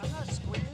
I'm not squeezed.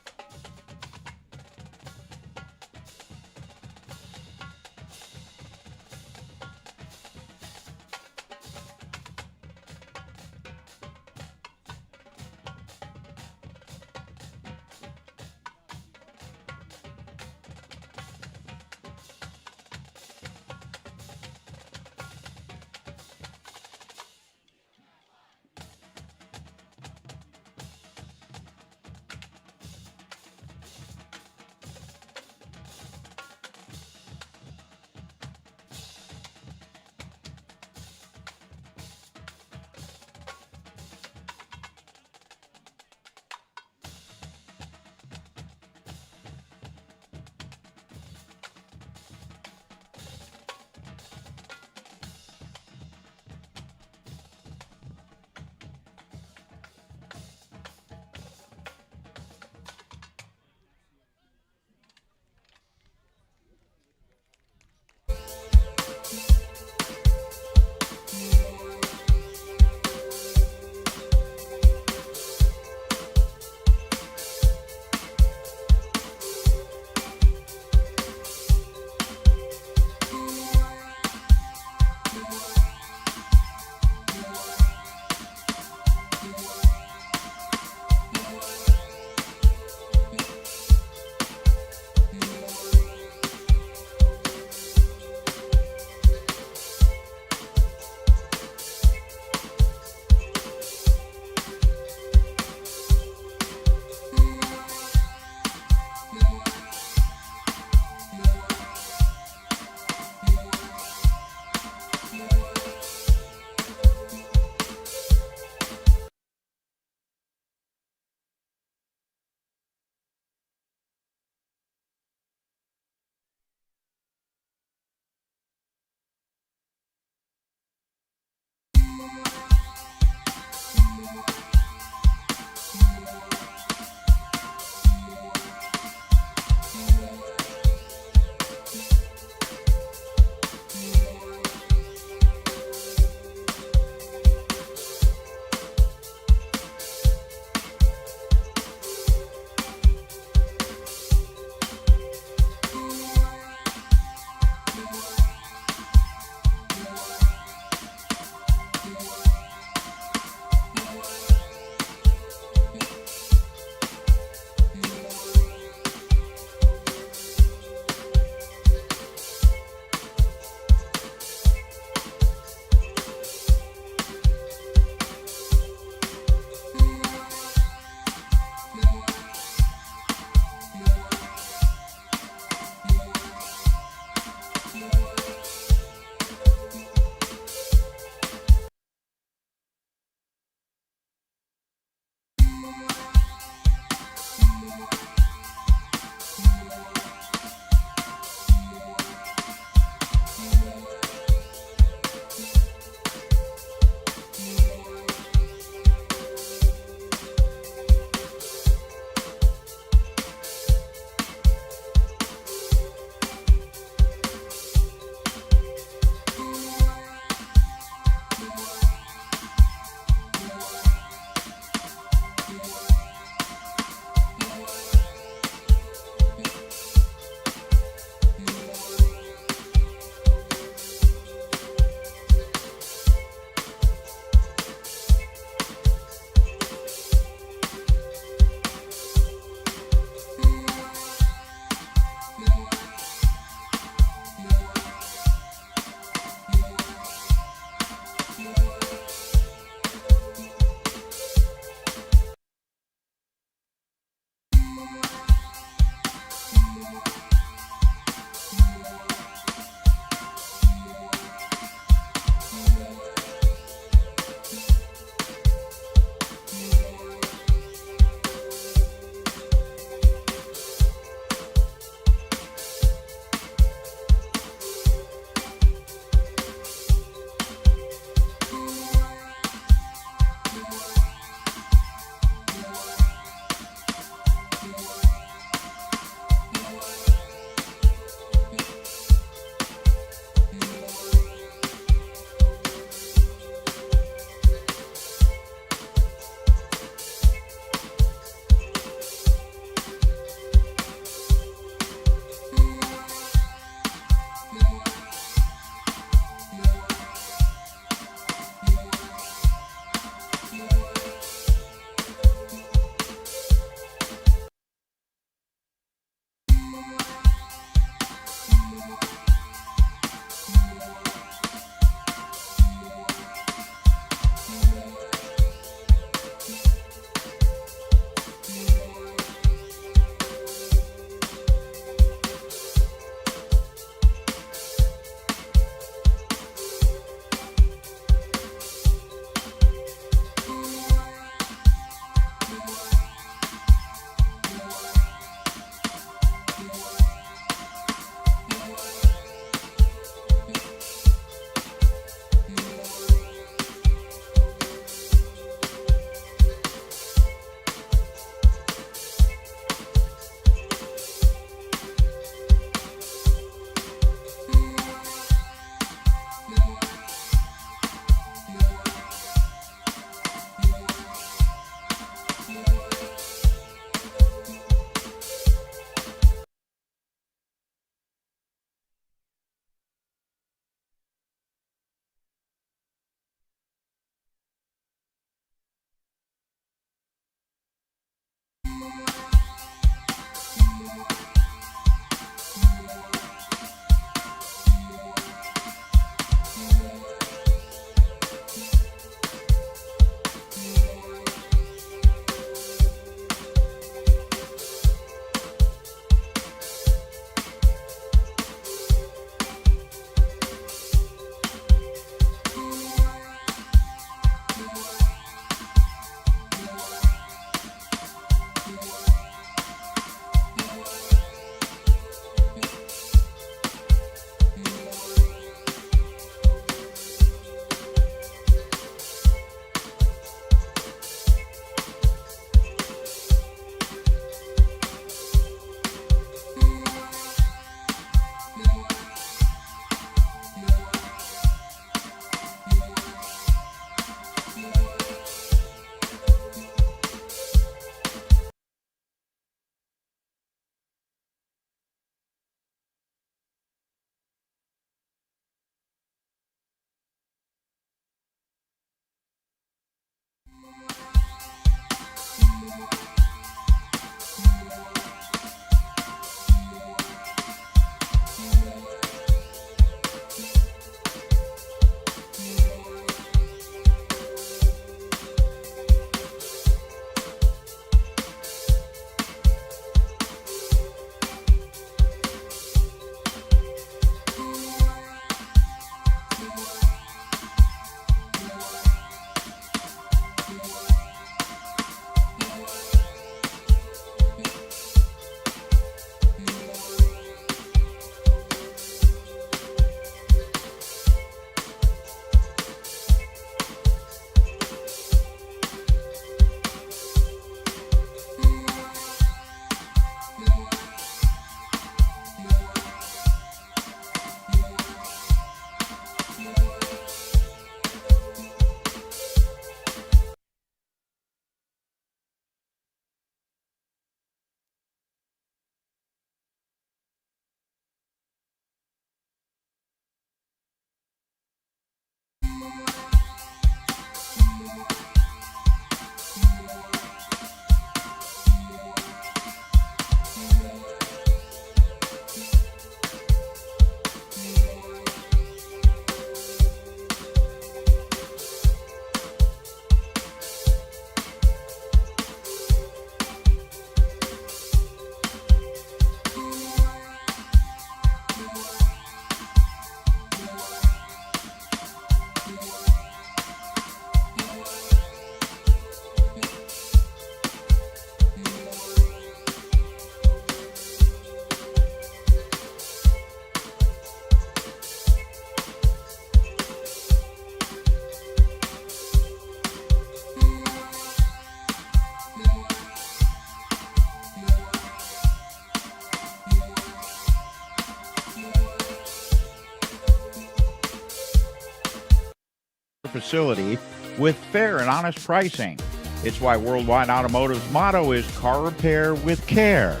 facility with fair and honest pricing. It's why Worldwide Automotive's motto is car repair with care.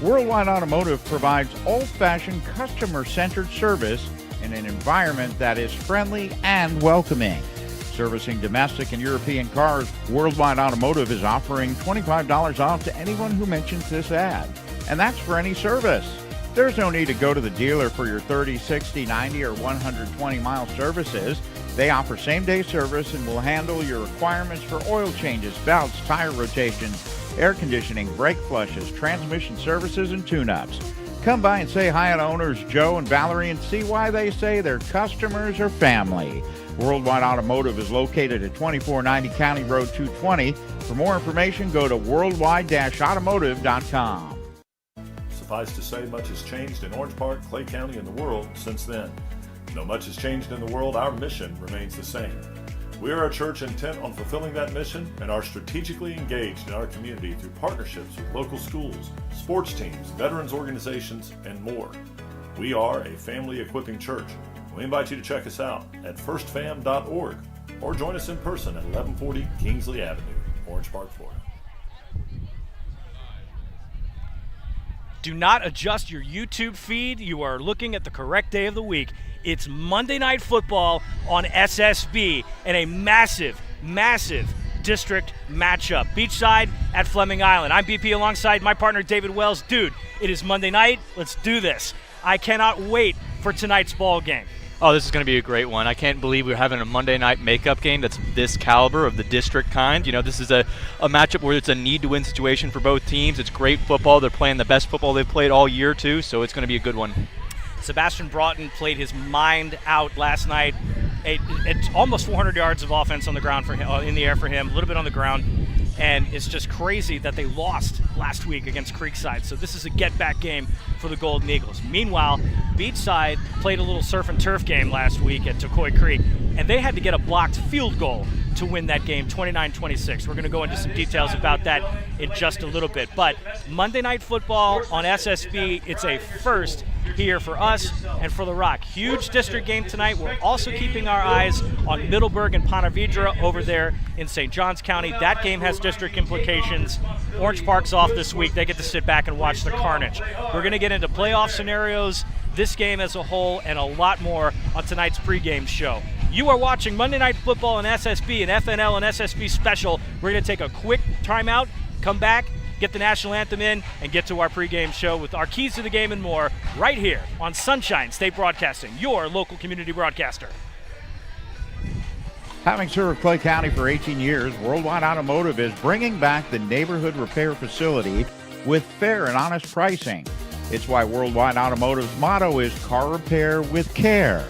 Worldwide Automotive provides old-fashioned customer-centered service in an environment that is friendly and welcoming. Servicing domestic and European cars, Worldwide Automotive is offering $25 off to anyone who mentions this ad. And that's for any service. There's no need to go to the dealer for your 30, 60, 90, or 120-mile services. They offer same-day service and will handle your requirements for oil changes, belts, tire rotations, air conditioning, brake flushes, transmission services, and tune-ups. Come by and say hi to owners Joe and Valerie and see why they say their customers are family. Worldwide Automotive is located at 2490 County Road 220. For more information, go to worldwide-automotive.com. Suffice to say, much has changed in Orange Park, Clay County, and the world since then. Though much has changed in the world, our mission remains the same. We are a church intent on fulfilling that mission and are strategically engaged in our community through partnerships with local schools, sports teams, veterans organizations, and more. We are a family equipping church. We invite you to check us out at firstfam.org or join us in person at 1140 Kingsley Avenue, Orange Park, Florida. Do not adjust your YouTube feed. You are looking at the correct day of the week. It's Monday Night Football on SSB and a massive, massive district matchup. Beachside at Fleming Island. I'm BP alongside my partner David Wells. Dude, it is Monday night. Let's do this. I cannot wait for tonight's ball game. Oh, this is going to be a great one. I can't believe we're having a Monday night makeup game that's this caliber of the district kind. You know, this is a matchup where it's a need-to-win situation for both teams. It's great football. They're playing the best football they've played all year, too, so it's going to be a good one. Sebastian Broughton played his mind out last night. It's almost 400 yards of offense on the ground for him, in the air for him, a little bit on the ground. And it's just crazy that they lost last week against Creekside. So this is a get-back game for the Golden Eagles. Meanwhile, Beachside played a little surf and turf game last week at Tocoi Creek, and they had to get a blocked field goal to win that game, 29-26. We're going to go into some details about that in just a little bit. But Monday Night Football on SSB, it's a first here for us and for the Rock. Huge district game tonight. We're also keeping our eyes on Middleburg and Ponte Vedra over there in St. Johns County. That game has district implications. Orange Park's off this week. They get to sit back and watch the carnage. We're going to get into playoff scenarios, this game as a whole, and a lot more on tonight's pregame show. You are watching Monday Night Football on SSB, an FNL and SSB special. We're going to take a quick timeout, come back, get the national anthem in, and get to our pregame show with our keys to the game and more right here on Sunshine State Broadcasting, your local community broadcaster. Having served Clay County for 18 years, Worldwide Automotive is bringing back the neighborhood repair facility with fair and honest pricing. It's why Worldwide Automotive's motto is car repair with care.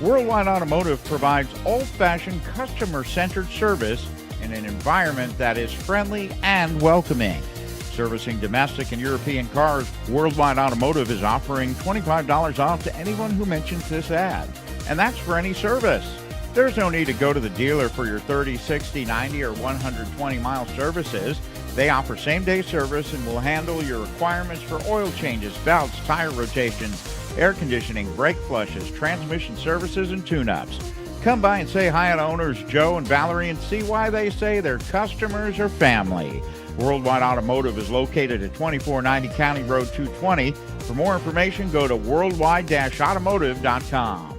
Worldwide Automotive provides old-fashioned customer-centered service in an environment that is friendly and welcoming. Servicing domestic and European cars, Worldwide Automotive is offering $25 off to anyone who mentions this ad. And that's for any service. There's no need to go to the dealer for your 30, 60, 90, or 120-mile services. They offer same-day service and will handle your requirements for oil changes, belts, tire rotations, air conditioning, brake flushes, transmission services, and tune-ups. Come by and say hi to owners Joe and Valerie and see why they say their customers are family. Worldwide Automotive is located at 2490 County Road 220. For more information, go to worldwide-automotive.com.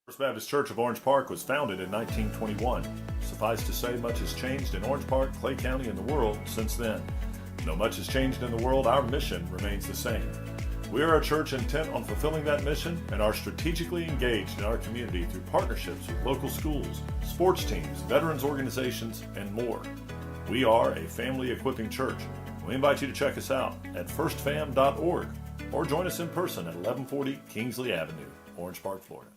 First Baptist Church of Orange Park was founded in 1921. Suffice to say, much has changed in Orange Park, Clay County, and the world since then. Though much has changed in the world, our mission remains the same. We are a church intent on fulfilling that mission and are strategically engaged in our community through partnerships with local schools, sports teams, veterans organizations, and more. We are a family equipping church. We invite you to check us out at firstfam.org or join us in person at 1140 Kingsley Avenue, Orange Park, Florida.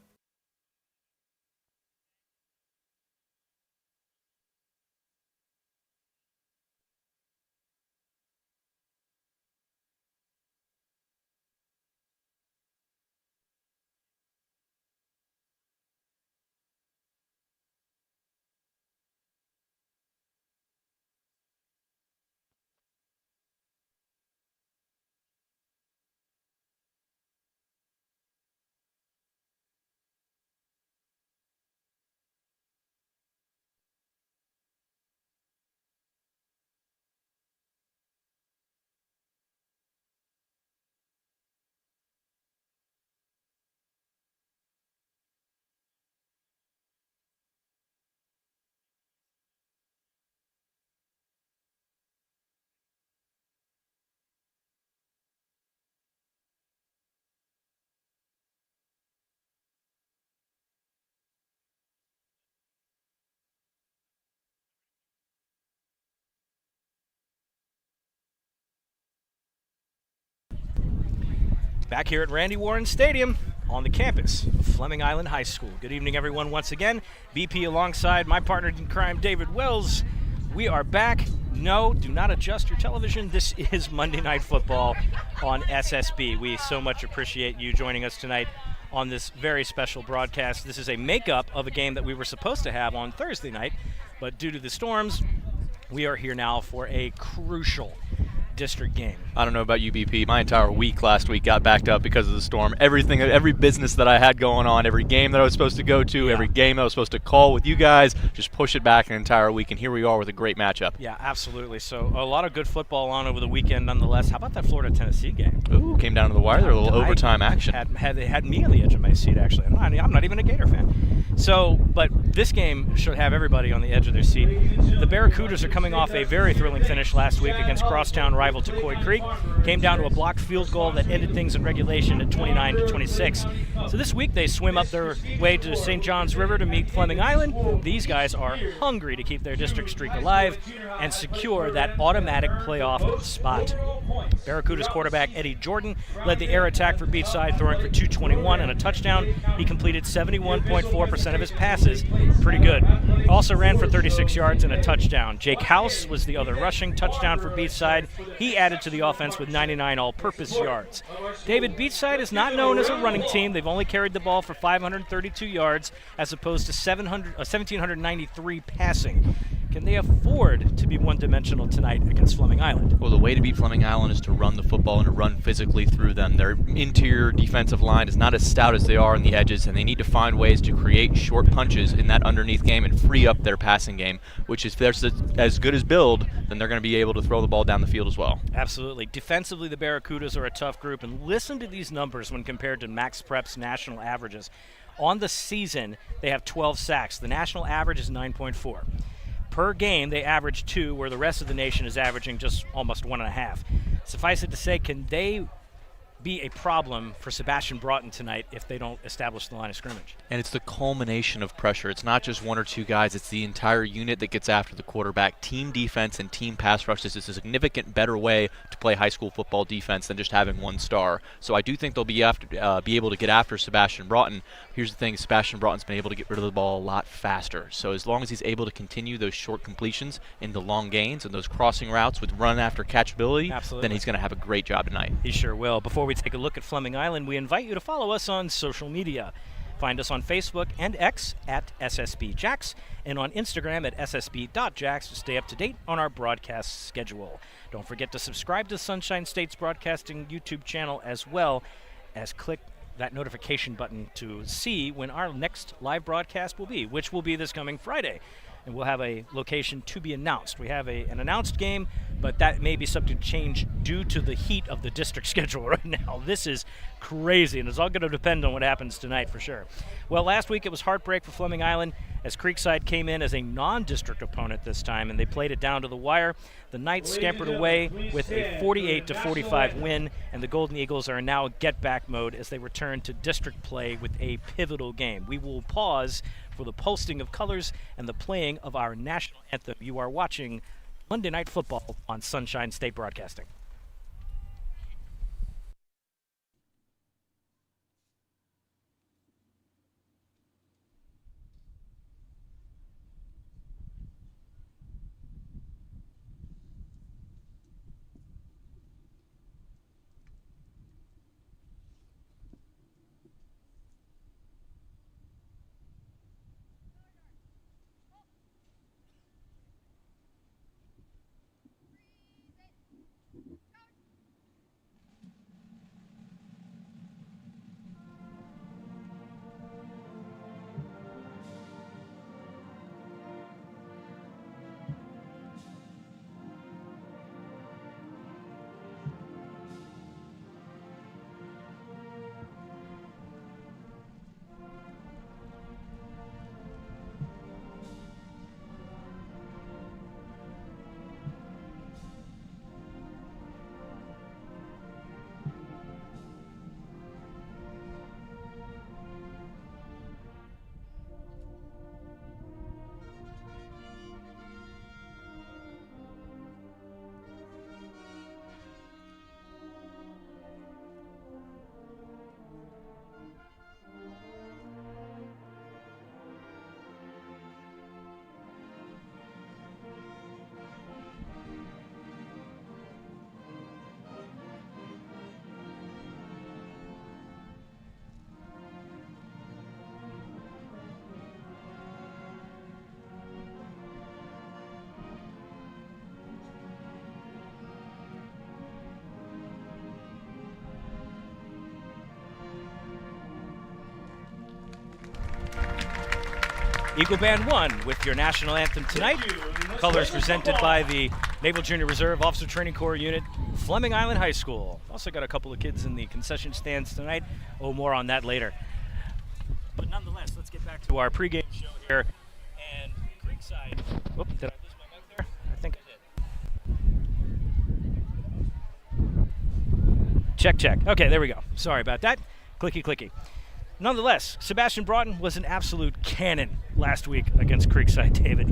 Back here at Randy Warren Stadium on the campus of Fleming Island High School. Good evening, everyone, once again. BP alongside my partner in crime, David Wells. We are back. No, do not adjust your television. This is Monday Night Football on SSB. We so much appreciate you joining us tonight on this very special broadcast. This is a makeup of a game that we were supposed to have on Thursday night, but due to the storms, we are here now for a crucial district game. I don't know about UBP. My entire week last week got backed up because of the storm. Every business that I had going on, every game that I was supposed to go to, every game that I was supposed to call with you guys, just push it back an entire week, and here we are with a great matchup. Yeah, absolutely. So a lot of good football on over the weekend nonetheless. How about that Florida-Tennessee game? Ooh, came down to the wire. There, a little overtime action. Had me on the edge of my seat, actually. I'm not even a Gator fan. So, but this game should have everybody on the edge of their seat. The Barracudas are coming off a very thrilling finish last week against crosstown rival Tucoy Creek. Came down to a blocked field goal that ended things in regulation at 29-26. So this week they swim up their way to St. John's River to meet Fleming Island. These guys are hungry to keep their district streak alive and secure that automatic playoff spot. Barracuda's quarterback Eddie Jordan led the air attack for Beachside, throwing for 221 and a touchdown. He completed 71.4% of his passes. Pretty good. Also ran for 36 yards and a touchdown. Jake House was the other rushing touchdown for Beachside. He added to the offense with 99 all-purpose yards. David, Beachside is not known as a running team. They've only carried the ball for 532 yards as opposed to 1,793 passing. Can they afford to be one-dimensional tonight against Fleming Island? Well, the way to beat Fleming Island is to run the football and to run physically through them. Their interior defensive line is not as stout as they are on the edges, and they need to find ways to create short punches in that underneath game and free up their passing game, which if they're as good as build, then they're going to be able to throw the ball down the field as well. Absolutely. Defensively, the Barracudas are a tough group, and listen to these numbers when compared to Max Prep's national averages. On the season, they have 12 sacks. The national average is 9.4. Per game, they average 2, where the rest of the nation is averaging just almost 1.5. Suffice it to say, can they be a problem for Sebastian Broughton tonight if they don't establish the line of scrimmage? And it's the culmination of pressure. It's not just one or two guys. It's the entire unit that gets after the quarterback. Team defense and team pass rush is a significant better way to play high school football defense than just having one star. So I do think they'll be able to get after Sebastian Broughton. Here's the thing, Sebastian Broughton's been able to get rid of the ball a lot faster. So as long as he's able to continue those short completions into long gains and those crossing routes with run after catchability, then he's going to have a great job tonight. He sure will. Before we take a look at Fleming Island, we invite you to follow us on social media. Find us on Facebook and X at SSBJax and on Instagram at ssb.jax to stay up to date on our broadcast schedule. Don't forget to subscribe to Sunshine State's Broadcasting YouTube channel as well as click that notification button to see when our next live broadcast will be, which will be this coming Friday. And we'll have a location to be announced. We have an announced game, but that may be subject to change due to the heat of the district schedule right now. This is crazy, and it's all going to depend on what happens tonight for sure. Well, last week it was heartbreak for Fleming Island as Creekside came in as a non-district opponent this time, and they played it down to the wire. The Knights scampered away with a 48-45 win, and the Golden Eagles are now get-back mode as they return to district play with a pivotal game. We will pause for the posting of colors and the playing of our national anthem. You are watching Monday Night Football on Sunshine State Broadcasting. Eagle Band 1 with your national anthem tonight. Colors presented by the Naval Junior Reserve Officer Training Corps Unit, Fleming Island High School. Also got a couple of kids in the concession stands tonight. Oh, more on that later. But nonetheless, let's get back to our pregame show here. And Creekside. Whoop, did I lose my mic there? I think I did. Check, check. Okay, there we go. Sorry about that. Clicky, clicky. Nonetheless, Sebastian Broughton was an absolute cannon last week against Creekside, David.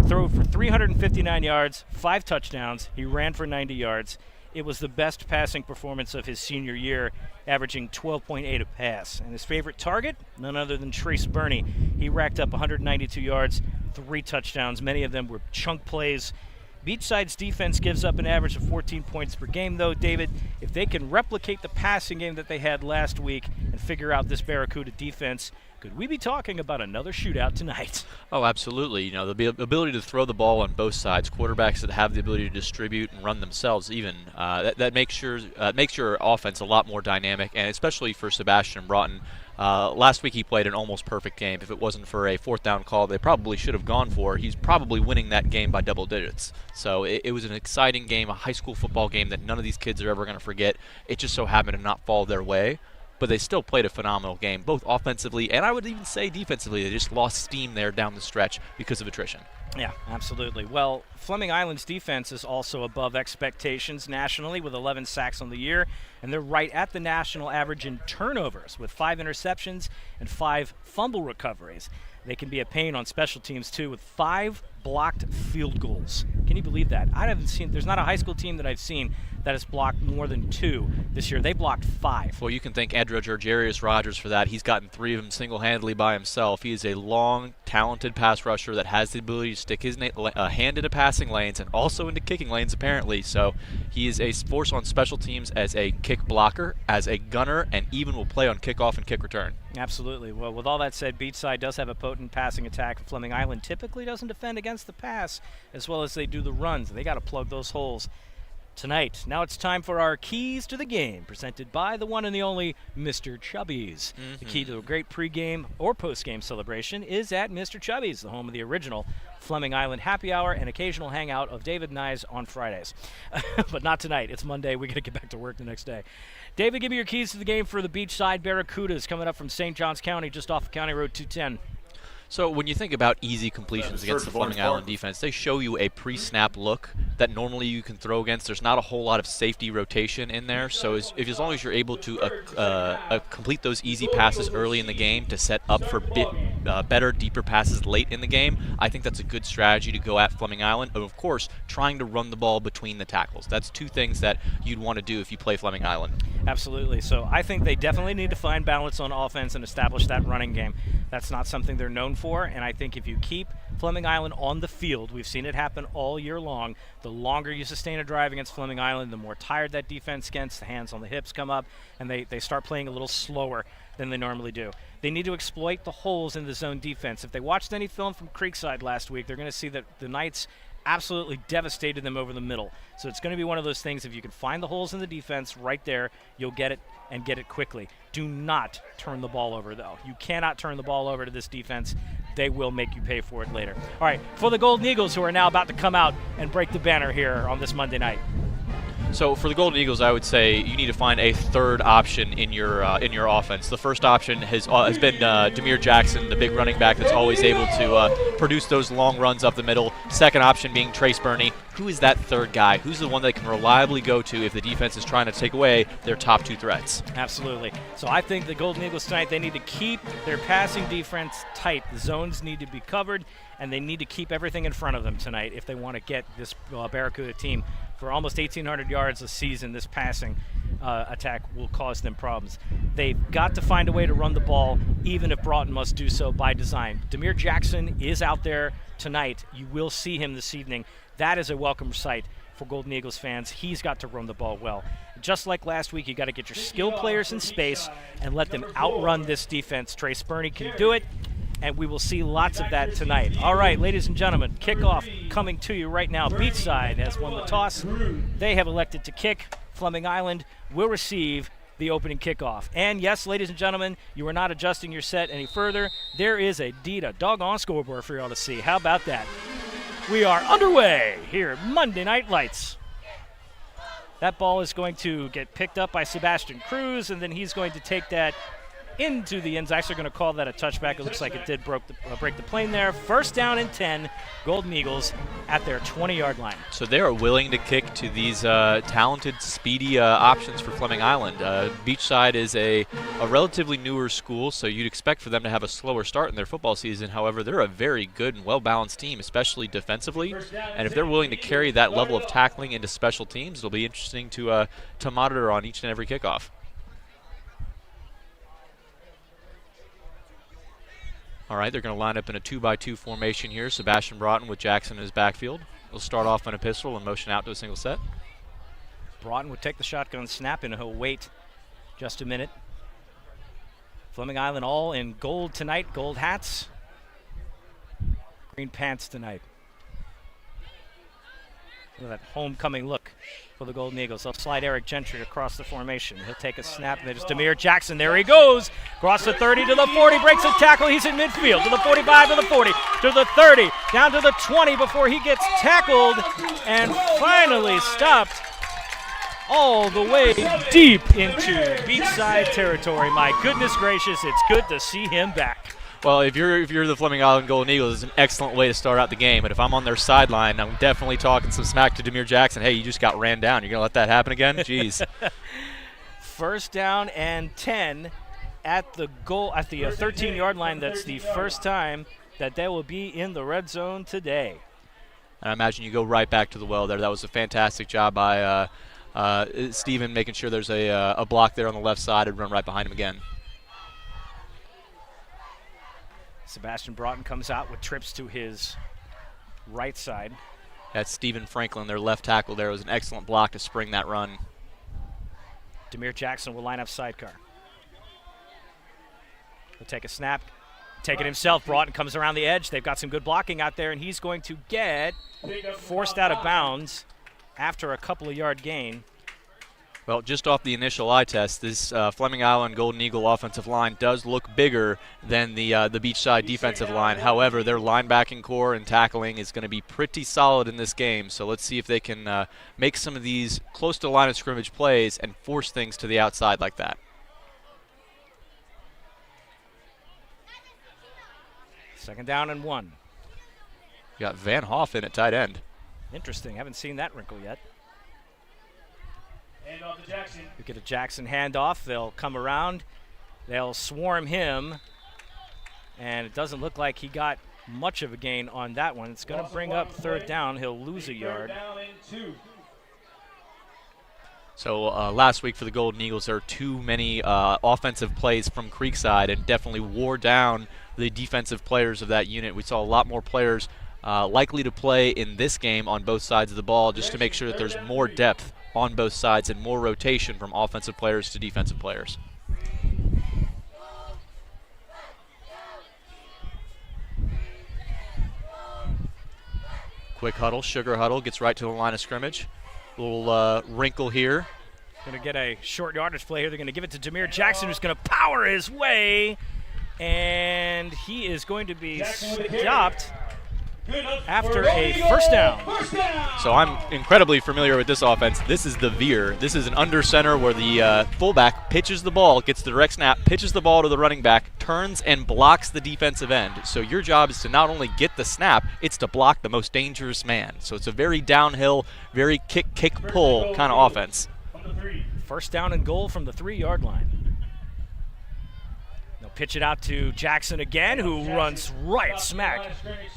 Threw for 359 yards, 5 touchdowns. He ran for 90 yards. It was the best passing performance of his senior year, averaging 12.8 a pass. And his favorite target, none other than Trace Burney. He racked up 192 yards, 3 touchdowns. Many of them were chunk plays. Beachside's defense gives up an average of 14 points per game, though, David. If they can replicate the passing game that they had last week and figure out this Barracuda defense, could we be talking about another shootout tonight? Oh, absolutely. You know, the ability to throw the ball on both sides, quarterbacks that have the ability to distribute and run themselves even, that makes your offense a lot more dynamic, and especially for Sebastian Broughton. Last week he played an almost perfect game. If it wasn't for a 4th down call they probably should have gone for, he's probably winning that game by double digits. So it was an exciting game, a high school football game that none of these kids are ever going to forget. It just so happened to not fall their way, but they still played a phenomenal game, both offensively and I would even say defensively. They just lost steam there down the stretch because of attrition. Yeah, absolutely. Well, Fleming Island's defense is also above expectations nationally with 11 sacks on the year, and they're right at the national average in turnovers with 5 interceptions and 5 fumble recoveries. They can be a pain on special teams, too, with 5 blocked field goals. Can you believe that? There's not a high school team that I've seen that has blocked more than 2 this year. They blocked 5. Well, you can thank Andrew Georgiarius Rogers for that. He's gotten 3 of them single-handedly by himself. He is a long, talented pass rusher that has the ability to stick his hand into passing lanes and also into kicking lanes, apparently. So he is a force on special teams as a kick blocker, as a gunner, and even will play on kickoff and kick return. Absolutely. Well, with all that said, Beachside does have a potent passing attack. Fleming Island typically doesn't defend against the pass as well as they do the runs. They got to plug those holes tonight. Now it's time for our keys to the game, presented by the one and the only Mr. Chubby's. The key to a great pregame or postgame celebration is at Mr. Chubby's, the home of the original Fleming Island happy hour and occasional hangout of David and I's on Fridays. But not tonight. It's Monday. We got to get back to work the next day. David, give me your keys to the game for the Beachside Barracudas coming up from St. Johns County, just off of County Road 210. So when you think about easy completions against the Fleming Island defense, they show you a pre-snap look that normally you can throw against. There's not a whole lot of safety rotation in there, so as long as you're able to complete those easy passes early in the game to set up for better, deeper passes late in the game, I think that's a good strategy to go at Fleming Island. And of course, trying to run the ball between the tackles. That's 2 things that you'd want to do if you play Fleming Island. Absolutely. So I think they definitely need to find balance on offense and establish that running game. That's not something they're known for, and I think if you keep Fleming Island on the field, we've seen it happen all year long, the longer you sustain a drive against Fleming Island, the more tired that defense gets, the hands on the hips come up, and they start playing a little slower than they normally do. They need to exploit the holes in the zone defense. If they watched any film from Creekside last week, they're going to see that the Knights absolutely devastated them over the middle. So it's going to be one of those things, if you can find the holes in the defense right there, you'll get it and get it quickly. Do not turn the ball over, though. You cannot turn the ball over to this defense. They will make you pay for it later. All right, for the Golden Eagles, who are now about to come out and break the banner here on this Monday night. So for the Golden Eagles, I would say you need to find a third option in your offense. The first option has been Demir Jackson, the big running back that's always able to produce those long runs up the middle. Second option being Trace Burney. Who is that third guy? Who's the one they can reliably go to if the defense is trying to take away their top 2 threats? Absolutely. So I think the Golden Eagles tonight, they need to keep their passing defense tight. The zones need to be covered, and they need to keep everything in front of them tonight if they want to get this Barracuda team for almost 1,800 yards a season. This passing attack will cause them problems. They've got to find a way to run the ball, even if Broughton must do so by design. Demir Jackson is out there tonight. You will see him this evening. That is a welcome sight for Golden Eagles fans. He's got to run the ball well. Just like last week, you got to get your skill players in space and let them outrun this defense. Trace Burney can do it, and we will see lots of that tonight. All right, ladies and gentlemen, kickoff coming to you right now. Beachside has won the toss. They have elected to kick. Fleming Island will receive the opening kickoff. And yes, ladies and gentlemen, you are not adjusting your set any further. There is indeed a doggone scoreboard for y'all to see. How about that? We are underway here at Monday Night Lights. That ball is going to get picked up by Sebastian Cruz, and then he's going to take that into the end. Actually going to call that a touchback. It looks like it did break the plane there. First down and 10, Golden Eagles at their 20-yard line. So they are willing to kick to these talented, speedy options for Fleming Island. Beachside is a relatively newer school, so you'd expect for them to have a slower start in their football season. However, they're a very good and well-balanced team, especially defensively. And if they're willing to carry that level of tackling into special teams, it'll be interesting to monitor on each and every kickoff. All right, they're going to line up in a 2-by-2 formation here. Sebastian Broughton with Jackson in his backfield. He'll start off in a pistol and motion out to a single set. Broughton would take the shotgun snap, and he'll wait just a minute. Fleming Island all in gold tonight, gold hats, green pants tonight. Look at that homecoming look for the Golden Eagles. They'll slide Eric Gentry across the formation. He'll take a snap, and there's Demir Jackson. There he goes. Across the 30 to the 40, breaks a tackle. He's in midfield to the 45, to the 40, to the 30, down to the 20 before he gets tackled and finally stopped all the way deep into Beachside territory. My goodness gracious, it's good to see him back. Well, if you're the Fleming Island Golden Eagles, it's an excellent way to start out the game. But if I'm on their sideline, I'm definitely talking some smack to Demir Jackson. Hey, you just got ran down. You're going to let that happen again? Jeez. First down and 10 at the 13-yard line. That's the first time that they will be in the red zone today. And I imagine you go right back to the well there. That was a fantastic job by Steven, making sure there's a block there on the left side and run right behind him again. Sebastian Broughton comes out with trips to his right side. That's Stephen Franklin, their left tackle there. It was an excellent block to spring that run. Demir Jackson will line up sidecar. He'll take a snap, take it himself. Broughton comes around the edge. They've got some good blocking out there, and he's going to get forced out of bounds after a couple of yard gain. Well, just off the initial eye test, this Fleming Island Golden Eagle offensive line does look bigger than the Beachside defensive line. However, their linebacking core and tackling is going to be pretty solid in this game. So let's see if they can make some of these close to the line of scrimmage plays and force things to the outside like that. Second down and 1. You got Van Hoff in at tight end. Interesting. Haven't seen that wrinkle yet. Handoff to Jackson. We get a Jackson handoff. They'll come around. They'll swarm him. And it doesn't look like he got much of a gain on that one. It's going to bring up third down. He'll lose a yard. Third down and 2. So last week for the Golden Eagles, there are too many offensive plays from Creekside and definitely wore down the defensive players of that unit. We saw a lot more players likely to play in this game on both sides of the ball just to make sure that there's more depth on both sides and more rotation from offensive players to defensive players. Quick huddle, sugar huddle, gets right to the line of scrimmage. Little wrinkle here. Going to get a short yardage play here. They're going to give it to Demir Jackson, who's going to power his way. And he is going to be stopped after a first down. So I'm incredibly familiar with this offense. This is the veer. This is an under center where the fullback pitches the ball, gets the direct snap, pitches the ball to the running back, turns and blocks the defensive end. So your job is to not only get the snap, it's to block the most dangerous man. So it's a very downhill, very kick, pull kind of offense. First down and goal from the 3-yard line. They'll pitch it out to Jackson again, who runs right smack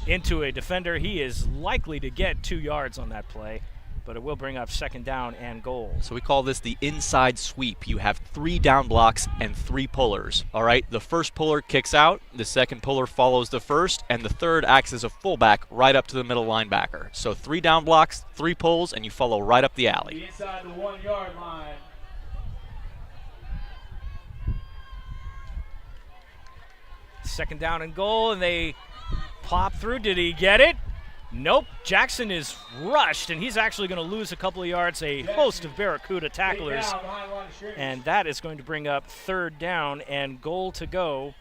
into a defender. He is likely to get 2 yards on that play, but it will bring up second down and goal. So we call this the inside sweep. You have 3 down blocks and 3 pullers. All right, the first puller kicks out, the second puller follows the first, and the third acts as a fullback right up to the middle linebacker. So 3 down blocks, 3 pulls, and you follow right up the alley. Inside the 1-yard line. Second down and goal, and they pop through. Did he get it? Nope, Jackson is rushed, and he's actually going to lose a couple of yards. A host of Barracuda tacklers, and that is going to bring up 3rd down and goal to go.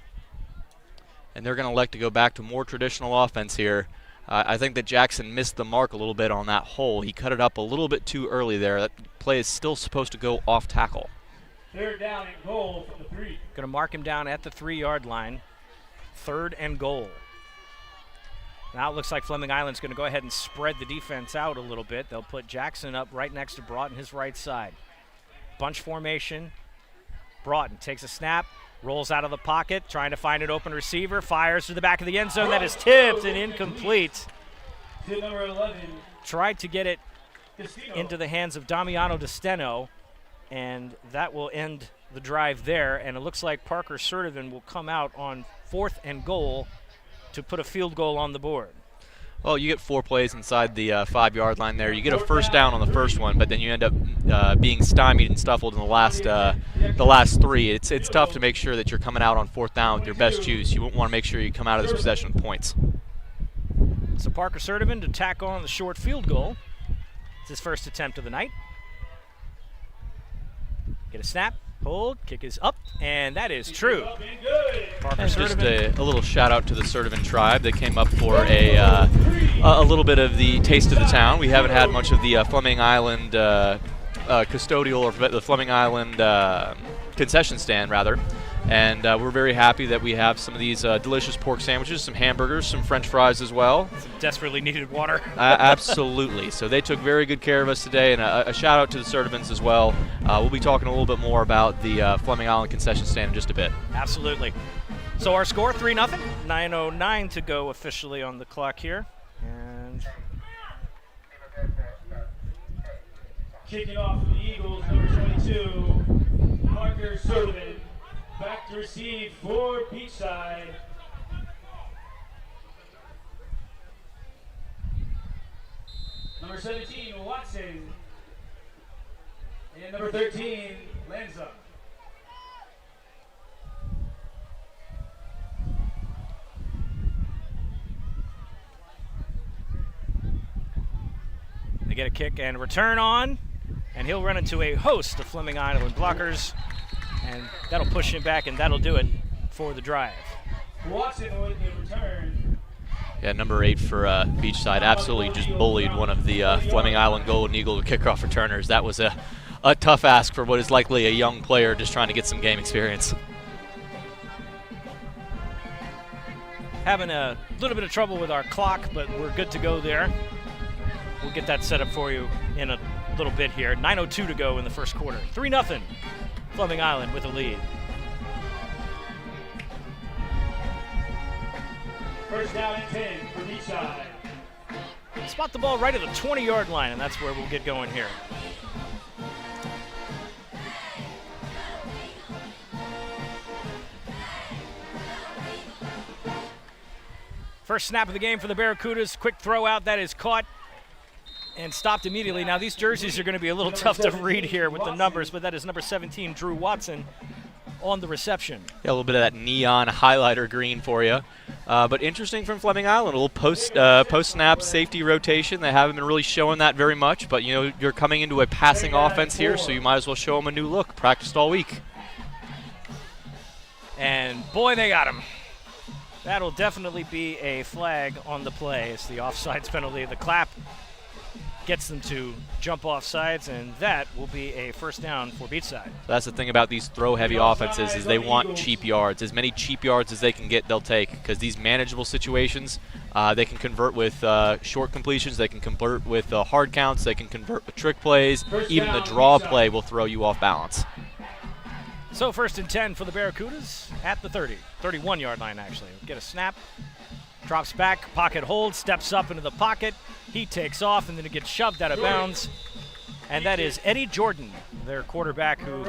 And they're going to elect to go back to more traditional offense here. I think that Jackson missed the mark a little bit on that hole. He cut it up a little bit too early there. That play is still supposed to go off tackle. 3rd down and goal from the 3. Going to mark him down at the 3-yard line. 3rd and goal. Now it looks like Fleming Island's going to go ahead and spread the defense out a little bit. They'll put Jackson up right next to Broughton, his right side. Bunch formation. Broughton takes a snap, rolls out of the pocket, trying to find an open receiver, fires to the back of the end zone. That is tipped and incomplete. To number 11. Tried to get it Castillo. into the hands of Damiano DeSteno, and that will end the drive there. And it looks like Parker Sertivan will come out on 4th and goal to put a field goal on the board. Well, you get 4 plays inside the 5-yard line there. You get a first down on the first one, but then you end up being stymied and stuffled in the last 3. It's tough to make sure that you're coming out on 4th down with your best juice. You want to make sure you come out of this possession with points. So Parker Sertivan to tack on the short field goal. It's his first attempt of the night. Get a snap, hold, kick is up, and that is true. Parker And just Sertivan. a little shout out to the Sertivan tribe. They came up for a little bit of the taste of the town. We haven't had much of the Fleming Island custodial or the Fleming Island concession stand, rather. And we're very happy that we have some of these delicious pork sandwiches, some hamburgers, some French fries as well. Some desperately needed water. Absolutely. So they took very good care of us today, and a shout out to the Sertivans as well. We'll be talking a little bit more about the Fleming Island concession stand in just a bit. Absolutely. So our score, 3-0. 9:09 to go officially on the clock here. And Kicking off for the Eagles, number 22, Parker Sertivan. Back to receive for Beachside. Number 17, Watson. And number 13, Lanza. they get a kick and return on, and he'll run into a host of Fleming Island blockers, and that'll push him back, and that'll do it for the drive. Watson with the return. Yeah, number 8 for Beachside absolutely just bullied one of the Fleming Island Golden Eagle kickoff returners. That was a tough ask for what is likely a young player just trying to get some game experience. Having a little bit of trouble with our clock, but we're good to go there. We'll get that set up for you in a little bit here. 9:02 to go in the first quarter. 3-0, Fleming Island with a lead. First down and 10 for Beachside. Spot the ball right at the 20-yard line, and that's where we'll get going here. First snap of the game for the Barracudas. Quick throw out that is caught and stopped immediately. Now these jerseys are going to be a little tough to read here with the numbers, but that is number 17, Drew Watson, on the reception. Yeah, a little bit of that neon highlighter green for you. But interesting from Fleming Island, a little post-snap safety rotation. They haven't been really showing that very much, but you know you're coming into a passing offense here, so you might as well show them a new look. Practiced all week. And boy, they got him. That'll definitely be a flag on the play. It's the offsides penalty. The clap gets them to jump off sides, and that will be a first down for Beachside. That's the thing about these throw-heavy offenses is they want cheap yards. As many cheap yards as they can get, they'll take, because these manageable situations, they can convert with short completions, they can convert with hard counts, they can convert with trick plays. Even the draw play will throw you off balance. So 1st and 10 for the Barracudas at the 31-yard line actually. Get a snap, drops back, pocket hold, steps up into the pocket. He takes off, and then it gets shoved out of bounds. And that is Eddie Jordan, their quarterback, who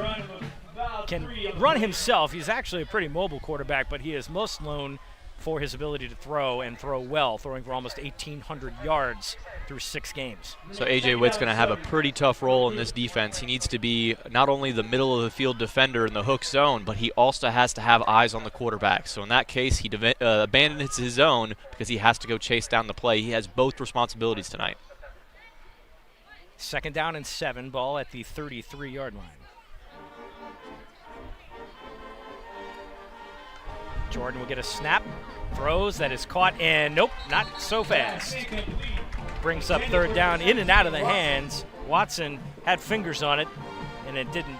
can run himself. He's actually a pretty mobile quarterback, but he is most known for his ability to throw and throw well, throwing for almost 1,800 yards through 6 games. So A.J. Witt's going to have a pretty tough role in this defense. He needs to be not only the middle of the field defender in the hook zone, but he also has to have eyes on the quarterback. So in that case, he abandons his zone because he has to go chase down the play. He has both responsibilities tonight. 2nd down and 7, ball at the 33-yard line. Jordan will get a snap, throws, that is caught, and nope, not so fast. Brings up 3rd down, in and out of the hands. Watson had fingers on it, and it didn't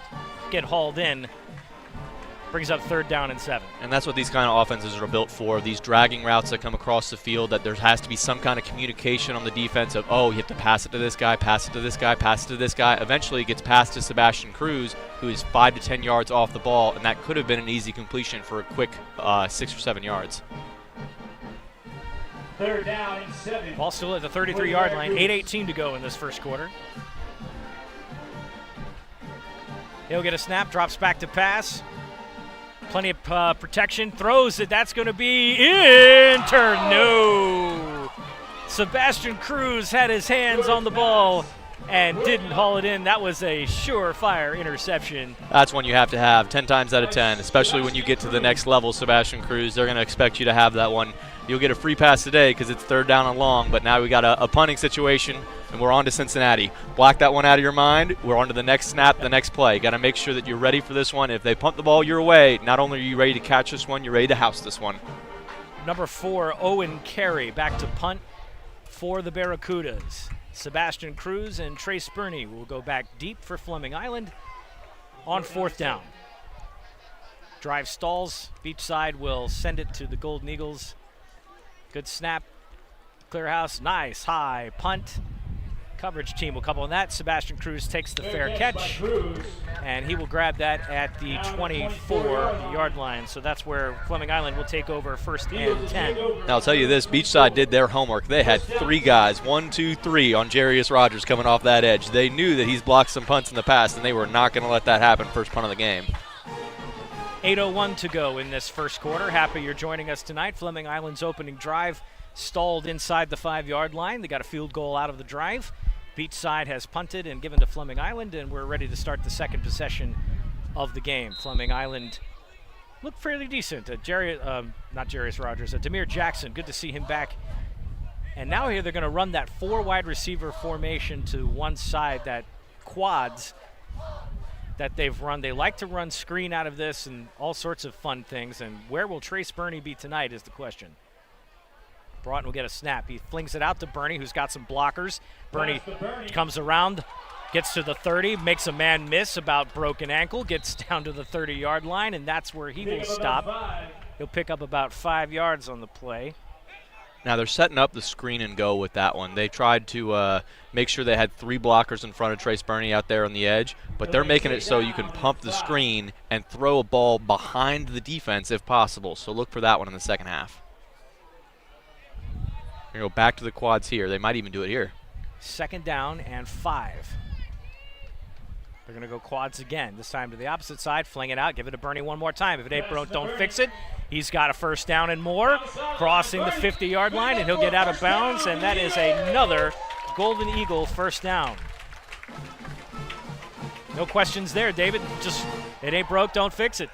get hauled in. Brings up 3rd down and 7. And that's what these kind of offenses are built for, these dragging routes that come across the field, that there has to be some kind of communication on the defense of, oh, you have to pass it to this guy, pass it to this guy, pass it to this guy. Eventually it gets passed to Sebastian Cruz, who is 5 to 10 yards off the ball, and that could have been an easy completion for a quick 6 or 7 yards. 3rd down and 7. Ball still at the 33-yard line, 8:18 to go in this first quarter. He'll get a snap, drops back to pass. Plenty of protection, throws it, that's going to be no! Sebastian Cruz had his hands on the ball and didn't haul it in. That was a surefire interception. That's one you have to have 10 times out of 10, especially when you get to the next level, Sebastian Cruz. They're going to expect you to have that one. You'll get a free pass today because it's 3rd down and long, but now we got a punting situation, and we're on to Cincinnati. Block that one out of your mind. We're on to the next snap, the next play. Got to make sure that you're ready for this one. If they punt the ball your way, not only are you ready to catch this one, you're ready to house this one. Number 4, Owen Carey, back to punt for the Barracudas. Sebastian Cruz and Trace Burney will go back deep for Fleming Island on 4th down. Drive stalls. Beachside will send it to the Golden Eagles. Good snap. Clear house. Nice high punt. Coverage team will couple on that. Sebastian Cruz takes the fair catch, and he will grab that at the 24-yard line. So that's where Fleming Island will take over 1st and 10. Now I'll tell you this, Beachside did their homework. They had 3 guys, 1, 2, 3 on Jarius Rogers coming off that edge. They knew that he's blocked some punts in the past, and they were not going to let that happen first punt of the game. 8:01 to go in this first quarter. Happy you're joining us tonight. Fleming Island's opening drive stalled inside the 5-yard line. They got a field goal out of the drive. Beachside has punted and given to Fleming Island, and we're ready to start the second possession of the game. Fleming Island looked fairly decent. Not Jarius Rogers, Demir Jackson. Good to see him back. And now here they're going to run that 4 wide receiver formation to one side, that quads that they've run. They like to run screen out of this and all sorts of fun things. And where will Trace Burney be tonight is the question. Broughton will get a snap. He flings it out to Burney, who's got some blockers. Burney comes around, gets to the 30, makes a man miss about broken ankle, gets down to the 30-yard line, and that's where he will stop. He'll pick up about 5 yards on the play. Now they're setting up the screen and go with that one. They tried to make sure they had 3 blockers in front of Trace Burney out there on the edge, but they're making it so you can pump the screen and throw a ball behind the defense if possible. So look for that one in the second half. We're going to go back to the quads here. They might even do it here. 2nd down and 5. They're going to go quads again, this time to the opposite side, fling it out, give it to Burney one more time. If it ain't broke, don't fix it. He's got a 1st down and more, crossing the 50-yard line, and he'll get out of bounds, and that is another Golden Eagle 1st down. No questions there, David. Just, it ain't broke, don't fix it.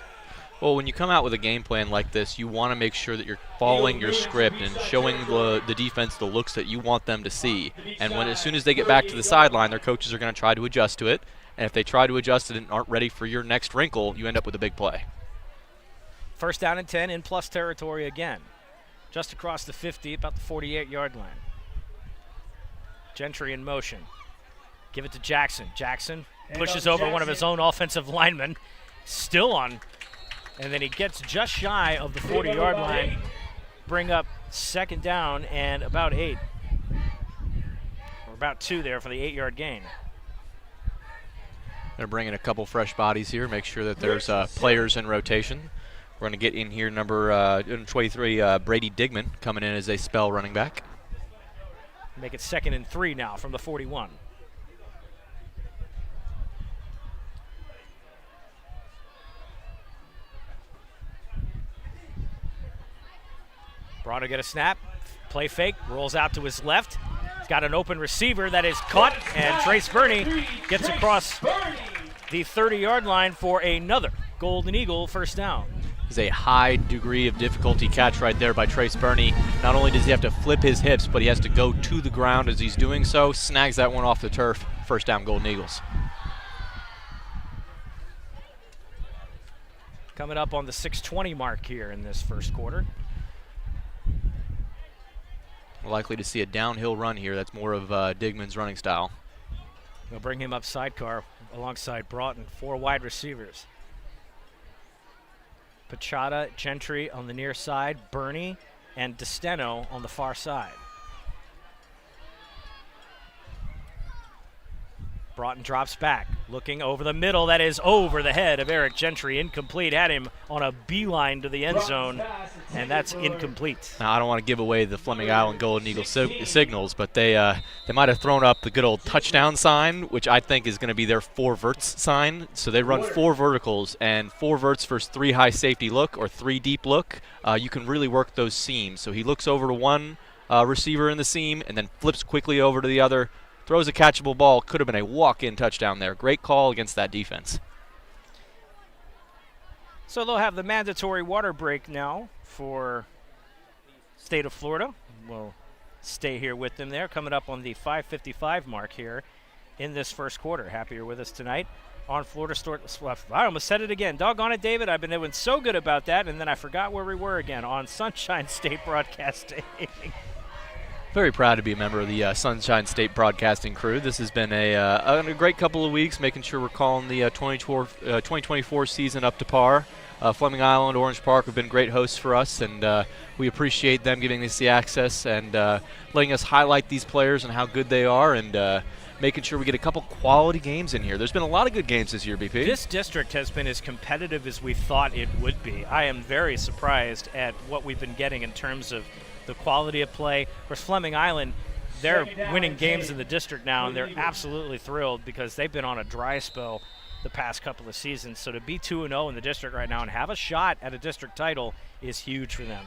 Well, when you come out with a game plan like this, you want to make sure that you're following your script and showing the defense the looks that you want them to see. And as soon as they get back to the sideline, their coaches are going to try to adjust to it. And if they try to adjust it and aren't ready for your next wrinkle, you end up with a big play. 1st down and 10 in plus territory again. Just across the 50, about the 48-yard line. Gentry in motion. Give it to Jackson. Jackson pushes over one of his own offensive linemen. Still on. And then he gets just shy of the 40-yard line. Bring up 2nd down and about 8. Or about 2 there for the 8-yard gain. They're bringing a couple fresh bodies here. Make sure that there's players in rotation. We're going to get in here number 23, Brady Digman, coming in as a spell running back. Make it 2nd and 3 now from the 41. Broughton get a snap, play fake, rolls out to his left. He's got an open receiver that is caught, and Trace Burney gets across the 30-yard line for another Golden Eagle first down. Is a high degree of difficulty catch right there by Trace Burney. Not only does he have to flip his hips, but he has to go to the ground as he's doing so. Snags that one off the turf. First down, Golden Eagles. Coming up on the 6:20 mark here in this first quarter. We're likely to see a downhill run here. That's more of Digman's running style. They'll bring him up sidecar alongside Broughton. 4 wide receivers. Pachata, Gentry on the near side, Burney, and DeSteno on the far side. Broughton drops back, looking over the middle. That is over the head of Eric Gentry. Incomplete. Had him on a beeline to the end zone, and that's incomplete. Now, I don't want to give away the Fleming Island Golden Eagle signals, but they might have thrown up the good old touchdown sign, which I think is going to be their 4 verts sign. So they run 4 verticals, and 4 verts versus 3 high safety look or 3 deep look. You can really work those seams. So he looks over to one receiver in the seam and then flips quickly over to the other. Throws a catchable ball. Could have been a walk-in touchdown there. Great call against that defense. So they'll have the mandatory water break now for state of Florida. We'll stay here with them there. Coming up on the 5:55 mark here in this first quarter. Happy you're with us tonight on Florida Store. I almost said it again. Doggone it, David. I've been doing so good about that, and then I forgot where we were again on Sunshine State Broadcasting. Very proud to be a member of the Sunshine State Broadcasting crew. This has been a great couple of weeks, making sure we're calling the 2024 season up to par. Fleming Island, Orange Park have been great hosts for us, and we appreciate them giving us the access and letting us highlight these players and how good they are, and making sure we get a couple quality games in here. There's been a lot of good games this year, BP. This district has been as competitive as we thought it would be. I am very surprised at what we've been getting in terms of the quality of play. Of course, Fleming Island, they're winning games in the district now, and they're absolutely thrilled because they've been on a dry spell the past couple of seasons. So to be 2-0 in the district right now and have a shot at a district title is huge for them.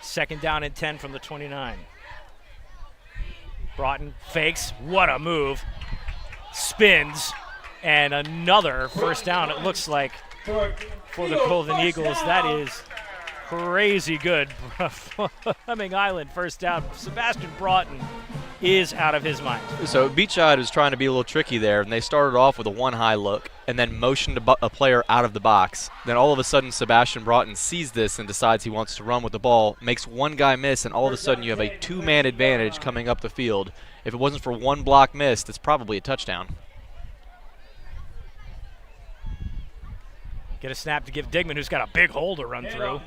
2nd down and 10 from the 29. Broughton fakes. What a move. Spins. And another first down, it looks like, for the Golden Eagles. That is crazy good. Fleming Island first down. Sebastian Broughton is out of his mind. So Beachside was trying to be a little tricky there, and they started off with a 1-high look and then motioned a player out of the box. Then all of a sudden Sebastian Broughton sees this and decides he wants to run with the ball, makes one guy miss, and all of a sudden you have a 2-man advantage coming up the field. If it wasn't for one block missed, it's probably a touchdown. Get a snap to give Digman, who's got a big hole to run through.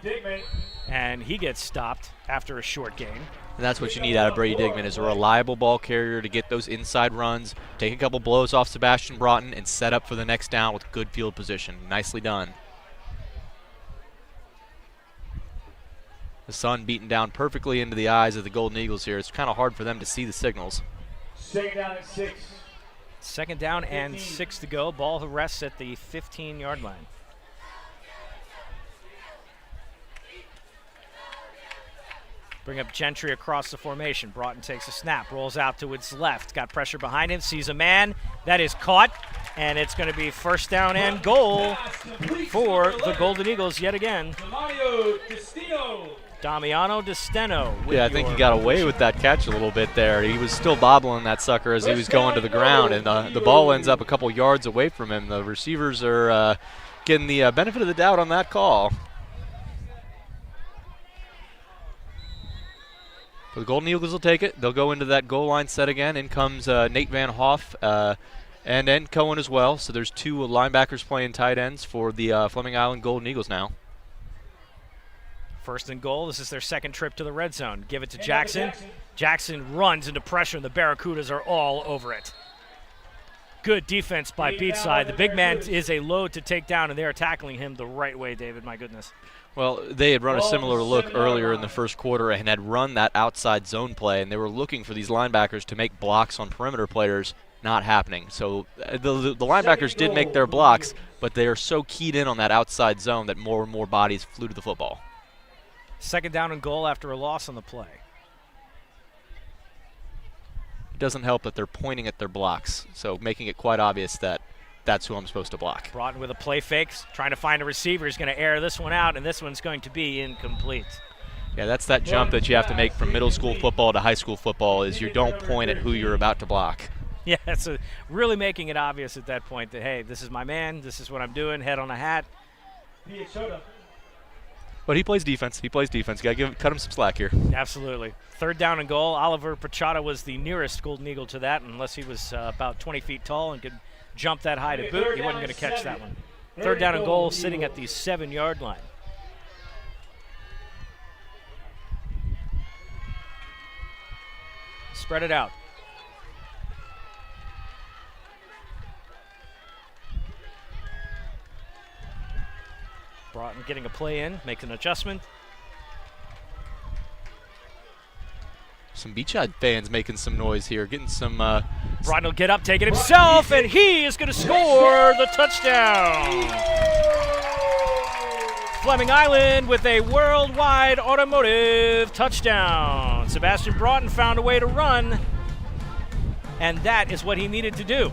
And he gets stopped after a short gain. And that's what you need out of Brady Digman, is a reliable ball carrier to get those inside runs, take a couple blows off Sebastian Broughton, and set up for the next down with good field position. Nicely done. The sun beating down perfectly into the eyes of the Golden Eagles here. It's kind of hard for them to see the signals. 2nd down and 6. 2nd down and 6 to go. Ball rests at the 15-yard line. Bring up Gentry across the formation. Broughton takes a snap, rolls out to its left. Got pressure behind him, sees a man. That is caught, and it's going to be first down and goal for the Golden Eagles yet again. Damiano DeSteno. Yeah, I think he got away with that catch a little bit there. He was still bobbling that sucker as he was going to the ground, and the ball ends up a couple yards away from him. The receivers are getting the benefit of the doubt on that call. The Golden Eagles will take it. They'll go into that goal line set again. In comes Nate Van Hoff and then Cohen as well. So there's 2 linebackers playing tight ends for the Fleming Island Golden Eagles now. 1st and goal. This is their 2nd trip to the red zone. Give it to Jackson. Jackson runs into pressure, and the Barracudas are all over it. Good defense by Beachside. The big man is a load to take down, and they are tackling him the right way, David. My goodness. Well, they had run a similar look earlier in the first quarter and had run that outside zone play, and they were looking for these linebackers to make blocks on perimeter players. Not happening. So the linebackers did make their blocks, but they are so keyed in on that outside zone that more and more bodies flew to the football. Second down and goal after a loss on the play. It doesn't help that they're pointing at their blocks, so making it quite obvious that that's who I'm supposed to block. Broughton with a play fake, trying to find a receiver. He's going to air this one out, and this one's going to be incomplete. Yeah, that's that jump that you have to make from middle school football to high school football, is you don't point at who you're about to block. Yeah, it's really making it obvious at that point that, hey, this is my man, this is what I'm doing, head on a hat. But he plays defense. He plays defense. Got to cut him some slack here. Absolutely. Third down and goal. Oliver Pachata was the nearest Golden Eagle to that, unless he was about 20 feet tall and could jump that high to boot. He wasn't going to catch that one. Third down and goal, sitting at the 7-yard line. Spread it out. Broughton getting a play in, makes an adjustment. Some Beachside fans making some noise here, getting some. Broughton will get up, take it himself, and he is going to score the touchdown. Fleming Island with a worldwide automotive touchdown. Sebastian Broughton found a way to run, and that is what he needed to do.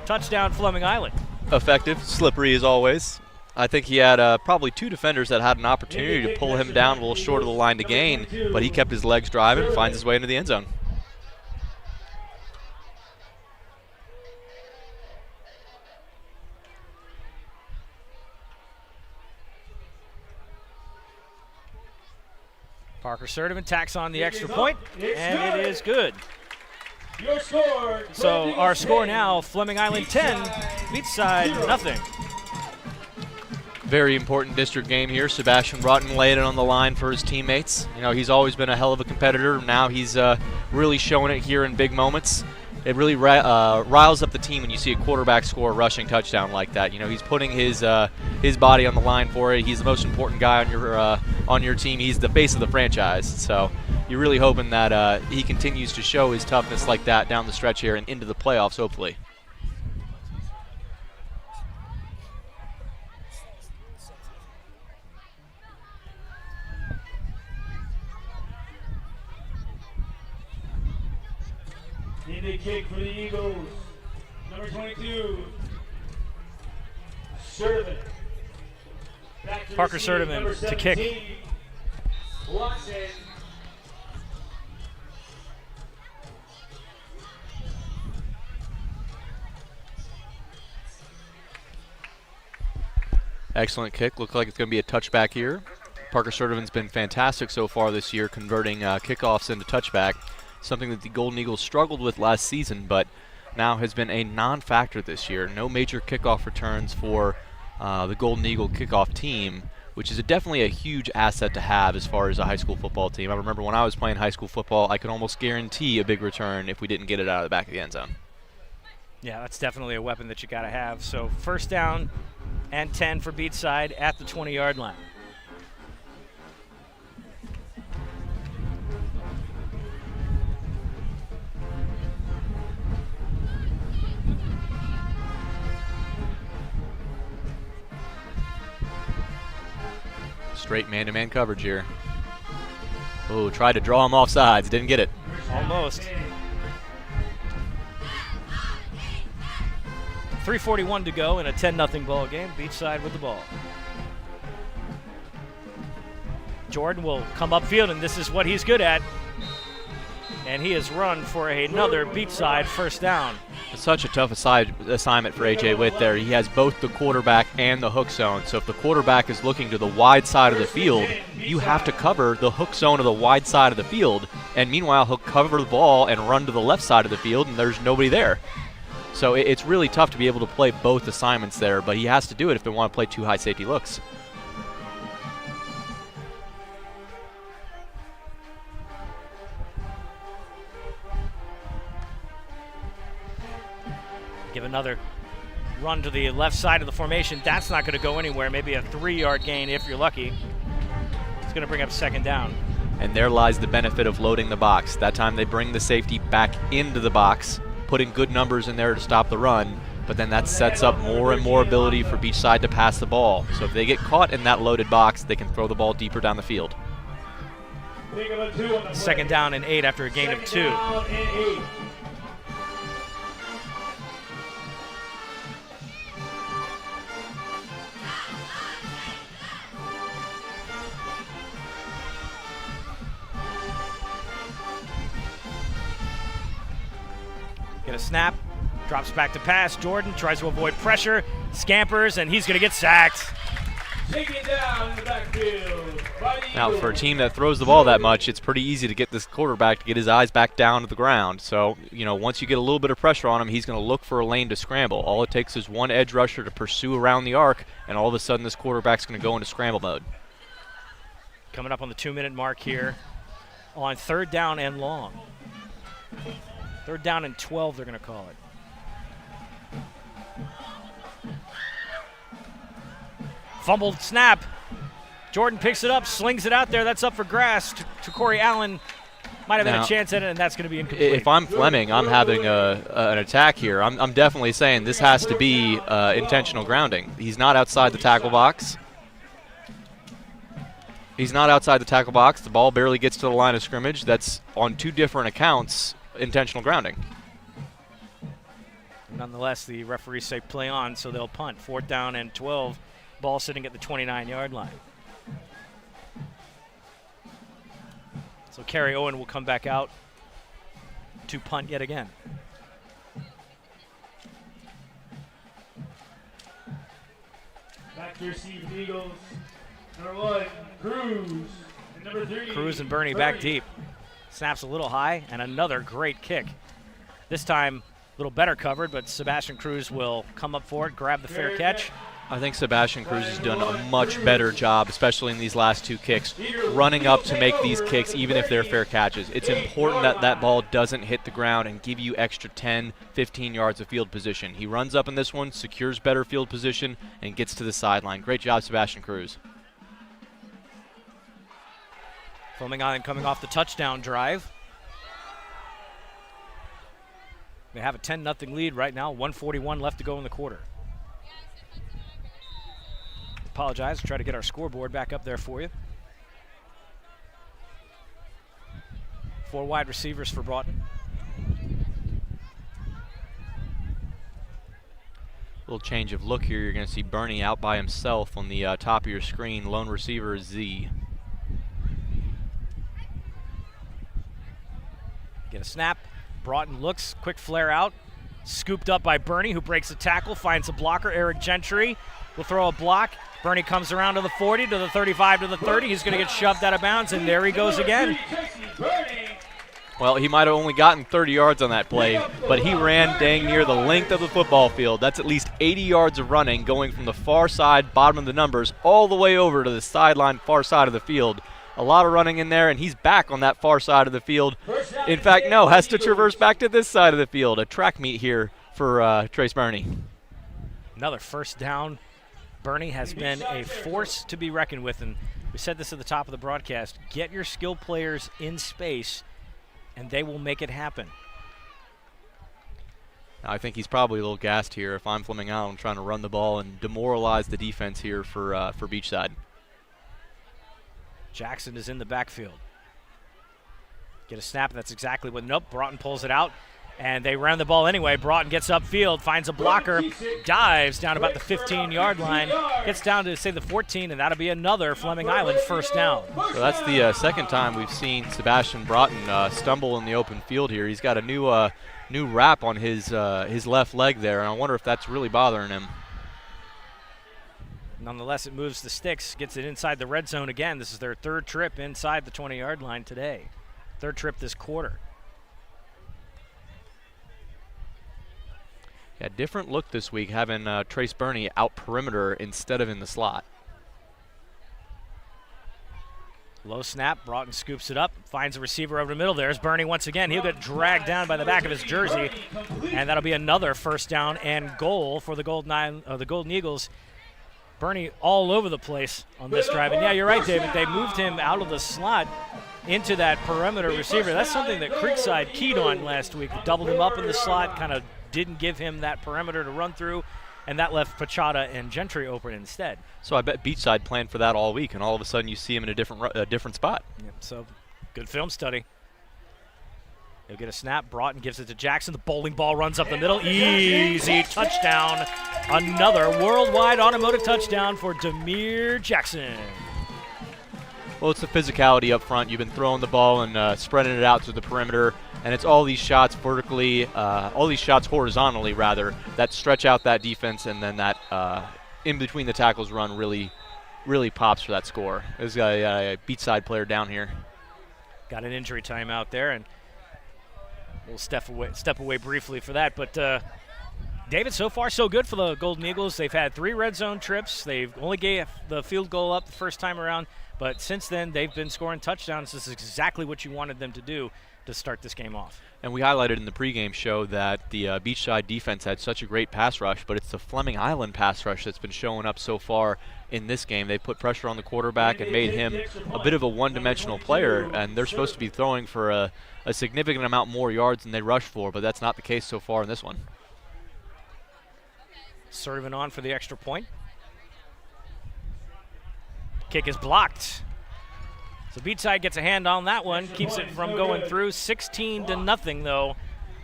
Touchdown, Fleming Island. Effective, slippery as always. I think he had probably two defenders that had an opportunity to pull him down a little short of the line to gain, but he kept his legs driving and finds his way into the end zone. Parker Sertiman tacks on the extra point, and it is good. Your score. So our score now, Fleming Island 10, Beachside nothing. Very important district game here. Sebastian Broughton laid it on the line for his teammates. You know, he's always been a hell of a competitor. Now he's really showing it here in big moments. It really riles up the team when you see a quarterback score a rushing touchdown like that. You know, he's putting his body on the line for it. He's the most important guy on your team. He's the face of the franchise. So you're really hoping that he continues to show his toughness like that down the stretch here and into the playoffs, hopefully. Need a kick for the Eagles. Number 22, Sertiman. Parker receive, Sertiman number to kick. 17, Watson. Excellent kick. Looks like it's going to be a touchback here. Parker Sertiman's been fantastic so far this year, converting kickoffs into touchback. Something that the Golden Eagles struggled with last season, but now has been a non-factor this year. No major kickoff returns for the Golden Eagle kickoff team, which is definitely a huge asset to have as far as a high school football team. I remember when I was playing high school football, I could almost guarantee a big return if we didn't get it out of the back of the end zone. Yeah, that's definitely a weapon that you got to have. So first down and 10 for Beachside at the 20-yard line. Straight man-to-man coverage here. Oh, tried to draw him off sides, didn't get it. Almost. 3:41 to go in a 10-0 ball game. Beachside with the ball. Jordan will come upfield, and this is what he's good at. And he has run for another Beachside first down. It's such a tough assignment for A.J. Witt there. He has both the quarterback and the hook zone. So if the quarterback is looking to the wide side of the field, you have to cover the hook zone of the wide side of the field. And meanwhile, he'll cover the ball and run to the left side of the field, and there's nobody there. So it's really tough to be able to play both assignments there, but he has to do it if they want to play two high safety looks. Give another run to the left side of the formation. That's not going to go anywhere. Maybe a 3-yard gain if you're lucky. It's going to bring up second down. And there lies the benefit of loading the box. That time they bring the safety back into the box, putting good numbers in there to stop the run, but then that sets up more and more ability for Beachside to pass the ball. So if they get caught in that loaded box, they can throw the ball deeper down the field. Pick up a 2 on the play. Second down and 8 after a gain of 2. Second down and 8. Get a snap, drops back to pass. Jordan tries to avoid pressure, scampers, and he's going to get sacked. Taken down in the backfield. Now, for a team that throws the ball that much, it's pretty easy to get this quarterback to get his eyes back down to the ground. So, you know, once you get a little bit of pressure on him, he's going to look for a lane to scramble. All it takes is one edge rusher to pursue around the arc, and all of a sudden this quarterback's going to go into scramble mode. Coming up on the 2-minute mark here on 3rd down and long. 3rd down and 12, they're going to call it. Fumbled snap. Jordan picks it up, slings it out there. That's up for grabs to Corey Allen. Might have had a chance at it, and that's going to be incomplete. If I'm Fleming, I'm having an attack here. I'm definitely saying this has to be intentional grounding. He's not outside the tackle box. He's not outside the tackle box. The ball barely gets to the line of scrimmage. That's on 2 different accounts. Intentional grounding. Nonetheless, the referees say play on, so they'll punt. 4th down and 12. Ball sitting at the 29-yard line. So Kerry Owen will come back out to punt yet again. Back to receive the Eagles. Number 1, Cruz. And number 3, Cruz and Bernie back deep. Snaps a little high, and another great kick. This time, a little better covered, but Sebastian Cruz will come up for it, grab the fair catch. I think Sebastian Cruz has done a much better job, especially in these last 2 kicks, running up to make these kicks, even if they're fair catches. It's important that that ball doesn't hit the ground and give you extra 10, 15 yards of field position. He runs up in this one, secures better field position, and gets to the sideline. Great job, Sebastian Cruz. Fleming Island coming off the touchdown drive. They have a 10-0 lead right now, 1:41 left to go in the quarter. Apologize, try to get our scoreboard back up there for you. 4 wide receivers for Broughton. Little change of look here. You're going to see Bernie out by himself on the top of your screen. Lone receiver is Z. Get a snap. Broughton looks, quick flare out. Scooped up by Bernie, who breaks a tackle, finds a blocker. Eric Gentry will throw a block. Bernie comes around to the 40, to the 35, to the 30. He's going to get shoved out of bounds, and there he goes again. Well, he might have only gotten 30 yards on that play, but he ran dang near the length of the football field. That's at least 80 yards of running, going from the far side, bottom of the numbers, all the way over to the sideline, far side of the field. A lot of running in there, and he's back on that far side of the field. In fact, no, has to traverse back to this side of the field. A track meet here for Trace Bernie. Another first down. Bernie has been a force to be reckoned with, and we said this at the top of the broadcast. Get your skill players in space, and they will make it happen. I think he's probably a little gassed here. If I'm Fleming Island, trying to run the ball and demoralize the defense here for Beachside. Jackson is in the backfield. Get a snap, that's exactly what, nope, Broughton pulls it out, and they ran the ball anyway. Broughton gets upfield, finds a blocker, dives down about the 15-yard line, gets down to, say, the 14, and that'll be another Fleming Island first down. So that's the second time we've seen Sebastian Broughton stumble in the open field here. He's got a new wrap on his left leg there, and I wonder if that's really bothering him. Nonetheless, it moves the sticks, gets it inside the red zone again. This is their 3rd trip inside the 20-yard line today. 3rd trip this quarter. Yeah, different look this week, having Trace Bernie out perimeter instead of in the slot. Low snap, Broughton scoops it up, finds a receiver over the middle. There's Bernie once again. He'll get dragged down by the back of his jersey, and that'll be another first down and goal for the Golden Eagles. Bernie all over the place on this drive. And yeah, you're right, David. They moved him out of the slot into that perimeter receiver. That's something that Creekside keyed on last week. Doubled him up in the slot, kind of didn't give him that perimeter to run through, and that left Pachata and Gentry open instead. So I bet Beachside planned for that all week, and all of a sudden you see him in a different spot. Yep, so Good film study. He'll get a snap. Broughton gives it to Jackson. The bowling ball runs up the middle. Easy touchdown. Another worldwide automotive touchdown for Demir Jackson. Well, it's the physicality up front. You've been throwing the ball and spreading it out to the perimeter, and it's all these shots vertically, all these shots horizontally, rather, that stretch out that defense, and then that in between the tackles run really pops for that score. There's a Beachside player down here. Got an injury timeout there, and we'll step away briefly for that. But David, so far so good for the Golden Eagles. They've had 3 red zone trips. They've only gave the field goal up the first time around, but since then they've been scoring touchdowns. This is exactly what you wanted them to do to start this game off. And we highlighted in the pregame show that the Beachside defense had such a great pass rush, but it's the Fleming Island pass rush that's been showing up so far in this game. They put pressure on the quarterback and made him a bit of a one-dimensional player, and they're supposed to be throwing for a significant amount more yards than they rush for, but that's not the case so far in this one. Serving on for the extra point. Kick is blocked. So Beachside gets a hand on that one, keeps it from going through. 16-0 though,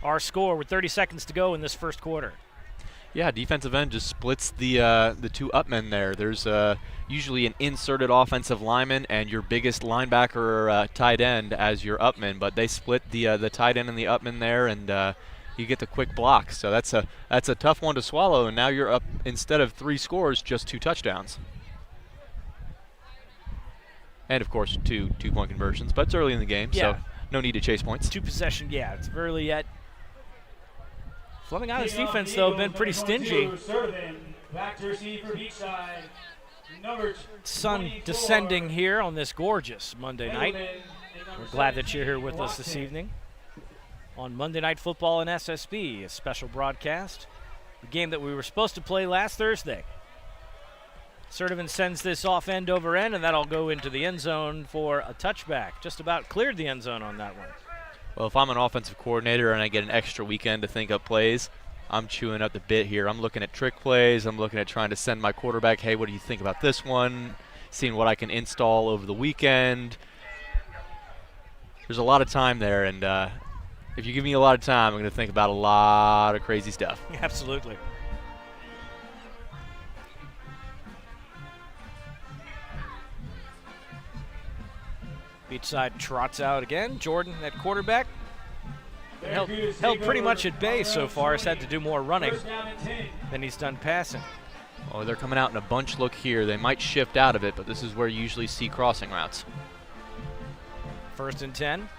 our score with 30 seconds to go in this first quarter. Yeah, defensive end just splits the 2 upmen there. There's usually an inserted offensive lineman and your biggest linebacker or tight end as your upman, but they split the tight end and the upman there, and you get the quick block. So that's a tough one to swallow, and now you're up, instead of 3 scores, just 2 touchdowns. And, of course, two two-point conversions. But it's early in the game, so no need to chase points. 2 possession, yeah, it's early yet. Fleming Island's defense, though, been pretty stingy. Sun descending here on this gorgeous Monday night. We're glad that you're here with us this evening on Monday Night Football and SSB, a special broadcast. The game that we were supposed to play last Thursday. Sertivan sends this off end over end, and that'll go into the end zone for a touchback. Just about cleared the end zone on that one. Well, if I'm an offensive coordinator and I get an extra weekend to think up plays, I'm chewing up the bit here. I'm looking at trick plays. I'm looking at trying to send my quarterback, hey, what do you think about this one? Seeing what I can install over the weekend. There's a lot of time there, and if you give me a lot of time, I'm going to think about a lot of crazy stuff. Absolutely. Beachside trots out again. Jordan at quarterback. Held pretty much at bay so far. Has had to do more running than he's done passing. Oh, they're coming out in a bunch look here. They might shift out of it, but this is where you usually see crossing routes. 1st and 10.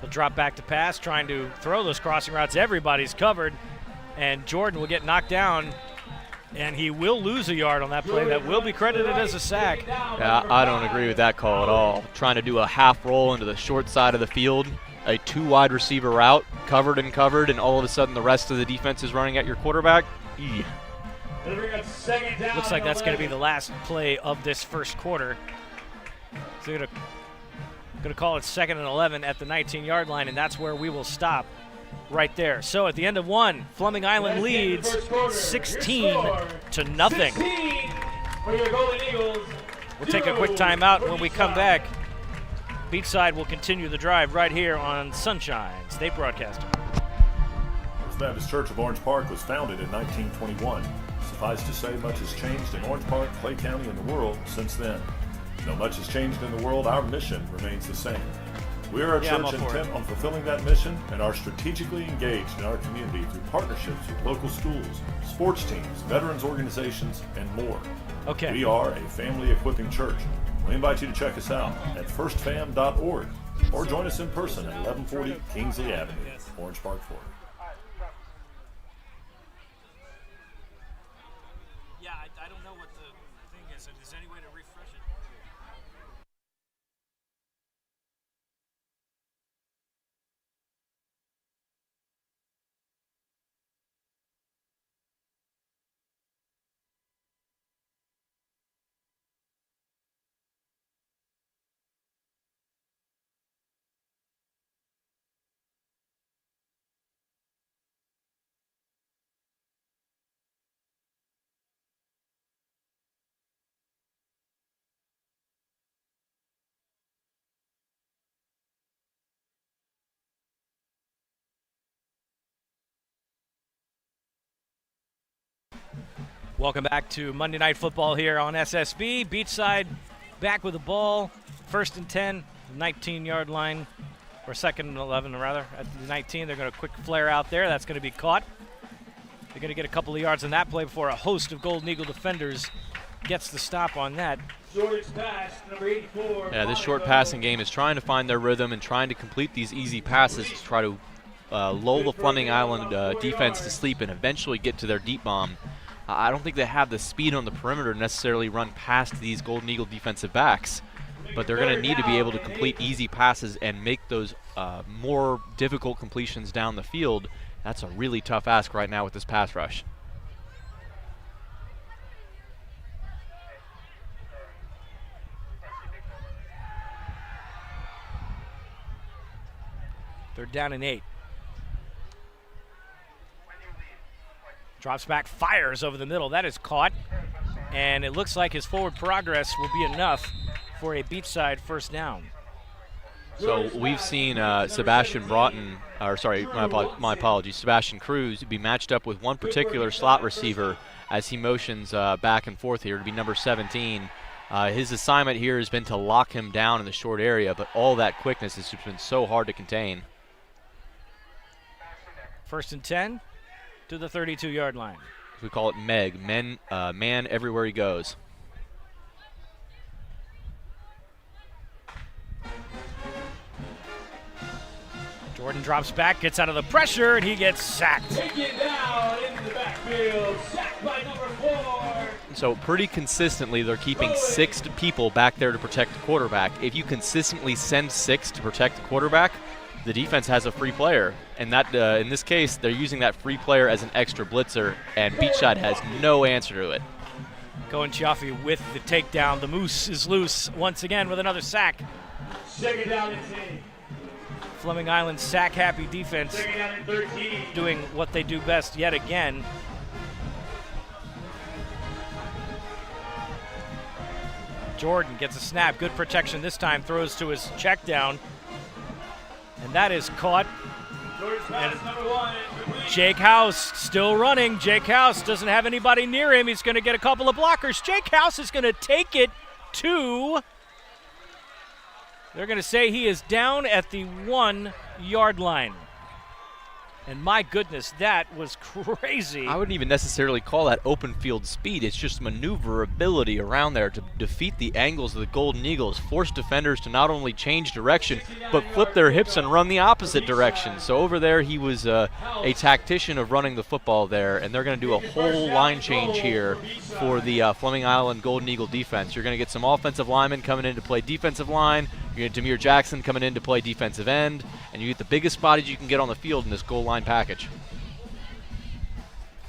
He'll drop back to pass, trying to throw those crossing routes. Everybody's covered, and Jordan will get knocked down. And he will lose a yard on that play. That will be credited as a sack. Yeah, I don't agree with that call at all. Trying to do a half roll into the short side of the field, a 2 wide receiver route, covered, and all of a sudden the rest of the defense is running at your quarterback. Looks like that's going to be the last play of this first quarter. So they're going to call it 2nd and 11 at the 19-yard line, and that's where we will stop. Right there. So at the end of 1, Fleming Island leads 16-0. We'll take a quick timeout. When we come back, Beachside will continue the drive right here on Sunshine State Broadcasting. First Baptist Church of Orange Park was founded in 1921. Suffice to say, much has changed in Orange Park, Clay County, and the world since then. Though much has changed in the world, our mission remains the same. We are a church intent on fulfilling that mission and are strategically engaged in our community through partnerships with local schools, sports teams, veterans organizations, and more. Okay. We are a family equipping church. We invite you to check us out at firstfam.org or join us in person at 1140 Kingsley Avenue, Orange Park, Florida. Welcome back to Monday Night Football here on SSB. Beachside back with the ball. 1st and 10, 19-yard line, or 2nd and 11, rather, at the 19. They're going to quick flare out there. That's going to be caught. They're going to get a couple of yards on that play before a host of Golden Eagle defenders gets the stop on that. Jordan's pass, number 84. Yeah, this short passing game is trying to find their rhythm and trying to complete these easy passes to try to lull the Fleming Island defense to sleep and eventually get to their deep bomb. I don't think they have the speed on the perimeter to necessarily run past these Golden Eagle defensive backs, but they're going to need to be able to complete easy passes and make those more difficult completions down the field. That's a really tough ask right now with this pass rush. They're down in 8. Drops back, fires over the middle. That is caught. And it looks like his forward progress will be enough for a Beachside first down. So we've seen Sebastian Broughton, or sorry, my apologies, Sebastian Cruz be matched up with one particular slot receiver as he motions back and forth here to be number 17. His assignment here has been to lock him down in the short area, but all that quickness has just been so hard to contain. 1st and 10 to the 32-yard line. We call it MEG, man everywhere he goes. Jordan drops back, gets out of the pressure, and he gets sacked. taken down into the backfield, sacked by number 4. So pretty consistently, they're keeping 6 people back there to protect the quarterback. If you consistently send 6 to protect the quarterback, the defense has a free player. And that, in this case, they're using that free player as an extra blitzer, and Beachside has no answer to it. Cohen Chiaffi with the takedown. The Moose is loose once again with another sack. 2nd down and 10. Fleming Island sack-happy defense 2nd down and 13. doing what they do best yet again. Jordan gets a snap. Good protection this time. Throws to his check down. And that is caught. Jordan's pass, number 1. Jake House still running. Jake House doesn't have anybody near him. He's going to get a couple of blockers. Jake House is going to take it to... They're going to say he is down at the 1-yard line. And my goodness, that was crazy. I wouldn't even necessarily call that open field speed. It's just maneuverability around there to defeat the angles of the Golden Eagles, force defenders to not only change direction, but flip their hips and run the opposite direction. So over there, he was a tactician of running the football there, and they're going to do a whole line change here for the Fleming Island Golden Eagle defense. You're going to get some offensive linemen coming in to play defensive line. You get Demir Jackson coming in to play defensive end, and you get the biggest bodies you can get on the field in this goal line package.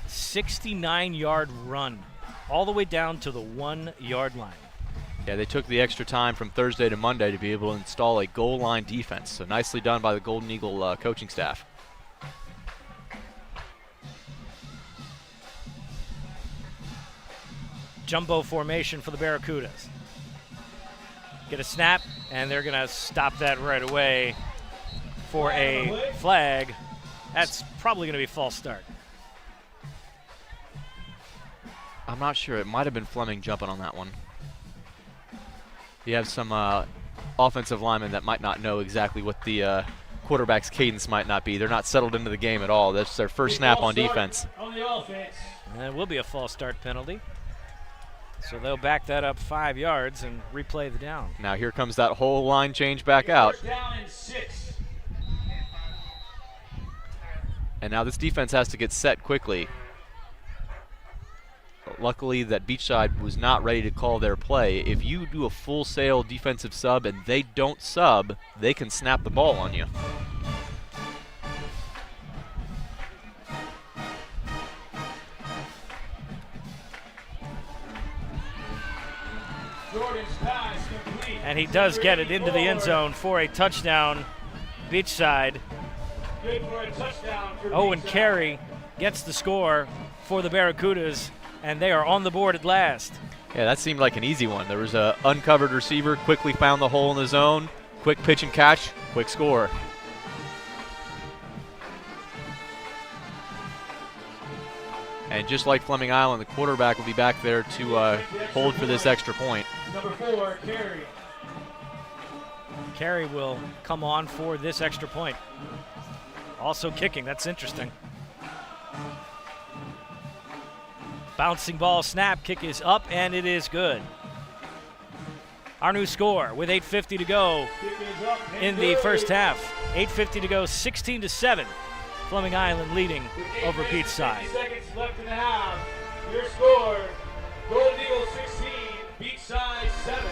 69-yard run, all the way down to the 1-yard line. Yeah, they took the extra time from Thursday to Monday to be able to install a goal line defense. So nicely done by the Golden Eagle coaching staff. Jumbo formation for the Barracudas. Get a snap, and they're going to stop that right away for a flag. That's probably going to be a false start. I'm not sure. It might have been Fleming jumping on that one. You have some offensive linemen that might not know exactly what the quarterback's cadence might not be. They're not settled into the game at all. That's their first snap on defense. On the offense. And it will be a false start penalty. So they'll back that up 5 yards and replay the down. Now here comes that whole line change back out. 1st down and 6. And now this defense has to get set quickly. But luckily that Beachside was not ready to call their play. If you do a full sail defensive sub and they don't sub, they can snap the ball on you. Jordan's pass complete. And he does get it into the end zone for a touchdown, Beachside. Good for a touchdown for Owen Beachside. Carey gets the score for the Barracudas, and they are on the board at last. Yeah, that seemed like an easy one. There was a uncovered receiver, quickly found the hole in the zone, quick pitch and catch, quick score. And just like Fleming Island, the quarterback will be back there to hold for this extra point. Number 4, Carey. Carey will come on for this extra point. Also kicking, that's interesting. Bouncing ball snap, kick is up, and it is good. Our new score with 8:50 to go in the first half. 8:50 to go, 16-7. Fleming Island leading over Beachside. 50 seconds left in the half. Your score, Golden Eagles 16, Beachside 7.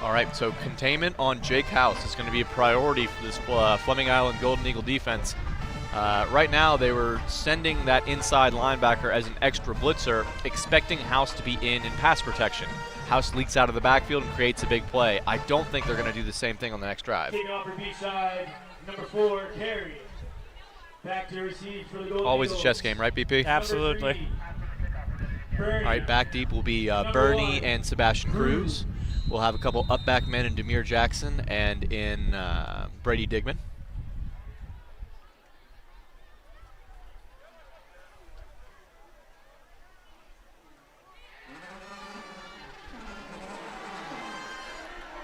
All right, so containment on Jake House is going to be a priority for this Fleming Island Golden Eagle defense. Right now, they were sending that inside linebacker as an extra blitzer, expecting House to be in pass protection. House leaks out of the backfield and creates a big play. I don't think they're going to do the same thing on the next drive. Taking off for Beachside, number 4, Carey. Back to receive for the Golden Always a Eagles. chess game, right, BP? Absolutely. All right, back deep will be Bernie and Sebastian Cruz. We'll have a couple up back men in Demir Jackson and in Brady Digman.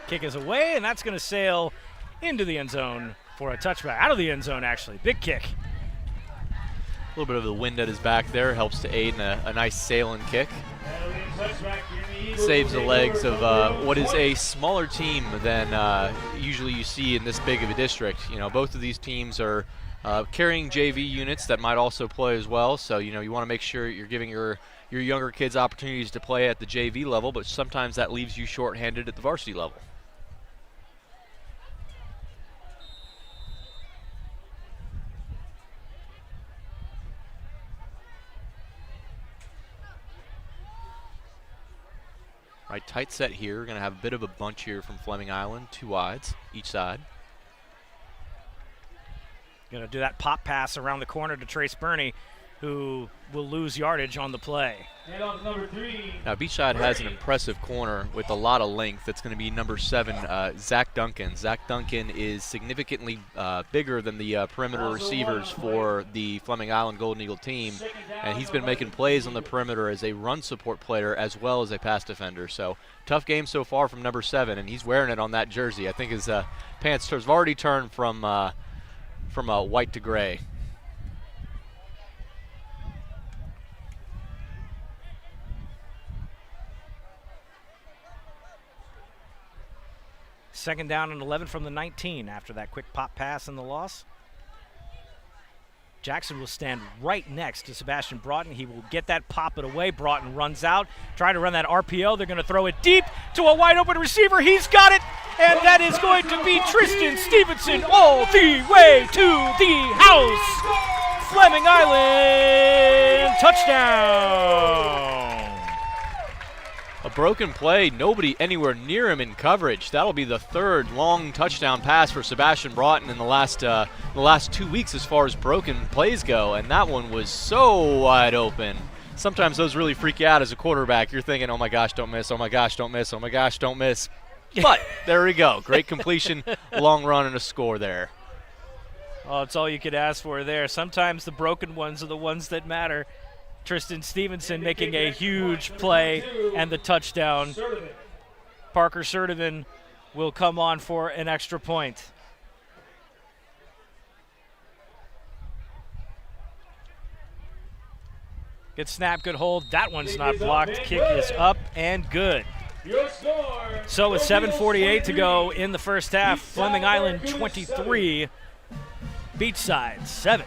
Kick is away, and that's going to sail into the end zone for a touchback. Out of the end zone, actually. Big kick. A little bit of the wind at his back there helps to aid in a nice sailing kick. Saves the legs of what is a smaller team than usually you see in this big of a district. You know, both of these teams are carrying JV units that might also play as well. So, you know, you want to make sure you're giving your younger kids opportunities to play at the JV level, but sometimes that leaves you shorthanded at the varsity level. All right, tight set here. We're going to have a bit of a bunch here from Fleming Island, 2 wides each side. Going to do that pop pass around the corner to Trace Burney, who will lose yardage on the play. And on number 3. Now, Beachside has an impressive corner with a lot of length. That's going to be number 7, Zach Duncan. Zach Duncan is significantly bigger than the perimeter receivers for the Fleming Island Golden Eagle team, and he's been making plays on the perimeter as a run support player as well as a pass defender. So, tough game so far from number 7, and he's wearing it on that jersey. I think his pants have already turned from white to gray. Second down and 11 from the 19 after that quick pop pass and the loss. Jackson will stand right next to Sebastian Broughton. He will get that, pop it away. Broughton runs out, try to run that RPO. They're going to throw it deep to a wide open receiver. He's got it, and that is going to be Tristan Stevenson all the way to the house. Fleming Island touchdown. A broken play, nobody anywhere near him in coverage. That'll be the 3rd long touchdown pass for Sebastian Broughton in the last 2 weeks as far as broken plays go, and that one was so wide open. Sometimes those really freak you out as a quarterback. You're thinking, oh my gosh, don't miss, oh my gosh, don't miss, oh my gosh, don't miss. But there we go. Great completion, long run, and a score there. Oh, it's all you could ask for there. Sometimes the broken ones are the ones that matter. Tristan Stevenson making a huge play and the touchdown. Parker Sertivan will come on for an extra point. Good snap, good hold. That one's not blocked. Kick is up and good. So with 7:48 to go in the first half, Fleming Island 23, Beachside 7.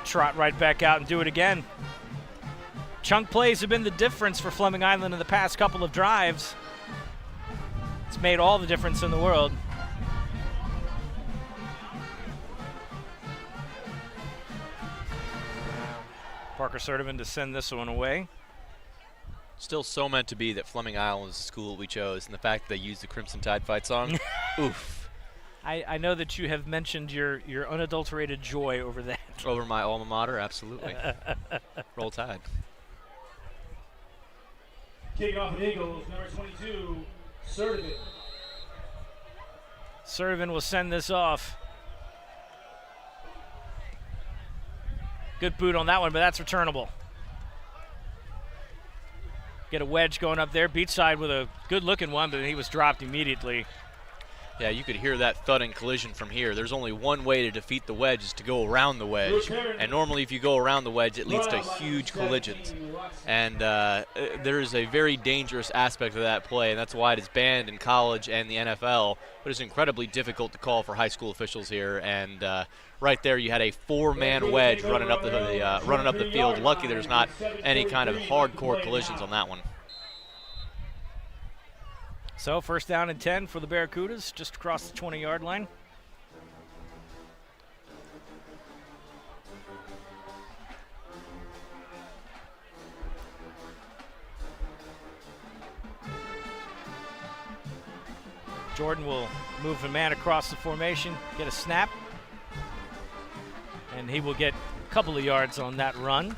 Trot right back out and do it again. Chunk plays have been the difference for Fleming Island in the past couple of drives. It's made all the difference in the world. Parker Sertivan to send this one away. Still so meant to be that Fleming Island was the school we chose, and the fact that they used the Crimson Tide fight song, oof. I know that you have mentioned your unadulterated joy over that. Over my alma mater, absolutely. Roll Tide. Kicking off the Eagles, number 22, Sertivin. Sertivin will send this off. Good boot on that one, but that's returnable. Get a wedge going up there. Beachside with a good-looking one, but he was dropped immediately. Yeah, you could hear that thudding collision from here. There's only one way to defeat the wedge is to go around the wedge. And normally if you go around the wedge, it leads to huge collisions. And there is a very dangerous aspect of that play, and that's why it is banned in college and the NFL. But it's incredibly difficult to call for high school officials here. And right there you had a 4-man wedge running up the field. Lucky there's not any kind of hardcore collisions on that one. So first down and 10 for the Barracudas, just across the 20-yard line. Jordan will move a man across the formation, get a snap, and he will get a couple of yards on that run.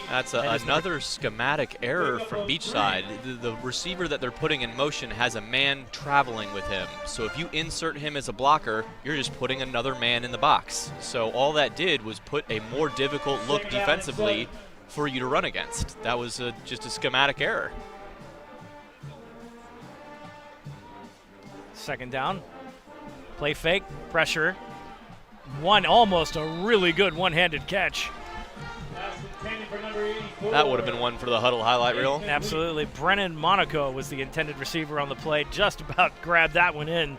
That's another schematic error from Beachside. The receiver that they're putting in motion has a man traveling with him. So if you insert him as a blocker, you're just putting another man in the box. So all that did was put a more difficult look defensively for you to run against. That was just a schematic error. Second down. Play fake, pressure. Almost a really good one-handed catch. That would have been one for the huddle highlight reel. Absolutely. Brennan Monaco was the intended receiver on the play. Just about grabbed that one in.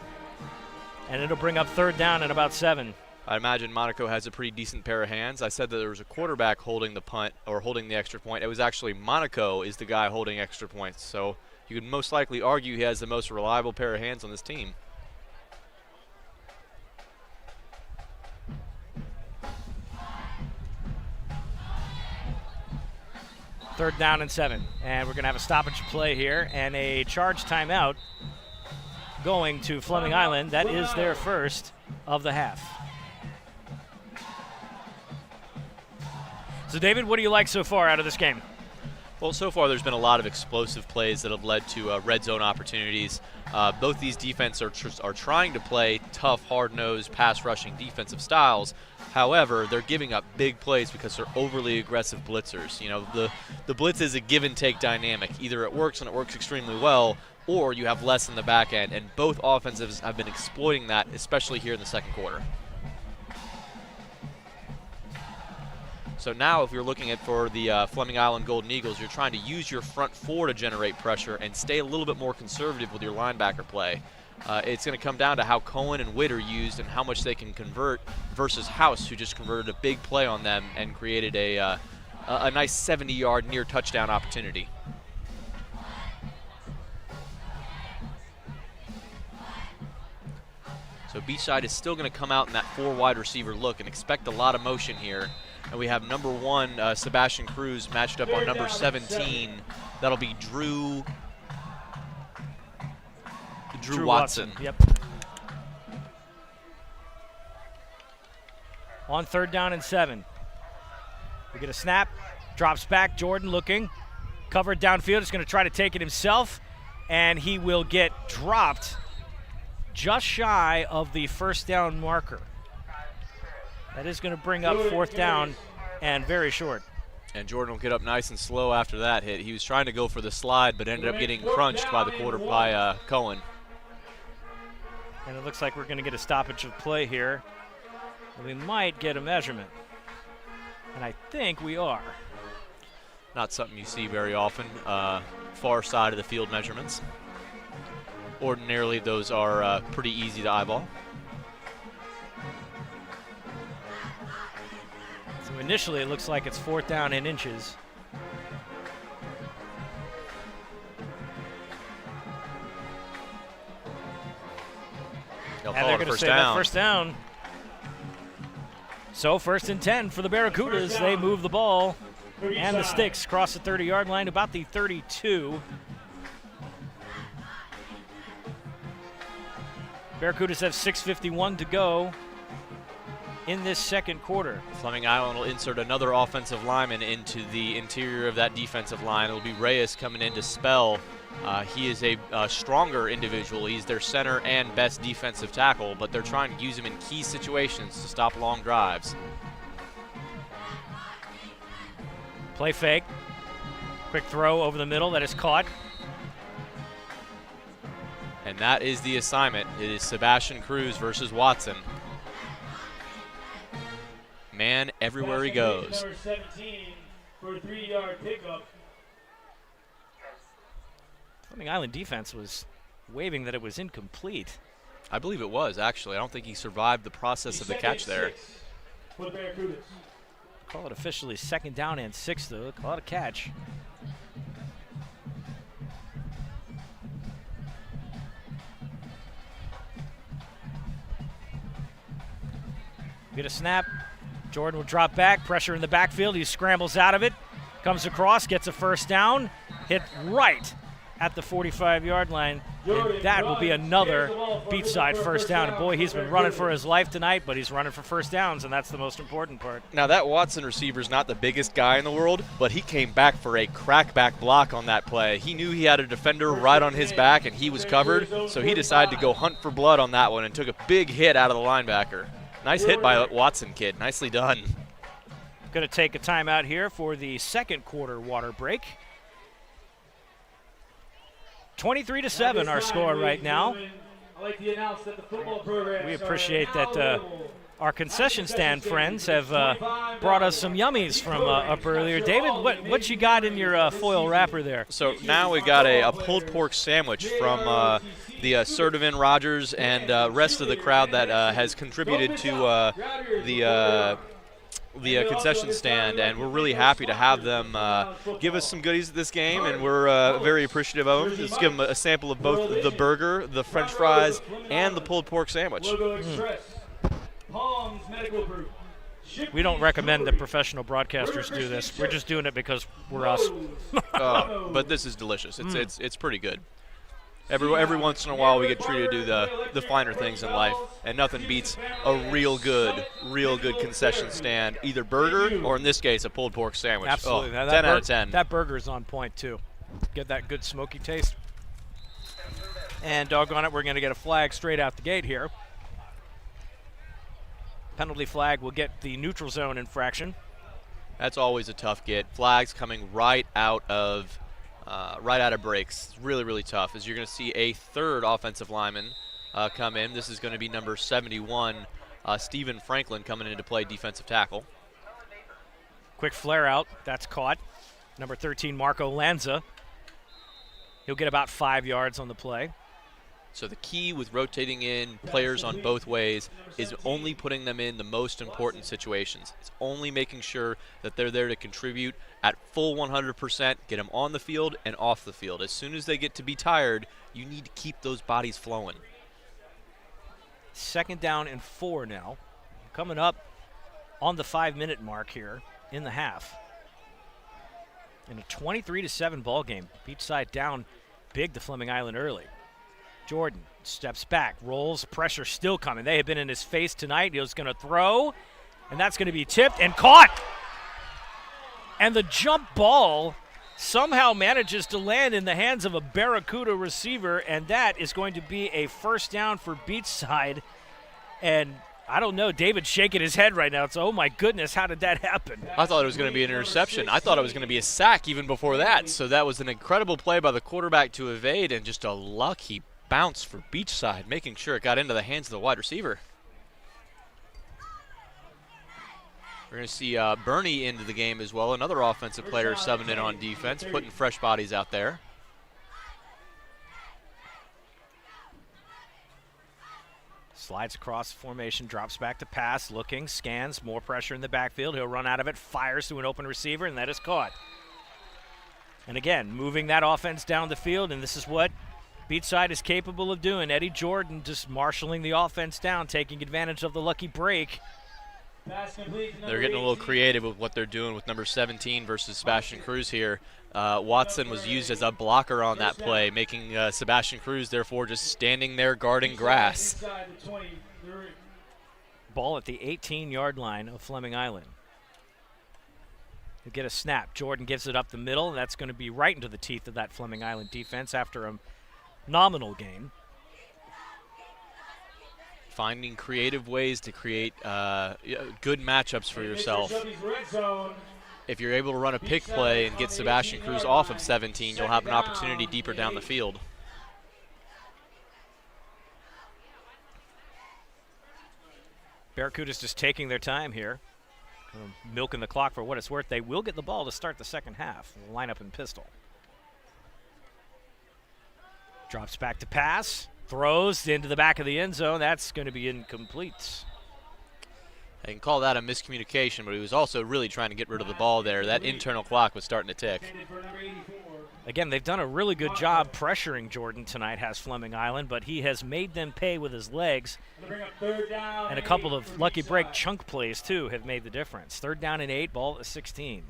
And it'll bring up third down at about 7. I imagine Monaco has a pretty decent pair of hands. I said that there was a quarterback holding the punt or holding the extra point. It was actually Monaco is the guy holding extra points. So you could most likely argue he has the most reliable pair of hands on this team. Third down and 7. And we're going to have a stoppage play here and a charge timeout going to Fleming Island. That is their first of the half. So, David, what do you like so far out of this game? Well, so far there's been a lot of explosive plays that have led to red zone opportunities. Both these defenses are trying to play tough, hard-nosed, pass-rushing defensive styles. However, they're giving up big plays because they're overly aggressive blitzers. You know, the blitz is a give-and-take dynamic. Either it works and it works extremely well, or you have less in the back end. And both offensives have been exploiting that, especially here in the second quarter. So now if you're looking at for the Fleming Island Golden Eagles, you're trying to use your front four to generate pressure and stay a little bit more conservative with your linebacker play. It's going to come down to how Cohen and Witt are used and how much they can convert versus House, who just converted a big play on them and created a nice 70-yard near touchdown opportunity. So Beachside is still going to come out in that 4 wide receiver look and expect a lot of motion here. And we have number 1, Sebastian Cruz, matched up on number 17. That'll be Drew Watson. Yep. On third down and 7. We get a snap, drops back, Jordan looking, covered downfield, is going to try to take it himself, and he will get dropped just shy of the first down marker. That is going to bring up fourth down and very short. And Jordan will get up nice and slow after that hit. He was trying to go for the slide, but ended up getting crunched by Cohen. And it looks like we're going to get a stoppage of play here. We might get a measurement. And I think we are. Not something you see very often, far side of the field measurements. Ordinarily, those are pretty easy to eyeball. So initially, it looks like it's fourth down in inches. They'll And call they're it going to first say down. that first down. So first and 10 for the Barracudas. They move the ball and the sticks across the 30-yard line, about the 32. Barracudas have 6:51 to go in this second quarter. Fleming Island will insert another offensive lineman into the interior of that defensive line. It'll be Reyes coming in to spell. He is a stronger individual. He's their center and best defensive tackle, but they're trying to use him in key situations to stop long drives. Play fake. Quick throw over the middle that is caught. And that is the assignment. It is Sebastian Cruz versus Watson. Man everywhere he goes. Number 17 for a 3-yard pickup. Fleming Island defense was waving that it was incomplete. I believe it was, actually. I don't think he survived the process of the catch there. For the Barracudas. Call it officially 2nd down and 6, though. Call it a catch. Get a snap. Jordan will drop back. Pressure in the backfield. He scrambles out of it. Comes across. Gets a first down. Hit right at the 45-yard line. And that will be another Beachside first down. And boy, he's been running for his life tonight, but he's running for first downs, and that's the most important part. Now, that Watson receiver's not the biggest guy in the world, but he came back for a crackback block on that play. He knew he had a defender right on his back, and he was covered, so he decided to go hunt for blood on that one and took a big hit out of the linebacker. Nice hit by Watson, kid. Nicely done. Going to take a timeout here for the second quarter water break. 23-7 our score right now. We appreciate that our concession stand friends have brought us some yummies from up earlier. David, what you got in your foil wrapper there? So now we got a pulled pork sandwich from the Sertivin Rogers and rest of the crowd that has contributed to the concession stand, and we're really happy to have them give us some goodies at this game, and we're very appreciative of them. Let's give them a sample of both the burger, the french fries, and the pulled pork sandwich. We don't recommend that professional broadcasters do this. We're just doing it because we're us. But this is delicious. It's pretty good. Every once in a while we get treated to do the finer things in life, and nothing beats a real good concession stand, either burger or in this case a pulled pork sandwich. Absolutely. 10 out of 10. That burger is on point too. Get that good smoky taste. And doggone it, we're going to get a flag straight out the gate here. Penalty flag will get the neutral zone infraction. That's always a tough get. Flags coming right out of breaks. Really, really tough. As you're going to see a third offensive lineman come in. This is going to be number 71, Stephen Franklin, coming in to play defensive tackle. Quick flare out. That's caught. Number 13, Marco Lanza. He'll get about 5 yards on the play. So the key with rotating in players on both ways is only putting them in the most important situations. It's only making sure that they're there to contribute at full 100%, get them on the field and off the field. As soon as they get to be tired, you need to keep those bodies flowing. 2nd down and 4 now. Coming up on the 5-minute mark here in the half. In a 23-7 ball game. Beachside down big to Fleming Island early. Jordan steps back, rolls, pressure still coming. They have been in his face tonight. He was going to throw, and that's going to be tipped and caught. And the jump ball somehow manages to land in the hands of a Barracuda receiver, and that is going to be a first down for Beachside. And I don't know, David's shaking his head right now. It's, oh my goodness, how did that happen? I thought it was going to be an interception. I thought it was going to be a sack even before that. So that was an incredible play by the quarterback to evade, and just a lucky bounce for Beachside, making sure it got into the hands of the wide receiver. We're going to see Bernie into the game as well, another offensive player subbing in on defense, putting fresh bodies out there. Slides across the formation, drops back to pass, looking, scans, more pressure in the backfield. He'll run out of it, fires to an open receiver, and that is caught. And again, moving that offense down the field, and this is what Beachside is capable of doing. Eddie Jordan just marshaling the offense down, taking advantage of the lucky break. They're getting a little creative with what they're doing with number 17 versus Sebastian Cruz here. Watson was used as a blocker on that play, making Sebastian Cruz, therefore, just standing there guarding grass. ball at the 18-yard line of Fleming Island. He'll get a snap. Jordan gives it up the middle. That's going to be right into the teeth of that Fleming Island defense after a nominal game. Finding creative ways to create good matchups for yourself. If you're able to run a pick play and get Sebastian Cruz off of 17, you'll have an opportunity deeper down the field. Barracuda's just taking their time here, milking the clock for what it's worth. They will get the ball to start the second half. They'll line up in pistol. Drops back to pass, throws into the back of the end zone. That's going to be incomplete. I can call that a miscommunication, but he was also really trying to get rid of the ball there. That internal clock was starting to tick. Again, they've done a really good job pressuring Jordan tonight, has Fleming Island, but he has made them pay with his legs. And a couple of lucky break chunk plays, too, have made the difference. 3rd down and 8, ball at 16.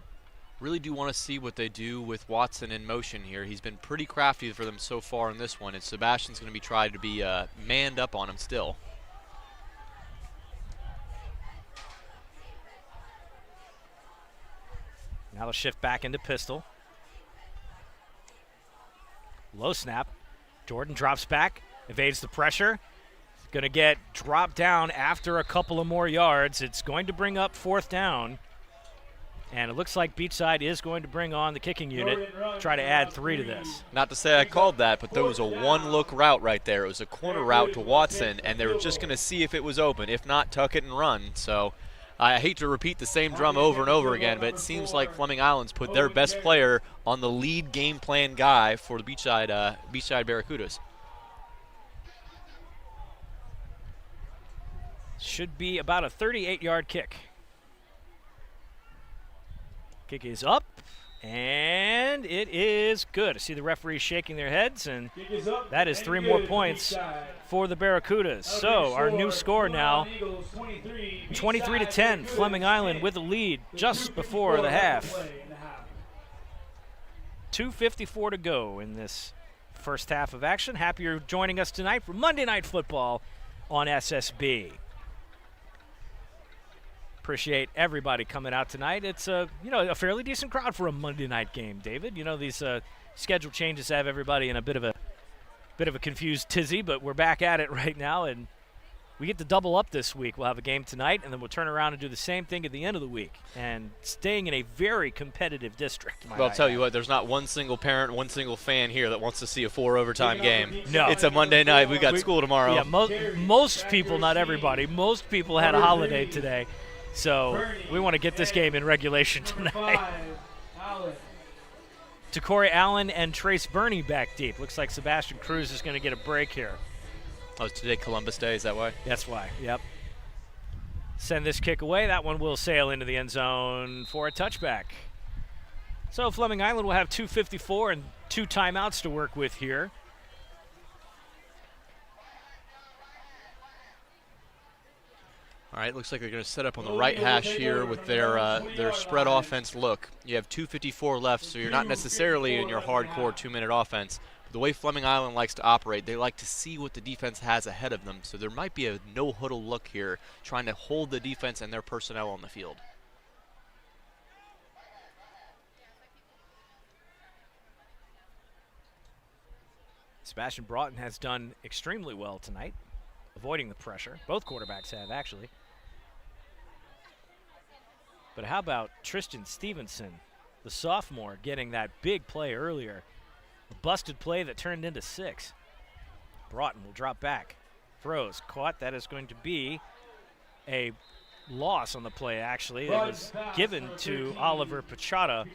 Really do want to see what they do with Watson in motion here. He's been pretty crafty for them so far in this one, and Sebastian's going to be trying to be manned up on him still. Now they'll shift back into pistol. Low snap. Jordan drops back, evades the pressure. Going to get dropped down after a couple of more yards. It's going to bring up 4th down. And it looks like Beachside is going to bring on the kicking unit, try to add 3 to this. Not to say I called that, but there was a one-look route right there. It was a corner route to Watson, and they were just going to see if it was open. If not, tuck it and run. So I hate to repeat the same drum over and over again, but it seems like Fleming Island's put their best player on the lead game plan guy for the Beachside Barracudas. Should be about a 38-yard kick. Kick is up, and it is good. I see the referees shaking their heads, and that is 3 more points for the Barracudas. So our new score now, 23-10, Fleming Island with the lead just before the half. 2:54 to go in this first half of action. Happy you're joining us tonight for Monday Night Football on SSB. Appreciate everybody coming out tonight. It's a fairly decent crowd for a Monday night game, David. You know, these schedule changes have everybody in a bit of a confused tizzy, but we're back at it right now, and we get to double up this week. We'll have a game tonight, and then we'll turn around and do the same thing at the end of the week, and staying in a very competitive district. Well, I'll tell you what, there's not one single parent, one single fan here that wants to see a 4-overtime game. No. It's a Monday night. We got school tomorrow. Yeah, most people, not everybody, most people had a holiday today. So we want to get this game in regulation tonight. Corey Allen and Trace Burney back deep. Looks like Sebastian Cruz is going to get a break here. Oh, it's today Columbus Day, is that why? That's why, yep. Send this kick away. That one will sail into the end zone for a touchback. So Fleming Island will have 2:54 and 2 timeouts to work with here. All right, looks like they're going to set up on the right hash here with their spread offense look. You have 2:54 left, so you're not necessarily in your hardcore 2-minute offense. But the way Fleming Island likes to operate, they like to see what the defense has ahead of them. So there might be a no-huddle look here, trying to hold the defense and their personnel on the field. Sebastian Broughton has done extremely well tonight, avoiding the pressure. Both quarterbacks have, actually. But how about Tristan Stevenson, the sophomore, getting that big play earlier? A busted play that turned into 6. Broughton will drop back. Throws, caught. That is going to be a loss on the play, actually. It was given to Oliver Pachata,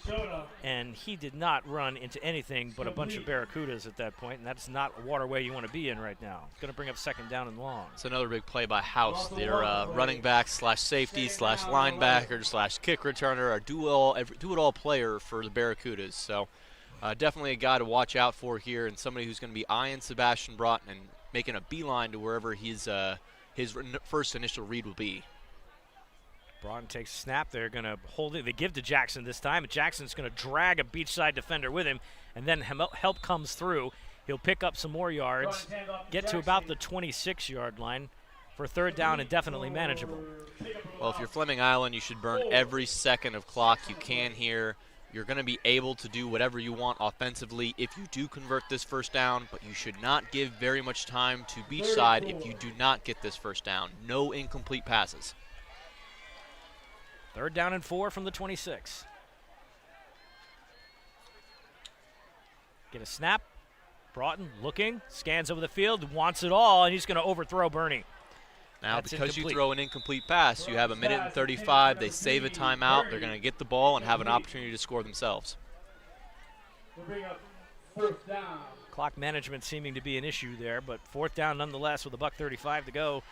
and he did not run into anything but a bunch of Barracudas at that point, and that's not a waterway you want to be in right now. It's going to bring up 2nd down and long. It's another big play by House, their running back slash safety slash linebacker slash kick returner, a do-it-all player for the Barracudas. So definitely a guy to watch out for here, and somebody who's going to be eyeing Sebastian Broughton and making a beeline to wherever his first initial read will be. Broughton takes a snap. They're going to hold it. They give to Jackson this time. Jackson's going to drag a Beachside defender with him, and then help comes through. He'll pick up some more yards, get to about the 26-yard line. for third down and definitely manageable. Well, if you're Fleming Island, you should burn every second of clock you can here. You're going to be able to do whatever you want offensively if you do convert this first down, but you should not give very much time to Beachside if you do not get this first down. No incomplete passes. Third down and 4 from the 26. Get a snap. Broughton looking, scans over the field, wants it all, and he's going to overthrow Bernie. Now, That's because incomplete. you throw an incomplete pass, you have a minute and 35. They save a timeout. They're going to get the ball and have an opportunity to score themselves. We'll bring up fourth down. Clock management seeming to be an issue there, but fourth down nonetheless with $1:35 to go.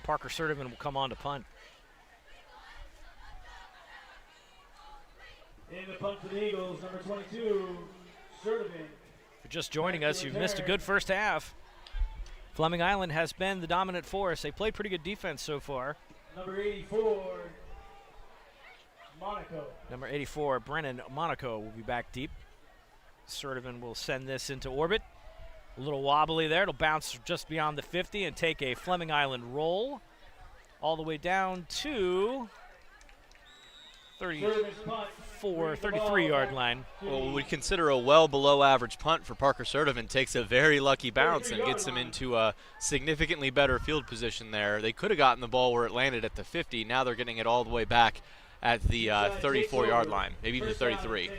Parker Sertivan will come on to punt. In the punt for the Eagles, number 22, Sertivan. If you're just joining us, you've missed a good first half. Fleming Island has been the dominant force. They played pretty good defense so far. Number 84, Monaco. Number 84, Brennan Monaco will be back deep. Sertivan will send this into orbit. A little wobbly there. It'll bounce just beyond the 50 and take a Fleming Island roll all the way down to 33-yard line. Well, we consider a well below average punt for Parker Sertivan. Takes a very lucky bounce and gets him into a significantly better field position there. They could have gotten the ball where it landed at the 50. Now they're getting it all the way back at the 34-yard line, maybe even the 33.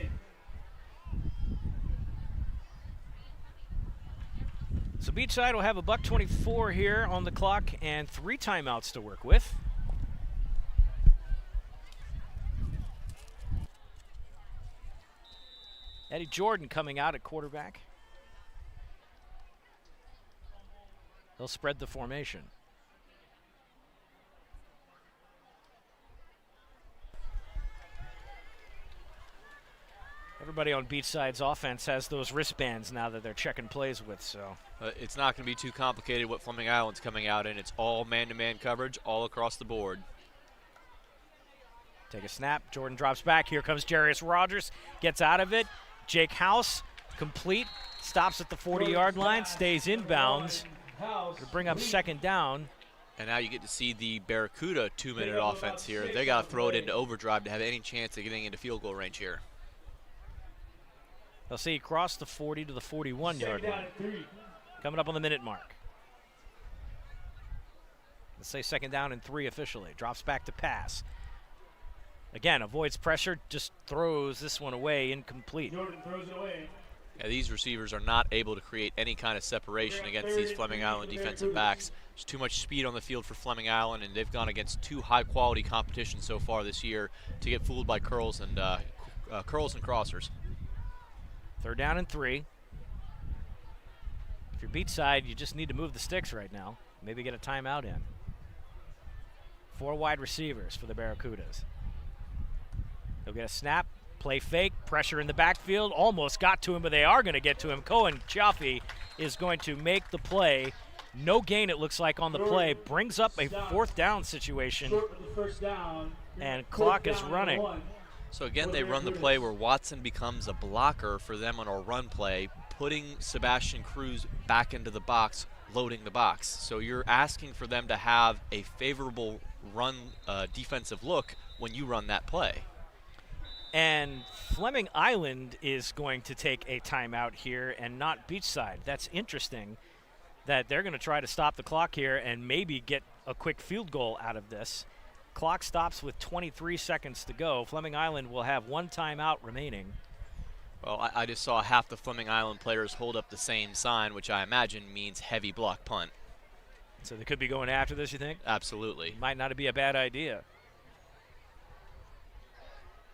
So Beachside will have $1:24 here on the clock and 3 timeouts to work with. Eddie Jordan coming out at quarterback. He'll spread the formation. Everybody on Beachside's offense has those wristbands now that they're checking plays with, so. It's not going to be too complicated what Fleming Island's coming out in. It's all man-to-man coverage all across the board. Take a snap. Jordan drops back. Here comes Jarius Rogers. Gets out of it. Jake House, complete. Stops at the 40-yard line. Stays inbounds. To bring up second down. And now you get to see the Barracuda 2-minute offense here. They got to throw it into overdrive to have any chance of getting into field goal range here. They'll see he crossed the 40 to the 41-yard line. Coming up on the minute mark. Let's say second down and 3 officially. Drops back to pass. Again, avoids pressure, just throws this one away, incomplete. Jordan throws it away. Yeah, these receivers are not able to create any kind of separation against these Fleming Island defensive backs. There's too much speed on the field for Fleming Island, and they've gone against 2 high-quality competition so far this year to get fooled by curls and crossers. Third down and 3. If you're Beachside, you just need to move the sticks right now. Maybe get a timeout in. 4 wide receivers for the Barracudas. They'll get a snap, play fake, pressure in the backfield. Almost got to him, but they are going to get to him. Cohen Chaffee is going to make the play. No gain, it looks like, on the play. Brings up a fourth down situation. And clock is running. So again, they run the play where Watson becomes a blocker for them on a run play, putting Sebastian Cruz back into the box, loading the box. So you're asking for them to have a favorable run defensive look when you run that play. And Fleming Island is going to take a timeout here and not Beachside. That's interesting that they're going to try to stop the clock here and maybe get a quick field goal out of this. Clock stops with 23 seconds to go. Fleming Island will have 1 timeout remaining. Well, I just saw half the Fleming Island players hold up the same sign, which I imagine means heavy block punt. So they could be going after this, you think? Absolutely. Might not be a bad idea.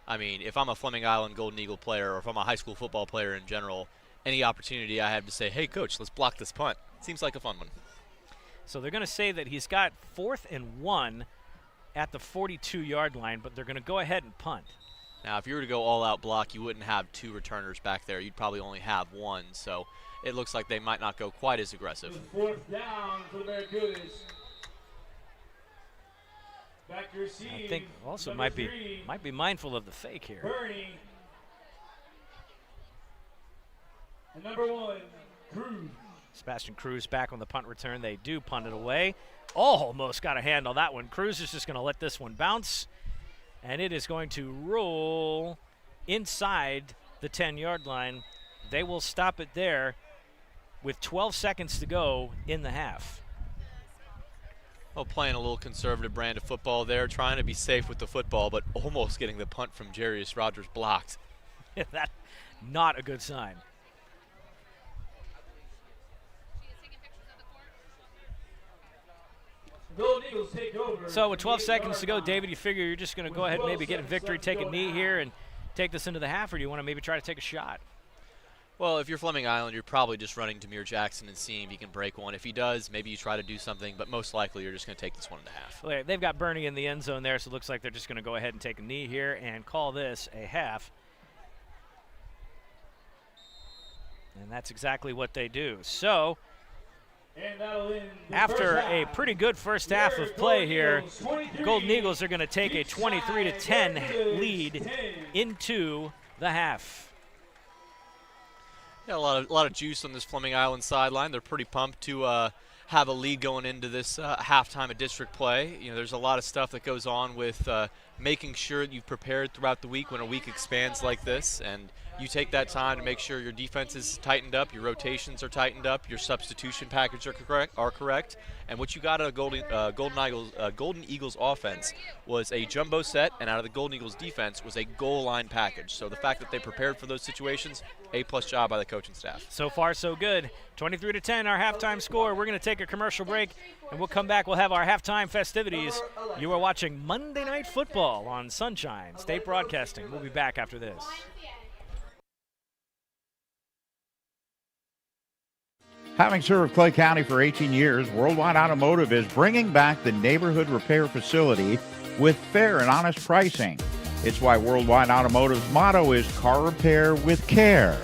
I mean, if I'm a Fleming Island Golden Eagle player or if I'm a high school football player in general, any opportunity I have to say, hey, coach, let's block this punt, seems like a fun one. So they're going to say that he's got 4th and 1 at the 42-yard line, but they're going to go ahead and punt. Now, if you were to go all-out block, you wouldn't have 2 returners back there. You'd probably only have 1, so it looks like they might not go quite as aggressive. 4th down for the Barracudas. Back to receive. I think also might be mindful of the fake here. Bernie. And number 1, Cruz. Sebastian Cruz back on the punt return. They do punt it away. Almost got a hand on that one. Cruz is just going to let this one bounce, and it is going to roll inside the 10-yard line. They will stop it there with 12 seconds to go in the half. Well, playing a little conservative brand of football there, trying to be safe with the football, but almost getting the punt from Jarius Rogers blocked. That's not a good sign. Golden Eagles take over. So with 12 seconds to go, David, you figure you're just going to go ahead and maybe get a victory, take a knee here, and take this into the half, or do you want to maybe try to take a shot? Well, if you're Fleming Island, you're probably just running Demir Jackson and seeing if he can break one. If he does, maybe you try to do something, but most likely you're just going to take this one in the half. Well, they've got Bernie in the end zone there, so it looks like they're just going to go ahead and take a knee here and call this a half. And that's exactly what they do. So after a pretty good first half of play here, the Golden Eagles are going to take a 23-10 lead into the half. Yeah, a lot of juice on this Fleming Island sideline. They're pretty pumped to have a lead going into this halftime of district play. You know, there's a lot of stuff that goes on with making sure that you've prepared throughout the week when a week expands like this, and you take that time to make sure your defense is tightened up, your rotations are tightened up, your substitution package are correct, and what you got out of Golden Eagles offense was a jumbo set, and out of the Golden Eagles defense was a goal line package. So the fact that they prepared for those situations, A+ job by the coaching staff. So far, so good. 23-10, our halftime score. We're going to take a commercial break, and we'll come back. We'll have our halftime festivities. You are watching Monday Night Football on Sunshine State Broadcasting. We'll be back after this. Having served Clay County for 18 years, Worldwide Automotive is bringing back the neighborhood repair facility with fair and honest pricing. It's why Worldwide Automotive's motto is car repair with care.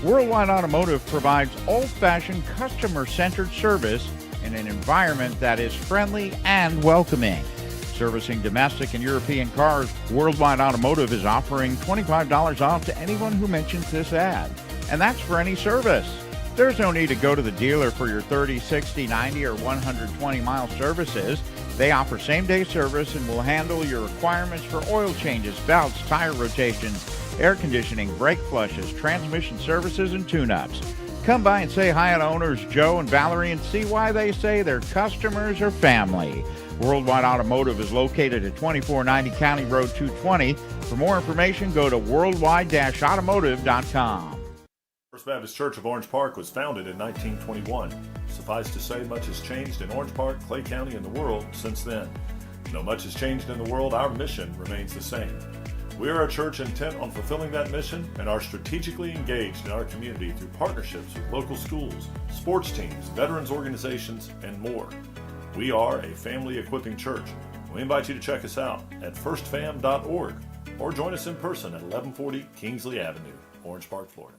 Worldwide Automotive provides old-fashioned customer-centered service in an environment that is friendly and welcoming. Servicing domestic and European cars, Worldwide Automotive is offering $25 off to anyone who mentions this ad. And that's for any service. There's no need to go to the dealer for your 30, 60, 90, or 120-mile services. They offer same-day service and will handle your requirements for oil changes, belts, tire rotations, air conditioning, brake flushes, transmission services, and tune-ups. Come by and say hi to owners Joe and Valerie and see why they say their customers are family. Worldwide Automotive is located at 2490 County Road 220. For more information, go to worldwide-automotive.com. First Baptist Church of Orange Park was founded in 1921. Suffice to say, much has changed in Orange Park, Clay County, and the world since then. Though much has changed in the world, our mission remains the same. We are a church intent on fulfilling that mission and are strategically engaged in our community through partnerships with local schools, sports teams, veterans organizations, and more. We are a family equipping church. We invite you to check us out at firstfam.org or join us in person at 1140 Kingsley Avenue, Orange Park, Florida.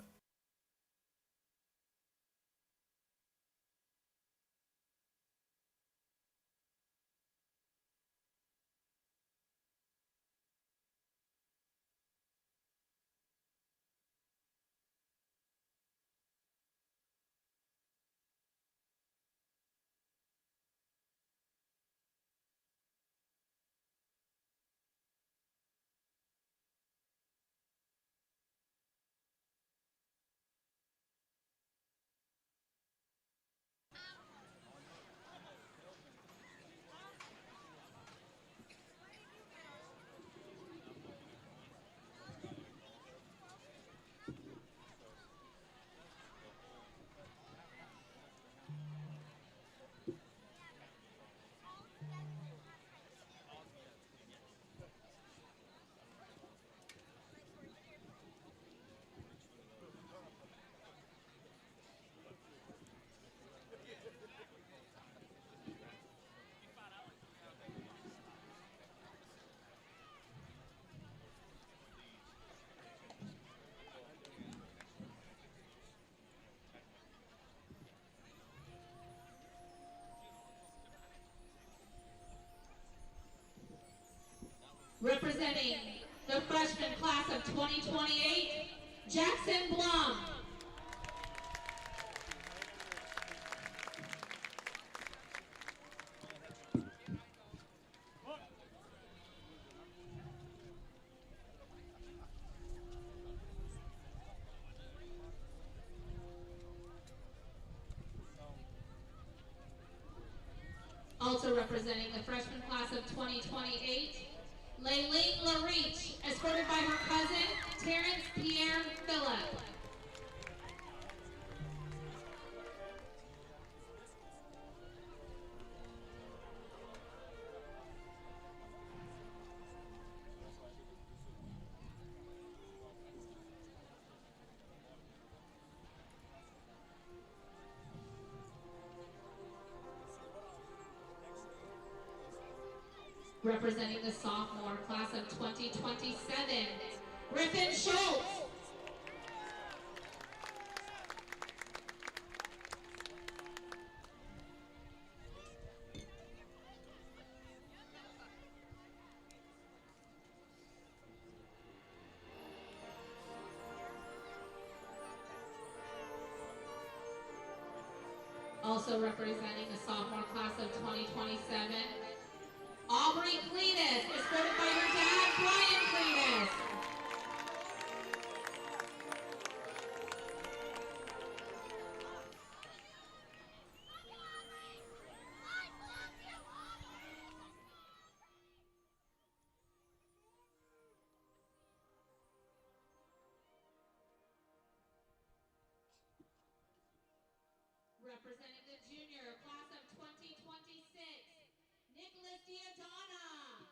Representing the freshman class of 2028, Jackson Blum. Also representing the freshman class of 2028, Layleen LaReach, escorted by her cousin, Terrence Pierre Phillip. Representing the sophomore class of 2027, Griffin Schultz. Also representing the sophomore class of 2027, Aubrey Cletus, escorted by her dad, Brian Cletus. Representing the junior class of 2026, Nicholas Diadonna.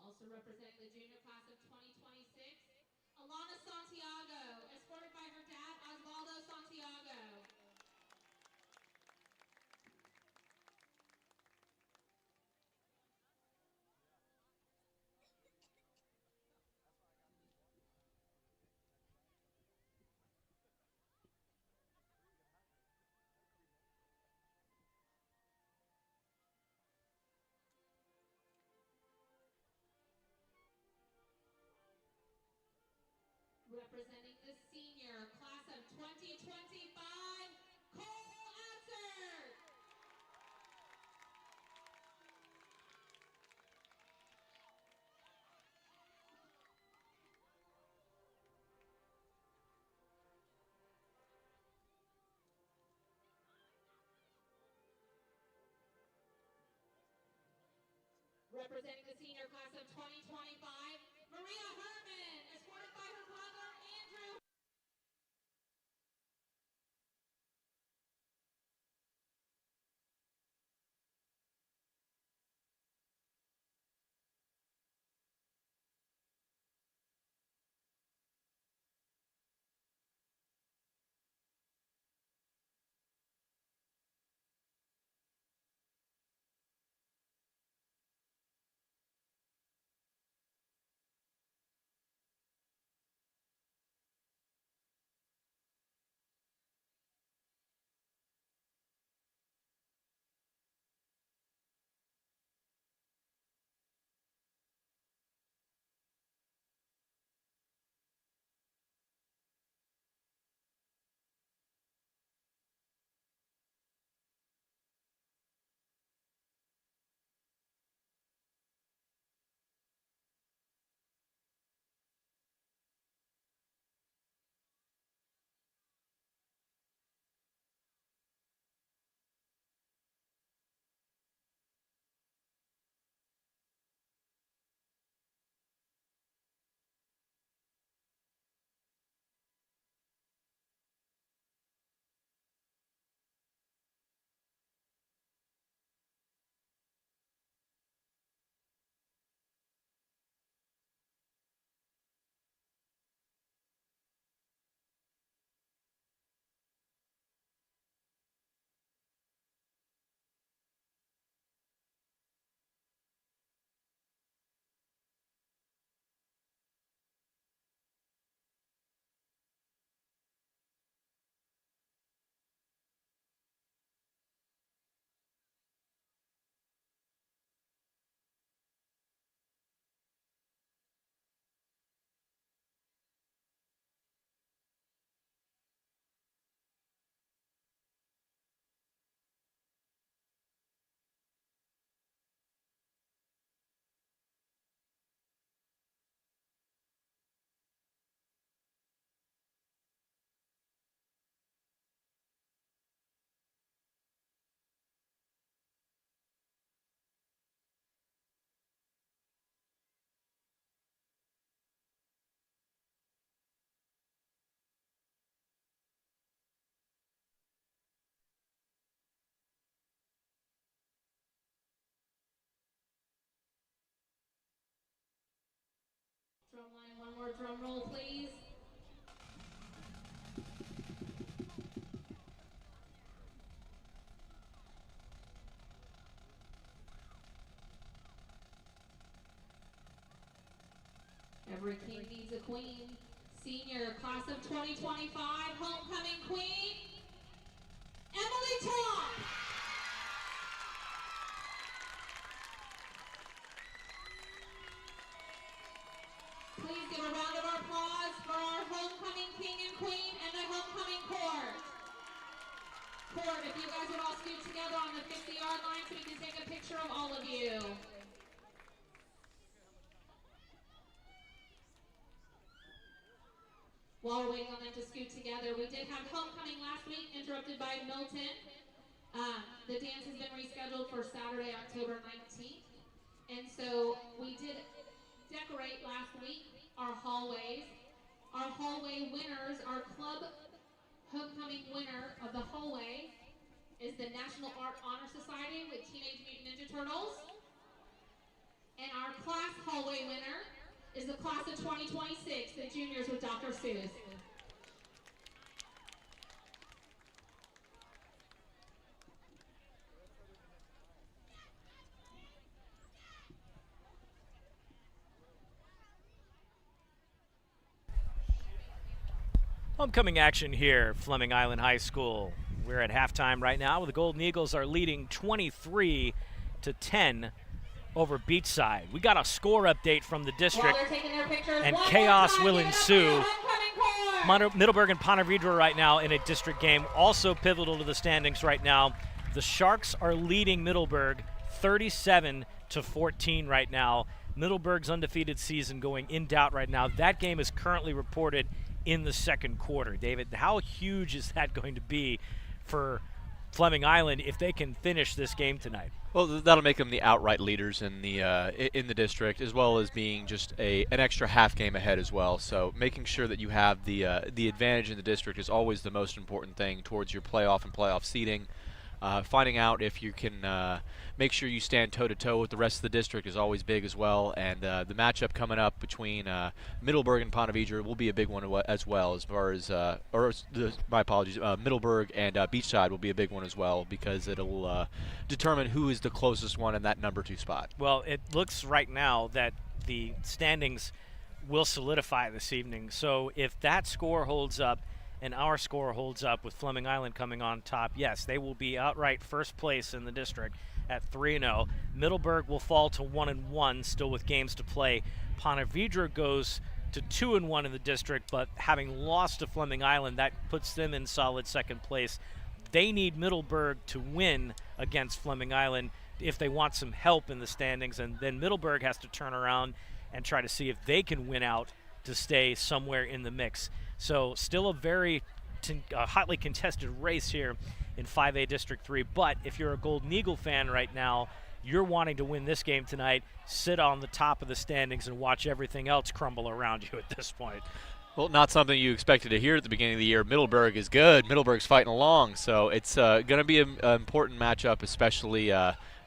Also representing the junior class of 2026, Alana Santiago, escorted by her dad, Osvaldo Santiago. Representing the senior class of 2025, Cole Ansert. Representing the senior class of 2025, Maria Herman, escorted by her brother, Andrew one more drum roll, please. Every king needs a queen. Senior, class of 2025, homecoming queen, Emily Tom. Please give a round of applause for our homecoming king and queen and the homecoming court. Court, if you guys would all scoot together on the 50-yard line so we can take a picture of all of you. While we're waiting on them to scoot together, we did have homecoming last week, interrupted by Milton. The dance has been rescheduled for Saturday, October 19th. And so we did decorate last week our hallways. Our hallway winners, our club homecoming winner of the hallway is the National Art Honor Society with Teenage Mutant Ninja Turtles. And our class hallway winner is the class of 2026, the juniors with Dr. Seuss. Homecoming action here, Fleming Island High School. We're at halftime right now. The Golden Eagles are leading 23-10 over Beachside. We got a score update from the district, and chaos will ensue. Middleburg and Ponte Vedra right now in a district game, also pivotal to the standings right now. The Sharks are leading Middleburg 37-14 right now. Middleburg's undefeated season going in doubt right now. That game is currently reported in the second quarter. David, how huge is that going to be for Fleming Island if they can finish this game tonight? Well, that'll make them the outright leaders in the district, as well as being just an extra half game ahead as well. So making sure that you have the advantage in the district is always the most important thing towards your playoff seeding. Finding out if you can make sure you stand toe-to-toe with the rest of the district is always big as well. And the matchup coming up between Middleburg and Ponte Vedra will be a big one as well, as far as Middleburg and Beachside will be a big one as well, because it'll determine who is the closest one in that number 2 spot. Well, it looks right now that the standings will solidify this evening. So if that score holds up, and our score holds up with Fleming Island coming on top, yes, they will be outright first place in the district at 3-0. Middleburg will fall to 1-1, still with games to play. Ponte Vedra goes to 2-1 in the district, but having lost to Fleming Island, that puts them in solid second place. They need Middleburg to win against Fleming Island if they want some help in the standings, and then Middleburg has to turn around and try to see if they can win out to stay somewhere in the mix. So still a very hotly contested race here in 5A District 3. But if you're a Golden Eagle fan right now, you're wanting to win this game tonight, sit on the top of the standings and watch everything else crumble around you at this point. Well, not something you expected to hear at the beginning of the year. Middleburg is good. Middleburg's fighting along. So it's going to be an important matchup, especially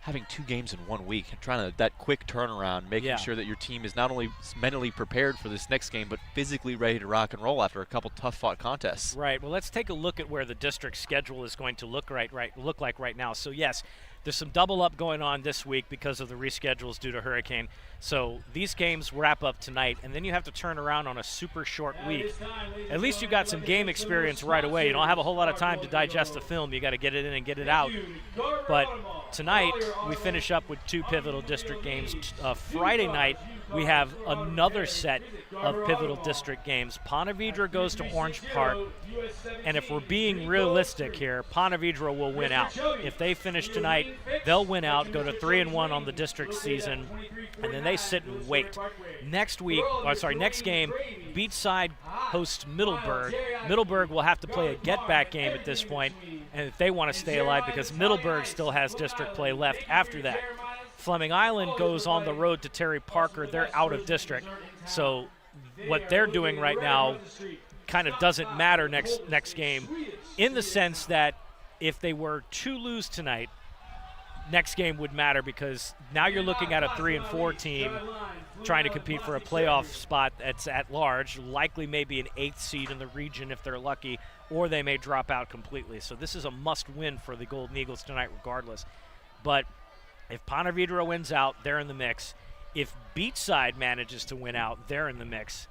having 2 games in 1 week, trying to that quick turnaround, making sure that your team is not only mentally prepared for this next game, but physically ready to rock and roll after a couple tough-fought contests. Right. Well, let's take a look at where the district schedule is going to look like right now. So yes, there's some double up going on this week because of the reschedules due to hurricane. So these games wrap up tonight, and then you have to turn around on a super short week. At least you got some game experience right away. You don't have a whole lot of time to digest the film. You got to get it in and get it out. But tonight we finish up with 2 pivotal district games. Friday night we have another set of pivotal district games. Ponte Vedra goes to Orange Park, and if we're being realistic here, Ponte Vedra will win out. If they finish tonight, they'll win out, go to 3-1 on the district season, and then they sit and wait. Next game, Beachside hosts Middleburg. Middleburg will have to play a get-back game at this point, and if they want to stay alive, because Middleburg still has district play left after that. Fleming Island goes on the road to Terry Parker. They're out of district. So what they're doing right now kind of doesn't matter next game, in the sense that if they were to lose tonight, next game would matter because now you're looking at a 3 and 4 team trying to compete for a playoff spot that's at large, likely maybe an 8th seed in the region if they're lucky, or they may drop out completely. So this is a must-win for the Golden Eagles tonight regardless. But if Ponte Vedra wins out, they're in the mix. If Beachside manages to win out, they're in the mix.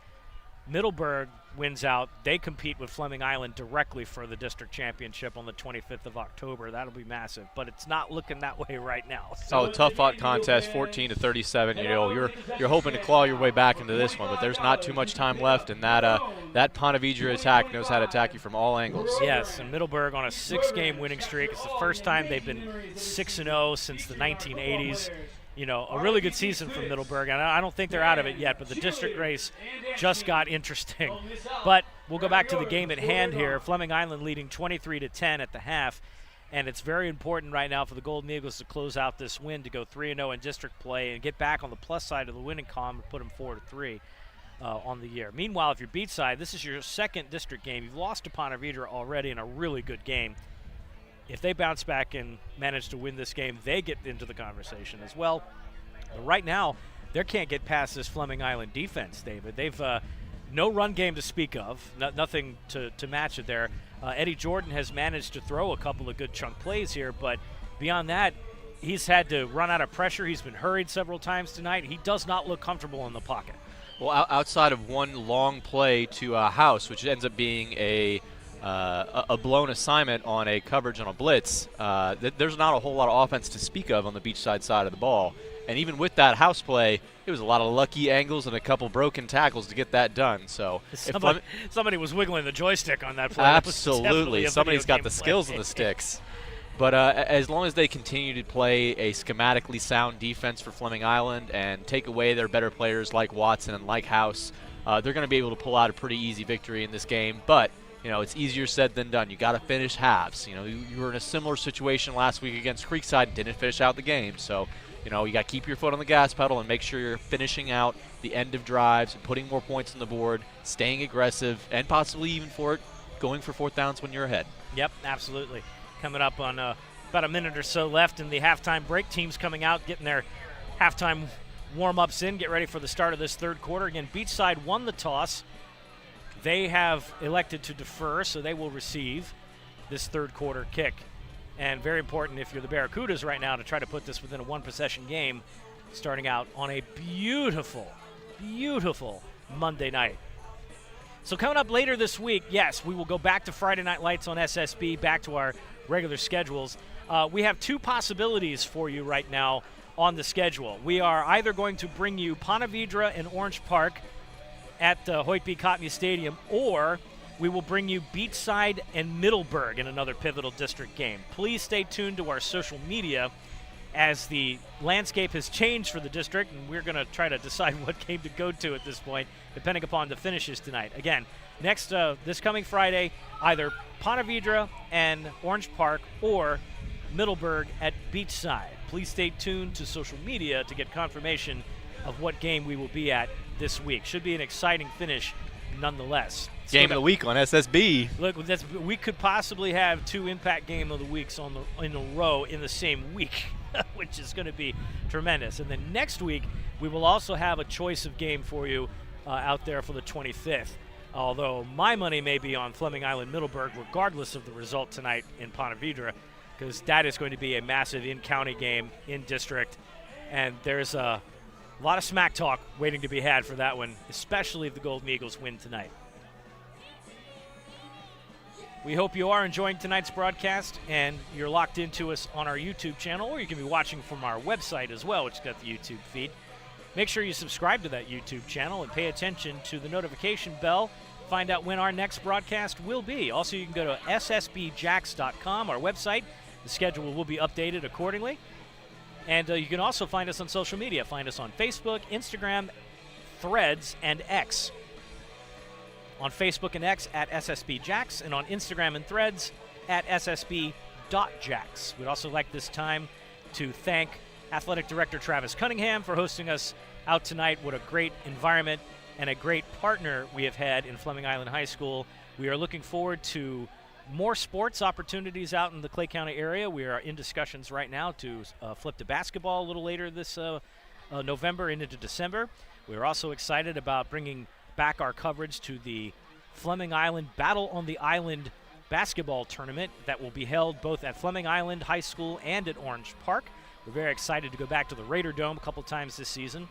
Middleburg wins out, they compete with Fleming Island directly for the district championship on the 25th of October. That'll be massive, but it's not looking that way right now. Oh, tough fought contest, 14-37. You know, you're hoping to claw your way back into this one, but there's not too much time left, and that Ponte Vedra attack knows how to attack you from all angles. Yes, and Middleburg on a 6-game winning streak. It's the first time they've been 6-0 since the 1980s. You know, a really good season from Middleburg, and I don't think they're out of it yet, but the district race just got interesting. But we'll go back to the game at hand here. Fleming Island leading 23-10 at the half, and it's very important right now for the Golden Eagles to close out this win to go 3-0 in district play and get back on the plus side of the winning column and put them 4-3 on the year. Meanwhile, if you're Beachside, this is your second district game. You've lost to Ponte Vedra already in a really good game. If they bounce back and manage to win this game, they get into the conversation as well. But right now, they can't get past this Fleming Island defense, David. They've no run game to speak of, nothing to match it there. Eddie Jordan has managed to throw a couple of good chunk plays here, but beyond that, he's had to run out of pressure. He's been hurried several times tonight. He does not look comfortable in the pocket. Well, outside of one long play to House, which ends up being a blown assignment on a coverage on a blitz, there's not a whole lot of offense to speak of on the Beachside side of the ball. And even with that House play, it was a lot of lucky angles and a couple broken tackles to get that done. So somebody was wiggling the joystick on that play. Absolutely. Somebody's got the skills and the sticks. But as long as they continue to play a schematically sound defense for Fleming Island and take away their better players like Watson and like House, they're going to be able to pull out a pretty easy victory in this game. But you know, it's easier said than done. You got to finish halves. You know, you were in a similar situation last week against Creekside and didn't finish out the game. So, you know, you got to keep your foot on the gas pedal and make sure you're finishing out the end of drives and putting more points on the board, staying aggressive, and possibly even going for 4th downs when you're ahead. Yep, absolutely. Coming up on about a minute or so left in the halftime break. Teams coming out, getting their halftime warm-ups in, get ready for the start of this third quarter. Again, Beachside won the toss. They have elected to defer, so they will receive this third quarter kick. And very important if you're the Barracudas right now to try to put this within a 1-possession game starting out on a beautiful, beautiful Monday night. So coming up later this week, yes, we will go back to Friday Night Lights on SSB, back to our regular schedules. We have 2 possibilities for you right now on the schedule. We are either going to bring you Ponte Vedra and Orange Park at Hoyt B. Courtney Stadium, or we will bring you Beachside and Middleburg in another pivotal district game. Please stay tuned to our social media as the landscape has changed for the district, and we're going to try to decide what game to go to at this point, depending upon the finishes tonight. Again, next this coming Friday, either Ponte Vedra and Orange Park or Middleburg at Beachside. Please stay tuned to social media to get confirmation of what game we will be at this week. Should be an exciting finish nonetheless. Game of the week on SSB. Look, we could possibly have 2 Impact Game of the Weeks in a row in the same week, which is going to be tremendous. And then next week, we will also have a choice of game for you out there for the 25th. Although my money may be on Fleming Island Middleburg, regardless of the result tonight in Ponte Vedra, because that is going to be a massive in-county game in district. And there's a lot of smack talk waiting to be had for that one, especially if the Golden Eagles win tonight. We hope you are enjoying tonight's broadcast and you're locked into us on our YouTube channel, or you can be watching from our website as well, which has got the YouTube feed. Make sure you subscribe to that YouTube channel and pay attention to the notification bell. Find out when our next broadcast will be. Also, you can go to ssbjacks.com, our website. The schedule will be updated accordingly. And you can also find us on social media. Find us on Facebook, Instagram, Threads, and X. On Facebook and X at SSBJacks, and on Instagram and Threads at SSB.Jacks. We'd also like this time to thank Athletic Director Travis Cunningham for hosting us out tonight. What a great environment and a great partner we have had in Fleming Island High School. We are looking forward to more sports opportunities out in the Clay County area. We are in discussions right now to flip to basketball a little later this November and into December. We're also excited about bringing back our coverage to the Fleming Island Battle on the Island basketball tournament that will be held both at Fleming Island High School and at Orange Park. We're very excited to go back to the Raider Dome a couple times this season.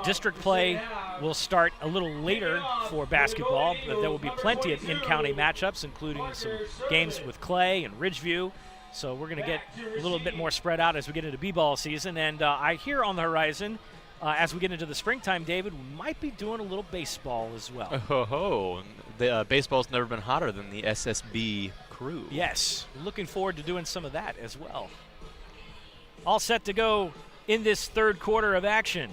District play will start a little later for basketball, but there will be plenty of in-county matchups, including some games with Clay and Ridgeview. So we're going to get a little bit more spread out as we get into b-ball season. And I hear on the horizon, as we get into the springtime, David, we might be doing a little baseball as well. Oh, the baseball's never been hotter than the SSB crew. Yes, looking forward to doing some of that as well. All set to go in this third quarter of action.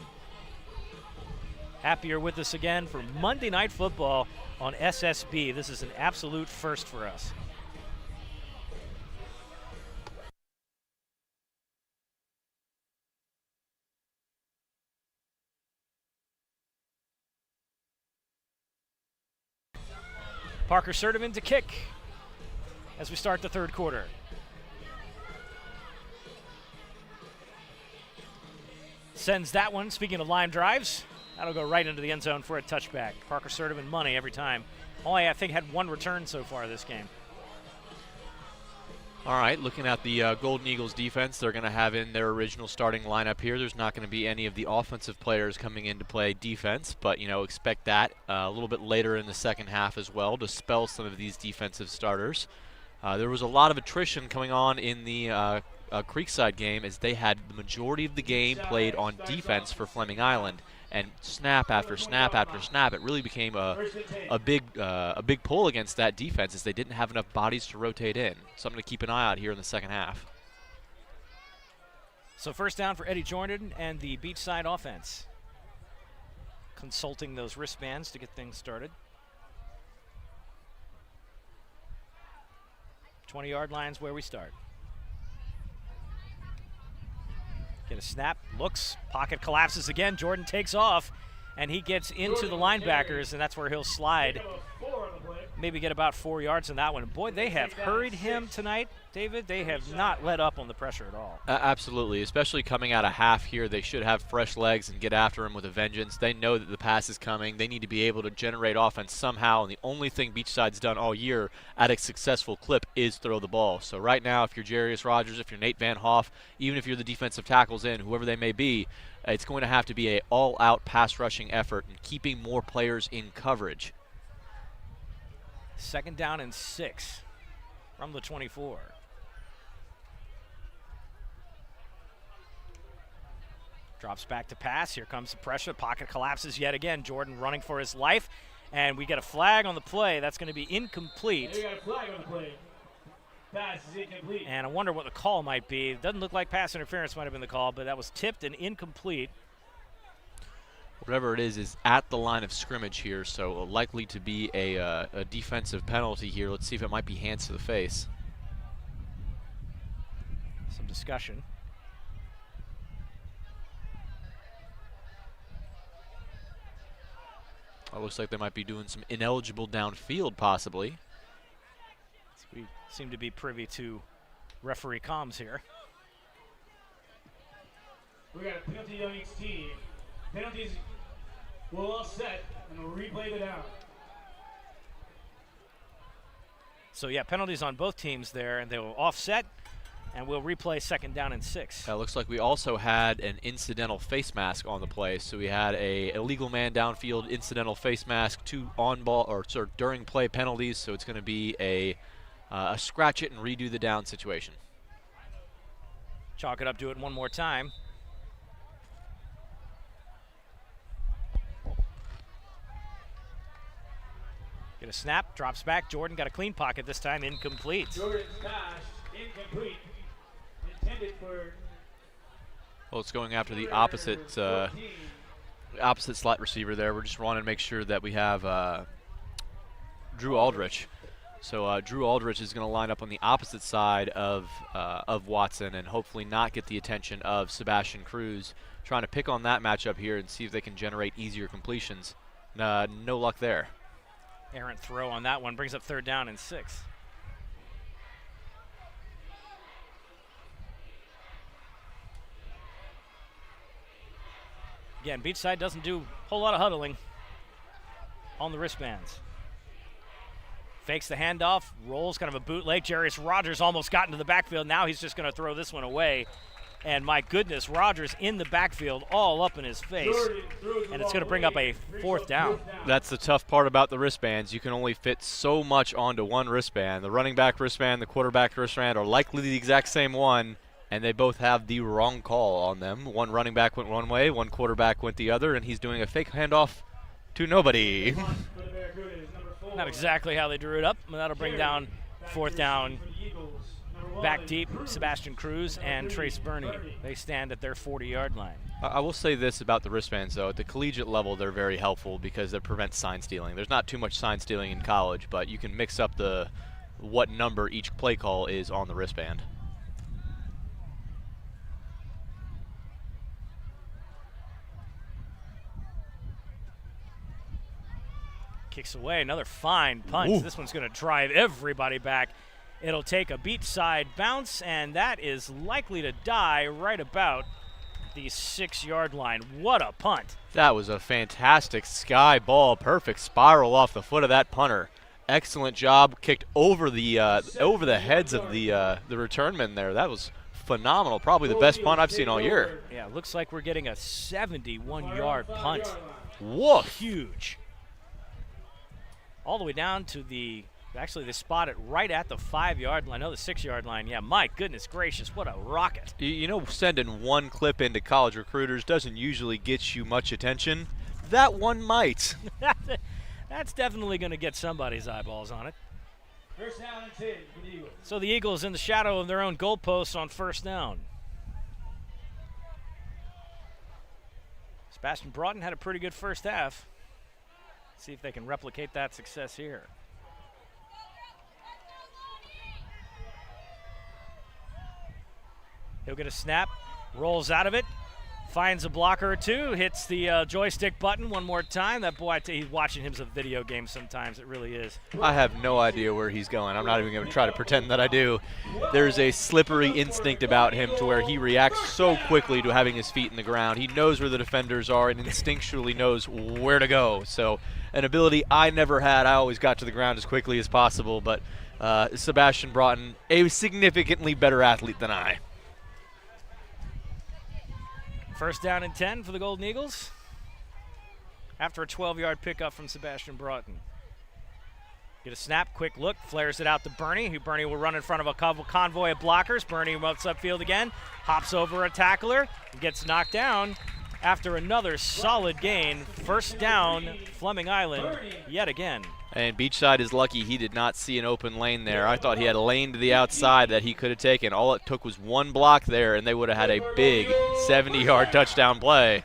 Happy you're with us again for Monday Night Football on SSB. This is an absolute first for us. Parker Sertiman to kick as we start the third quarter. Sends that one, speaking of line drives, that'll go right into the end zone for a touchback. Parker Sertiman money every time. Only, I think, had one return so far this game. All right, looking at the Golden Eagles defense, they're going to have in their original starting lineup here. There's not going to be any of the offensive players coming in to play defense, but, expect that a little bit later in the second half as well to spell some of these defensive starters. There was a lot of attrition coming on in the Creekside game as they had the majority of the game played on defense for Fleming Island, and snap after snap after snap, it really became a big pull against that defense as they didn't have enough bodies to rotate in. Something to keep an eye out here in the second half. So first down for Eddie Jordan and the Beachside offense. Consulting those wristbands to get things started. 20-yard line's where we start. Get a snap, looks, pocket collapses again. Jordan takes off, and he gets into the linebackers, and that's where he'll slide. Maybe get about 4 yards in that one. Boy, they have hurried him tonight, David. They have not let up on the pressure at all. Absolutely, especially coming out of half here. They should have fresh legs and get after him with a vengeance. They know that the pass is coming. They need to be able to generate offense somehow, and the only thing Beachside's done all year at a successful clip is throw the ball. So right now, if you're Jarius Rogers, if you're Nate Van Hoff, even if you're the defensive tackles in, whoever they may be, it's going to have to be an all-out pass rushing effort and keeping more players in coverage. Second down and 6 from the 24. Drops back to pass. Here comes the pressure. Pocket collapses yet again. Jordan running for his life. And we get a flag on the play. That's going to be incomplete. We got a flag on the play. Pass is incomplete. And I wonder what the call might be. It doesn't look like pass interference might have been the call, but that was tipped and incomplete. Whatever it is at the line of scrimmage here, so likely to be a defensive penalty here. Let's see if it might be hands to the face. Some discussion. It looks like they might be doing some ineligible downfield, possibly. So we seem to be privy to referee comms here. We got a penalty on each team. Penalties will all set, and we'll replay the down. So, yeah, penalties on both teams there, and they will offset, and we'll replay second down and 6. Looks like we also had an incidental face mask on the play. So we had a illegal man downfield, incidental face mask, 2 on-ball or during play penalties. So it's going to be a scratch it and redo the down situation. Chalk it up, do it one more time. Get a snap, drops back. Jordan got a clean pocket this time, incomplete. Jordan's pass, incomplete. Intended for... Well, it's going after the opposite slot receiver there. We're just wanting to make sure that we have Drew Aldrich. So Drew Aldrich is going to line up on the opposite side of Watson and hopefully not get the attention of Sebastian Cruz, trying to pick on that matchup here and see if they can generate easier completions. No luck there. Errant throw on that one brings up third down and 6. Again, Beachside doesn't do a whole lot of huddling on the wristbands. Fakes the handoff, rolls kind of a bootleg. Jarius Rogers almost got into the backfield. Now he's just going to throw this one away. And my goodness, Rogers in the backfield all up in his face. And it's going to bring up a 4th down. That's the tough part about the wristbands. You can only fit so much onto one wristband. The running back wristband, the quarterback wristband are likely the exact same one, and they both have the wrong call on them. One running back went one way, one quarterback went the other, and he's doing a fake handoff to nobody. Not exactly how they drew it up, but that'll bring down 4th down. Back deep, Sebastian Cruz and Trace Burney. They stand at their 40-yard line. I will say this about the wristbands, though. At the collegiate level, they're very helpful because they prevent sign stealing. There's not too much sign stealing in college, but you can mix up what number each play call is on the wristband. Kicks away, another fine punch. Ooh. This one's going to drive everybody back. It'll take a Beachside bounce, and that is likely to die right about the 6-yard line. What a punt. That was a fantastic sky ball. Perfect spiral off the foot of that punter. Excellent job. Kicked over the heads of the return men there. That was phenomenal. Probably the best punt I've seen all year. Yeah, looks like we're getting a 71-yard punt. Whoa. Huge. All the way down to the spot it right at the 5-yard line. No, the 6-yard line. Yeah, my goodness gracious, what a rocket. You know, sending one clip into college recruiters doesn't usually get you much attention. That one might. That's definitely going to get somebody's eyeballs on it. 1st down and 10 for the Eagles. So the Eagles in the shadow of their own goalposts on 1st down. Sebastian Broughton had a pretty good first half. See if they can replicate that success here. He'll get a snap, rolls out of it, finds a blocker or two, hits the joystick button one more time. That boy, he's watching him as a video game sometimes. It really is. I have no idea where he's going. I'm not even going to try to pretend that I do. There's a slippery instinct about him to where he reacts so quickly to having his feet in the ground. He knows where the defenders are and instinctually knows where to go. So an ability I never had. I always got to the ground as quickly as possible, but Sebastian Broughton, a significantly better athlete than I. 1st down and 10 for the Golden Eagles after a 12-yard pickup from Sebastian Broughton. Get a snap, quick look, flares it out to Burney, who Burney will run in front of a convoy of blockers. Burney moves upfield again, hops over a tackler, and gets knocked down after another solid gain. 1st down, Fleming Island yet again. And Beachside is lucky he did not see an open lane there. I thought he had a lane to the outside that he could have taken. All it took was one block there, and they would have had a big 70-yard touchdown play.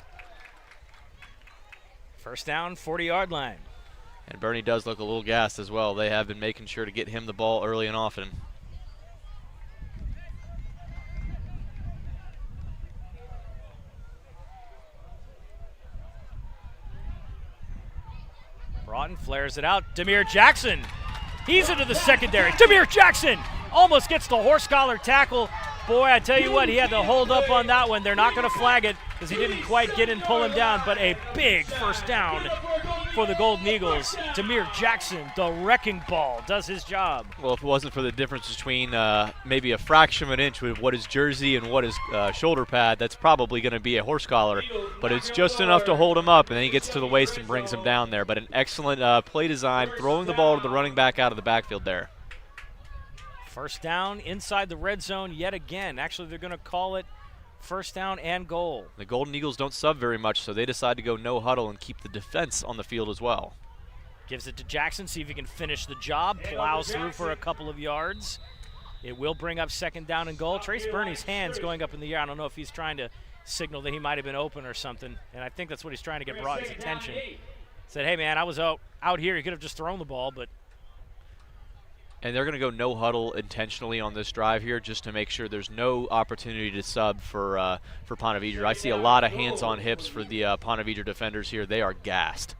1st down, 40-yard line. And Burney does look a little gassed as well. They have been making sure to get him the ball early and often. Broughton flares it out. Demir Jackson. He's into the secondary. Demir Jackson almost gets the horse collar tackle. Boy, I tell you what, he had to hold up on that one. They're not going to flag it because he didn't quite get in, pull him down, but a big 1st down for the Golden Eagles. Demir Jackson, the wrecking ball, does his job. Well, if it wasn't for the difference between maybe a fraction of an inch with what is jersey and what is shoulder pad, that's probably going to be a horse collar. But it's just enough to hold him up, and then he gets to the waist and brings him down there. But an excellent play design, throwing the ball to the running back out of the backfield there. 1st down inside the red zone yet again. Actually, they're going to call it 1st down and goal. The Golden Eagles don't sub very much, so they decide to go no huddle and keep the defense on the field as well. Gives it to Jackson, see if he can finish the job. Plows through for a couple of yards. It will bring up 2nd down and goal. Trace Burney's hands going up in the air. I don't know if he's trying to signal that he might have been open or something, and I think that's what he's trying to get Broughton's attention. Said, hey, man, I was out here. You could have just thrown the ball, but... And they're going to go no huddle intentionally on this drive here just to make sure there's no opportunity to sub for Ponte Vedra. I see a lot of hands on hips for the Ponte Vedra defenders here. They are gassed.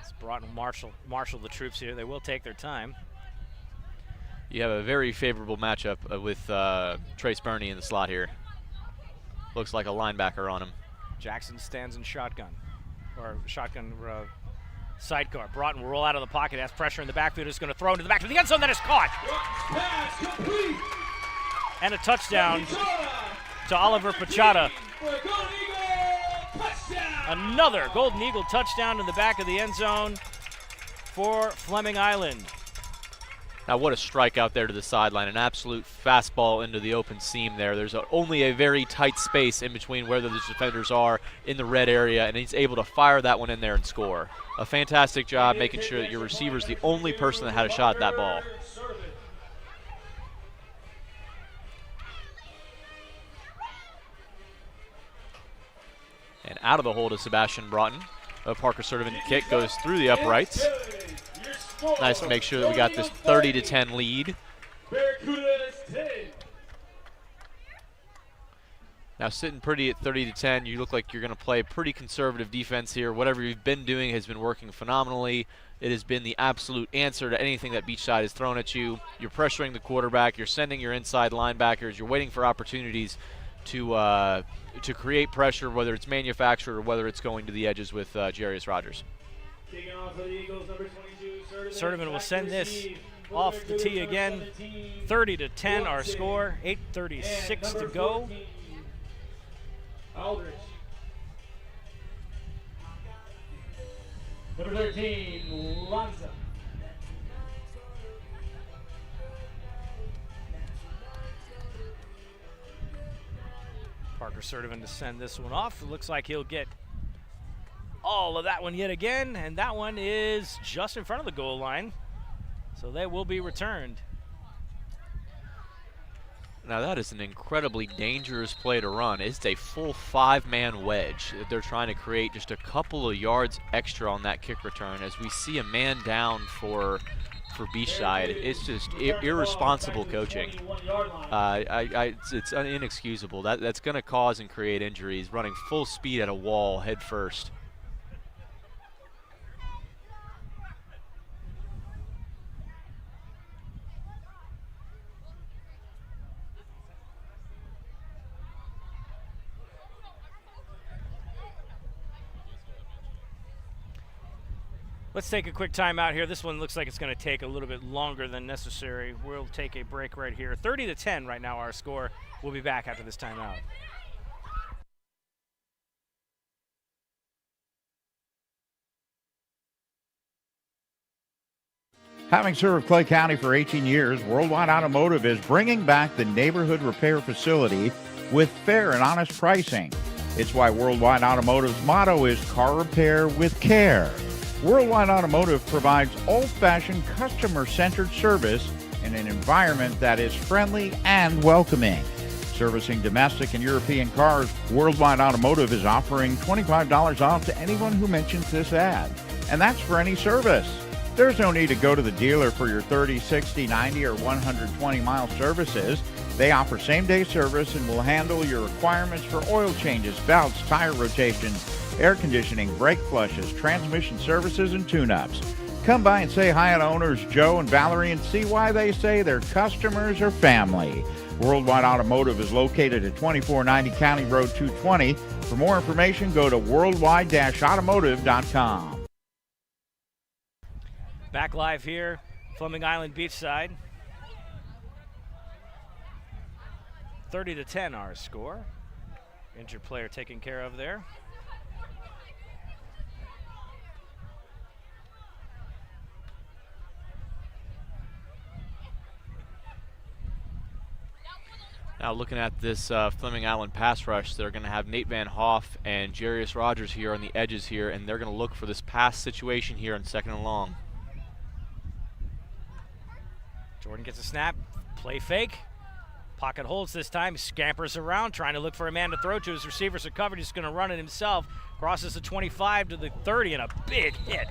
It's Broughton marshal the troops here. They will take their time. You have a very favorable matchup with Trace Burney in the slot here. looks like a linebacker on him. Jackson stands in shotgun, or shotgun sidecar. Broughton will roll out of the pocket, has pressure in the backfield, is going to throw into the back of the end zone, that is caught. Pass complete. And a touchdown to Oliver Pachata. Another Golden Eagle touchdown in the back of the end zone for Fleming Island. Now what a strike out there to the sideline, an absolute fastball into the open seam there. There's only a very tight space in between where the defenders are in the red area, and he's able to fire that one in there and score. A fantastic job making sure that your receiver's the only person that had a shot at that ball. And out of the hole to Sebastian Broughton. A Parker Sertivan kick goes through the uprights. Nice to make sure that we got this 30-10 lead. Now sitting pretty at 30-10, you look like you're going to play pretty conservative defense here. Whatever you've been doing has been working phenomenally. It has been the absolute answer to anything that Beachside has thrown at you. You're pressuring the quarterback. You're sending your inside linebackers. You're waiting for opportunities to create pressure, whether it's manufactured or whether it's going to the edges with Jarius Rogers. Kicking off for the Eagles, number 22, Sertivan will send this off the tee again. 30-10 our score, 8:36 to go. Aldrich. Number 13, Lanza. Parker Sertivan to send this one off. It looks like he'll get all of that one yet again, and that one is just in front of the goal line, so they will be returned. Now that is an incredibly dangerous play to run. It's a full 5-man wedge that they're trying to create, just a couple of yards extra on that kick return. As we see a man down for Beachside, it's just irresponsible coaching. It's inexcusable. That's going to cause and create injuries, running full speed at a wall head first. Let's take a quick time out here. This one looks like it's going to take a little bit longer than necessary. We'll take a break right here. 30-10 right now our score. We'll be back after this timeout. Having served Clay County for 18 years, Worldwide Automotive is bringing back the neighborhood repair facility with fair and honest pricing. It's why Worldwide Automotive's motto is car repair with care. Worldwide Automotive provides old-fashioned customer-centered service in an environment that is friendly and welcoming. Servicing domestic and European cars, Worldwide Automotive is offering $25 off to anyone who mentions this ad. And that's for any service. There's no need to go to the dealer for your 30, 60, 90, or 120-mile services. They offer same-day service and will handle your requirements for oil changes, belts, tire rotations, air conditioning, brake flushes, transmission services, and tune-ups. Come by and say hi to owners Joe and Valerie and see why they say their customers are family. Worldwide Automotive is located at 2490 County Road 220. For more information, go to worldwide-automotive.com. Back live here, Fleming Island Beachside. 30-10 our score. Injured player taken care of there. Now looking at this Fleming Island pass rush, they're going to have Nate Van Hoff and Jarius Rogers here on the edges here, and they're going to look for this pass situation here on 2nd and long. Jordan gets a snap, play fake. Pocket holds this time, scampers around, trying to look for a man to throw to. His receivers are covered, he's going to run it himself. Crosses the 25 to the 30 and a big hit.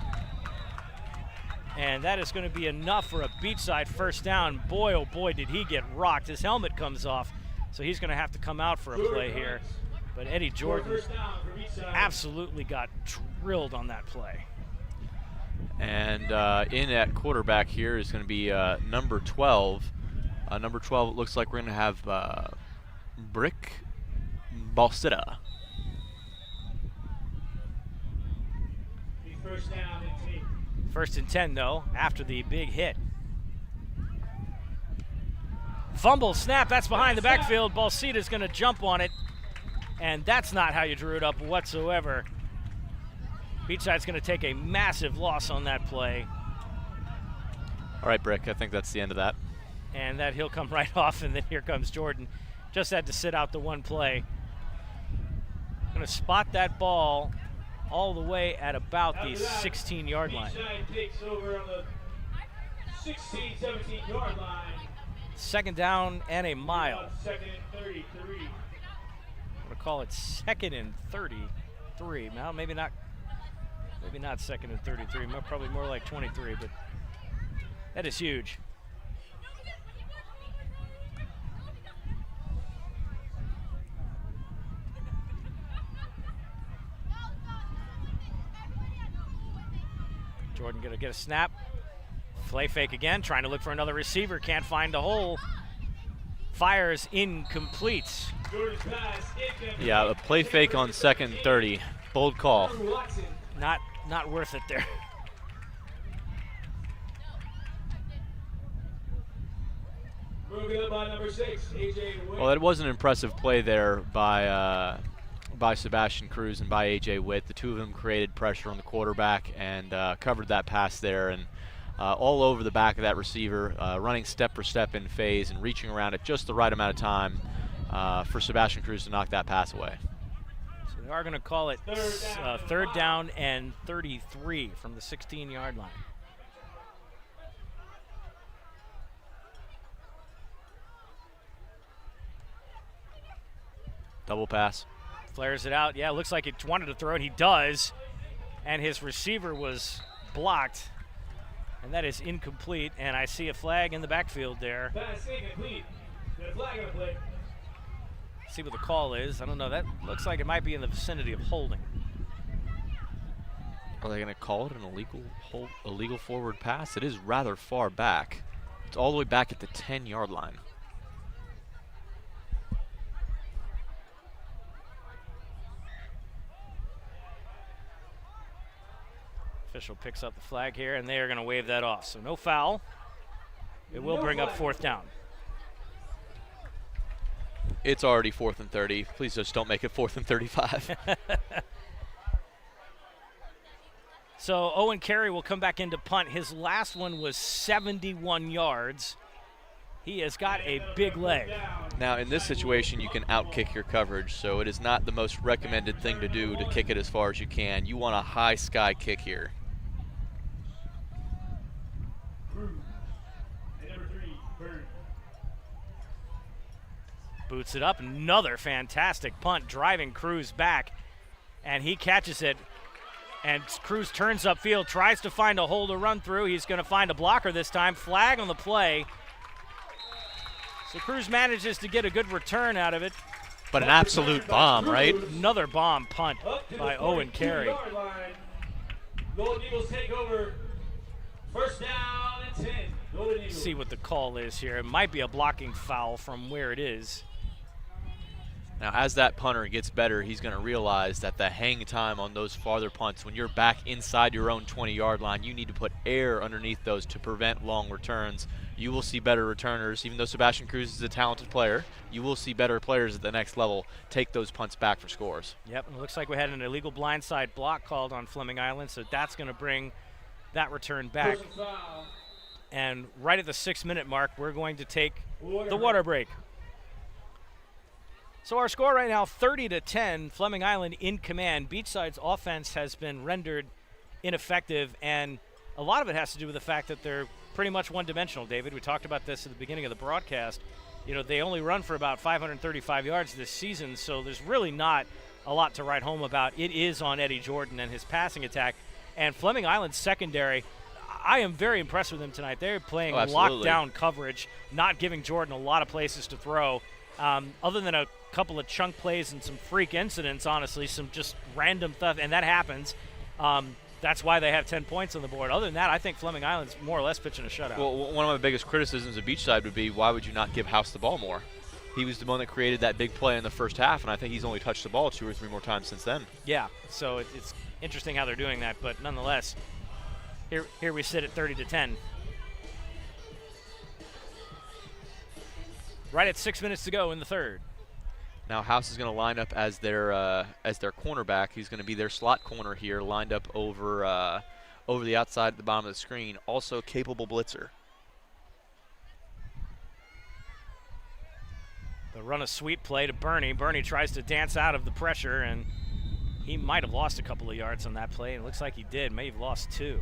And that is going to be enough for a Beachside first down. Boy, oh boy, did he get rocked. His helmet comes off, so he's going to have to come out for a play here. But Eddie Jordan absolutely got drilled on that play. And in at quarterback here is going to be number 12. Number 12, it looks like we're going to have Brick Balsita. First down and 10. First and 10, though, after the big hit. Fumble, snap, that's behind the backfield. Balsita's going to jump on it, and that's not how you drew it up whatsoever. Beachside's going to take a massive loss on that play. All right, Brick, I think that's the end of that. And that he'll come right off, and then here comes Jordan. Just had to sit out the one play. Going to spot that ball all the way at about the 16-yard line. Beachside takes over on the 16, 17-yard line. Second down and a mile. Second and 33. I'm going to call it second and 33. Now, maybe not second and 33. Probably more like 23, but that is huge. Jordan going to get a snap. Play fake again, trying to look for another receiver. Can't find a hole. Fires incomplete. Yeah, a play fake on second and 30. Bold call. Not worth it there. Moving up by number 6, AJ Witt. Well, it was an impressive play there by Sebastian Cruz and by AJ Witt. The two of them created pressure on the quarterback and covered that pass there, and all over the back of that receiver, running step for step in phase and reaching around at just the right amount of time for Sebastian Cruz to knock that pass away. So they are going to call it third down and 33 from the 16-yard line. Double pass. Flares it out. Yeah, looks like he wanted to throw it. He does. And his receiver was blocked. And that is incomplete. And I see a flag in the backfield there. Pass incomplete. The flag on the play. See what the call is. I don't know. That looks like it might be in the vicinity of holding. Are they going to call it an illegal forward pass? It is rather far back. It's all the way back at the 10-yard line. Official picks up the flag here, and they are going to wave that off. So no foul. It will bring up fourth down. It's already 4th and 30. Please just don't make it 4th and 35. So Owen Carey will come back into punt. His last one was 71 yards. He has got a big leg. Now, in this situation, you can outkick your coverage, so it is not the most recommended thing to do to kick it as far as you can. You want a high sky kick here. Boots it up. Another fantastic punt, driving Cruz back, and he catches it. And Cruz turns upfield, tries to find a hole to run through. He's going to find a blocker this time. Flag on the play. So Cruz manages to get a good return out of it. But an absolute bomb, right? Another bomb punt by Owen Carey. Golden Eagles take over. First down and 10. Golden Eagles. See what the call is here. It might be a blocking foul from where it is. Now, as that punter gets better, he's going to realize that the hang time on those farther punts, when you're back inside your own 20-yard line, you need to put air underneath those to prevent long returns. You will see better returners. Even though Sebastian Cruz is a talented player, you will see better players at the next level take those punts back for scores. Yep, and it looks like we had an illegal blindside block called on Fleming Island, so that's going to bring that return back. And right at the 6-minute mark, we're going to take the water break. So our score right now, 30-10, Fleming Island in command. Beachside's offense has been rendered ineffective, and a lot of it has to do with the fact that they're pretty much one-dimensional, David. We talked about this at the beginning of the broadcast. You know, they only run for about 535 yards this season, so there's really not a lot to write home about. It is on Eddie Jordan and his passing attack. And Fleming Island's secondary, I am very impressed with them tonight. They're playing lockdown coverage, not giving Jordan a lot of places to throw. Other than a couple of chunk plays and some freak incidents, honestly, some just random stuff, and that happens. That's why they have 10 points on the board. Other than that, I think Fleming Island's more or less pitching a shutout. Well, one of my biggest criticisms of Beachside would be, why would you not give House the ball more? He was the one that created that big play in the first half, and I think he's only touched the ball 2 or 3 more times since then. Yeah, so it's interesting how they're doing that, but nonetheless, here we sit at 30-10. Right at 6 minutes to go in the third. Now House is going to line up as their cornerback. He's going to be their slot corner here, lined up over the outside at the bottom of the screen. Also capable blitzer. They'll run a sweep play to Bernie. Bernie tries to dance out of the pressure, and he might have lost a couple of yards on that play. It looks like he did. May have lost 2.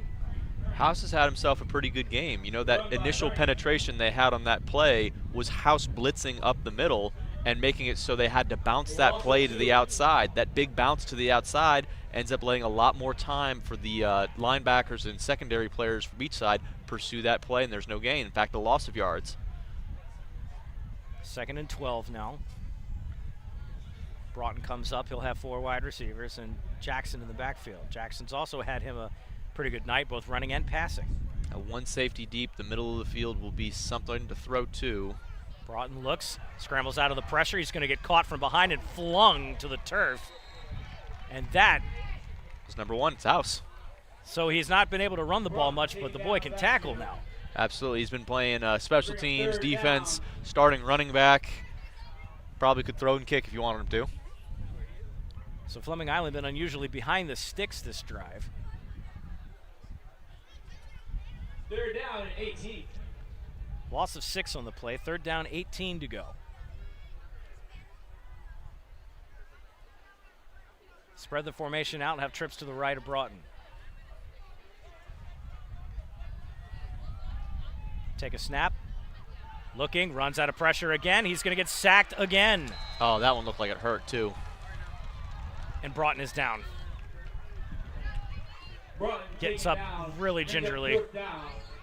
House has had himself a pretty good game. You know, that initial penetration they had on that play was House blitzing up the middle and making it so they had to bounce that play to the outside. That big bounce to the outside ends up letting a lot more time for the linebackers and secondary players for Beachside pursue that play, and there's no gain. In fact, a loss of yards. 2nd and 12 now. Broughton comes up. He'll have 4 wide receivers, and Jackson in the backfield. Jackson's also had him a pretty good night, both running and passing. One safety deep. The middle of the field will be something to throw to. Broughton looks, scrambles out of the pressure. He's going to get caught from behind and flung to the turf. And that is number 1. It's House. So he's not been able to run the ball much, but the boy can tackle now. Absolutely. He's been playing special teams, defense, starting running back. Probably could throw and kick if you wanted him to. So Fleming Island been unusually behind the sticks this drive. 3rd down and 18. Loss of 6 on the play. 3rd down, 18 to go. Spread the formation out and have trips to the right of Broughton. Take a snap. Looking, runs out of pressure again. He's going to get sacked again. Oh, that one looked like it hurt too. And Broughton is down. Gets up really gingerly.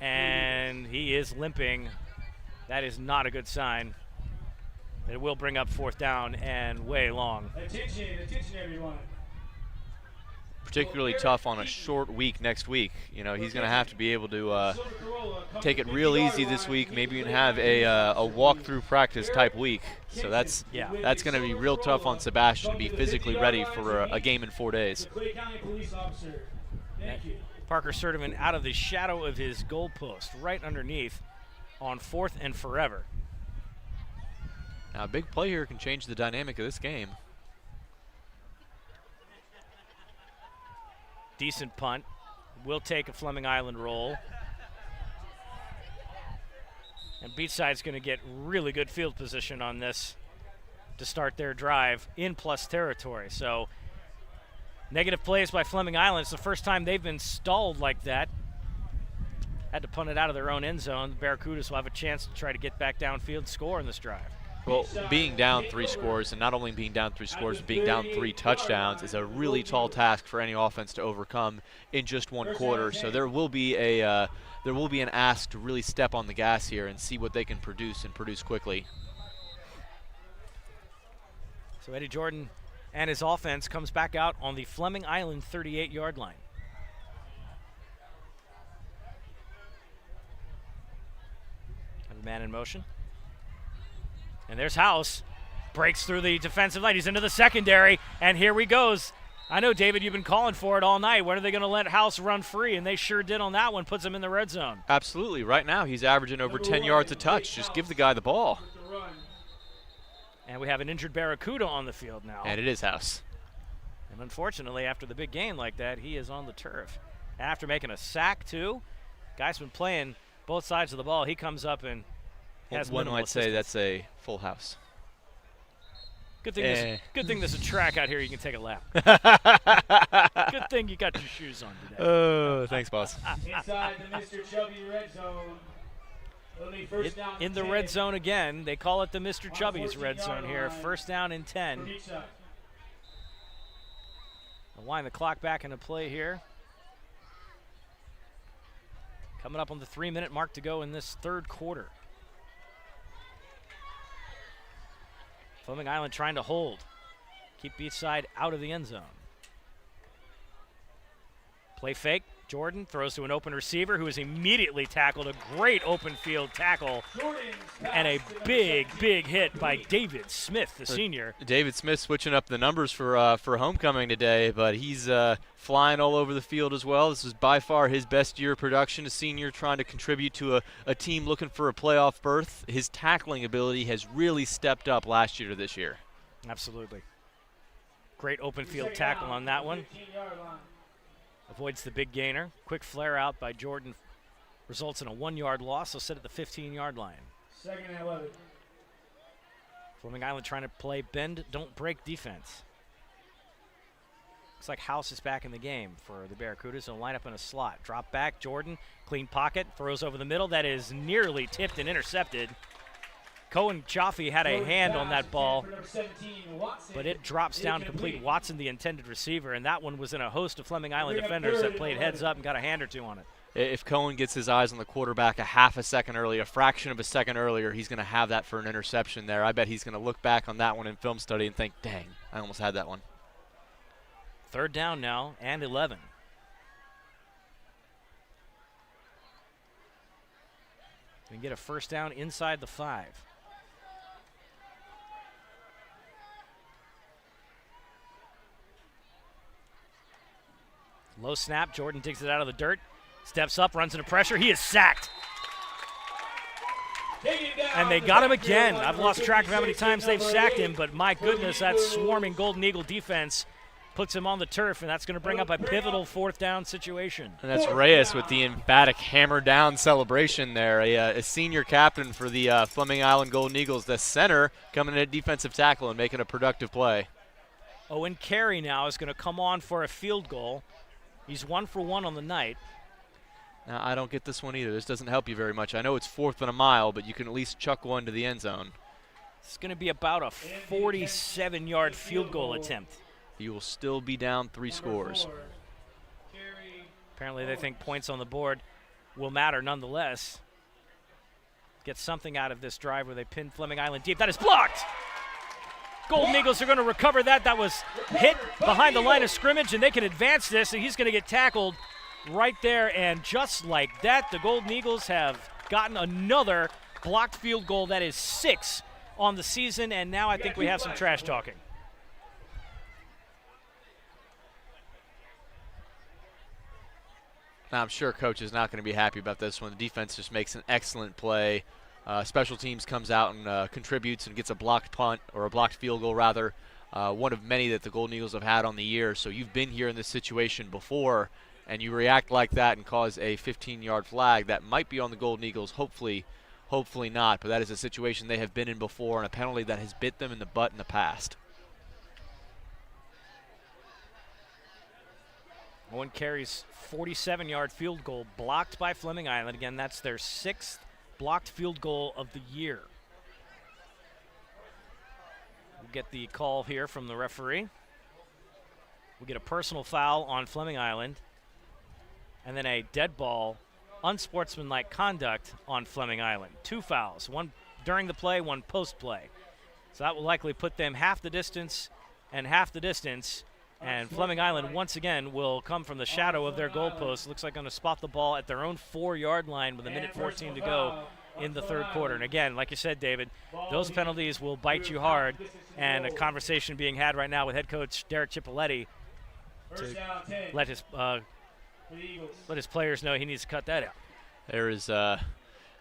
And he is limping. That is not a good sign. It will bring up 4th down and way long. Attention everyone. Particularly tough on a short week next week. You know, he's going to have to be able to take it real easy this week, maybe even have a walk-through practice type week. So that's going to be real tough on Sebastian to be physically ready for a game in 4 days. Parker Sertiman out of the shadow of his goalpost, right underneath on 4th and forever. Now a big play here can change the dynamic of this game. Decent punt. Will take a Fleming Island roll. And Beachside's going to get really good field position on this to start their drive in plus territory. So negative plays by Fleming Island. It's the first time they've been stalled like that. Had to punt it out of their own end zone. The Barracudas will have a chance to try to get back downfield and score in this drive. Well, being down 3 scores, and not only being down 3 scores, but being down 3 touchdowns is a really tall task for any offense to overcome in just 1 quarter. So there will be an ask to really step on the gas here and see what they can produce and produce quickly. So Eddie Jordan and his offense comes back out on the Fleming Island 38-yard line. Have a man in motion. And there's House. Breaks through the defensive line. He's into the secondary, and here he goes. I know, David, you've been calling for it all night. When are they going to let House run free? And they sure did on that one. Puts him in the red zone. Absolutely. Right now, he's averaging over 10 yards a touch. Just give the guy the ball. And we have an injured Barracuda on the field now. And it is House. And unfortunately, after the big game like that, he is on the turf. After making a sack, too, guy's been playing both sides of the ball. He comes up and has one minimal might say assistance. that's a full house. Good thing there's a track out here you can take a lap. Good thing you got your shoes on today. Oh, thanks, boss. Inside the Mr. Chubby red zone. Only first down In the 10. red zone again. They call it the Mr. Chubby's red zone here. 1st down and 10. For Beachside. They'll wind the clock back into play here. Coming up on the 3-minute mark to go in this 3rd quarter. Fleming Island trying to hold. Keep Beachside out of the end zone. Play fake. Jordan throws to an open receiver who is immediately tackled. A great open field tackle and a big hit by David Smith, the senior. David Smith switching up the numbers for homecoming today, but he's flying all over the field as well. This is by far his best year of production. A senior trying to contribute to a team looking for a playoff berth. His tackling ability has really stepped up last year to this year. Absolutely. Great open field tackle on that one. Avoids the big gainer. Quick flare out by Jordan results in a 1-yard loss. He'll sit at the 15-yard line. 2nd and 11. Fleming Island trying to play bend, don't break defense. Looks like House is back in the game for the Barracudas. He'll line up in a slot. Drop back, Jordan, clean pocket, throws over the middle. That is nearly tipped and intercepted. Cohen Chaffee had a hand on that ball, but it drops down to complete. Watson, the intended receiver, and that one was in a host of Fleming Island defenders that played heads up and got a hand or two on it. If Cohen gets his eyes on the quarterback a half a second earlier, a fraction of a second earlier, he's going to have that for an interception there. I bet he's going to look back on that one in film study and think, dang, I almost had that one. 3rd down now and 11. Can get a 1st down inside the 5. Low snap, Jordan digs it out of the dirt, steps up, runs into pressure, he is sacked. And they got him again. I've lost track of how many times they've sacked him, but my goodness, that swarming Golden Eagle defense puts him on the turf, and that's going to bring up a pivotal 4th down situation. And that's Reyes with the emphatic hammer down celebration there. A senior captain for the Fleming Island Golden Eagles, the center, coming in at defensive tackle and making a productive play. Owen Carey now is going to come on for a field goal. He's 1 for 1 on the night. Now, I don't get this one either. This doesn't help you very much. I know it's 4th and a mile, but you can at least chuck one to the end zone. It's going to be about a 47-yard field goal attempt. You will still be down 3 scores. Apparently they think points on the board will matter nonetheless. Get something out of this drive where they pin Fleming Island deep. That is blocked! Golden Eagles are going to recover that. That was hit behind the line of scrimmage, and they can advance this, and he's going to get tackled right there. And just like that, the Golden Eagles have gotten another blocked field goal. That is 6 on the season, and now I think we have some trash talking. Now, I'm sure Coach is not going to be happy about this one. The defense just makes an excellent play. Special teams comes out and contributes and gets a blocked punt, or a blocked field goal rather, one of many that the Golden Eagles have had on the year. So you've been here in this situation before, and you react like that and cause a 15-yard flag that might be on the Golden Eagles. Hopefully not, but that is a situation they have been in before, and a penalty that has bit them in the butt in the past. Owen Carey's 47-yard field goal blocked by Fleming Island. Again, that's their 6th blocked field goal of the year. We'll get the call here from the referee. We'll get a personal foul on Fleming Island, and then a dead ball, unsportsmanlike conduct on Fleming Island. 2 fouls, one during the play, one post-play. So that will likely put them half the distance and half the distance. And Fleming Island, once again, will come from the shadow of their goalpost. Looks like going to spot the ball at their own 4-yard line with 1:14 to go in the 3rd quarter. And again, like you said, David, those penalties will bite you hard. And a conversation being had right now with head coach Derek Cipoletti to let his players know he needs to cut that out.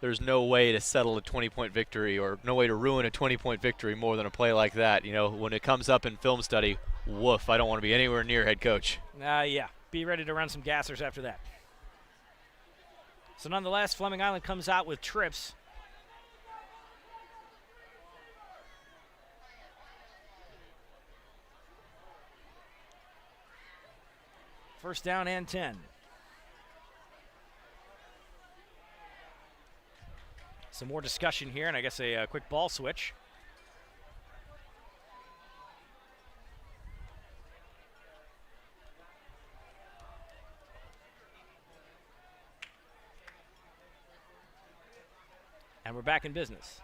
There's no way to settle a 20-point victory, or no way to ruin a 20-point victory more than a play like that. You know, when it comes up in film study, woof, I don't want to be anywhere near head coach. Yeah, be ready to run some gassers after that. So nonetheless, Fleming Island comes out with trips. First down and 10. Some more discussion here, and I guess a quick ball switch. And we're back in business.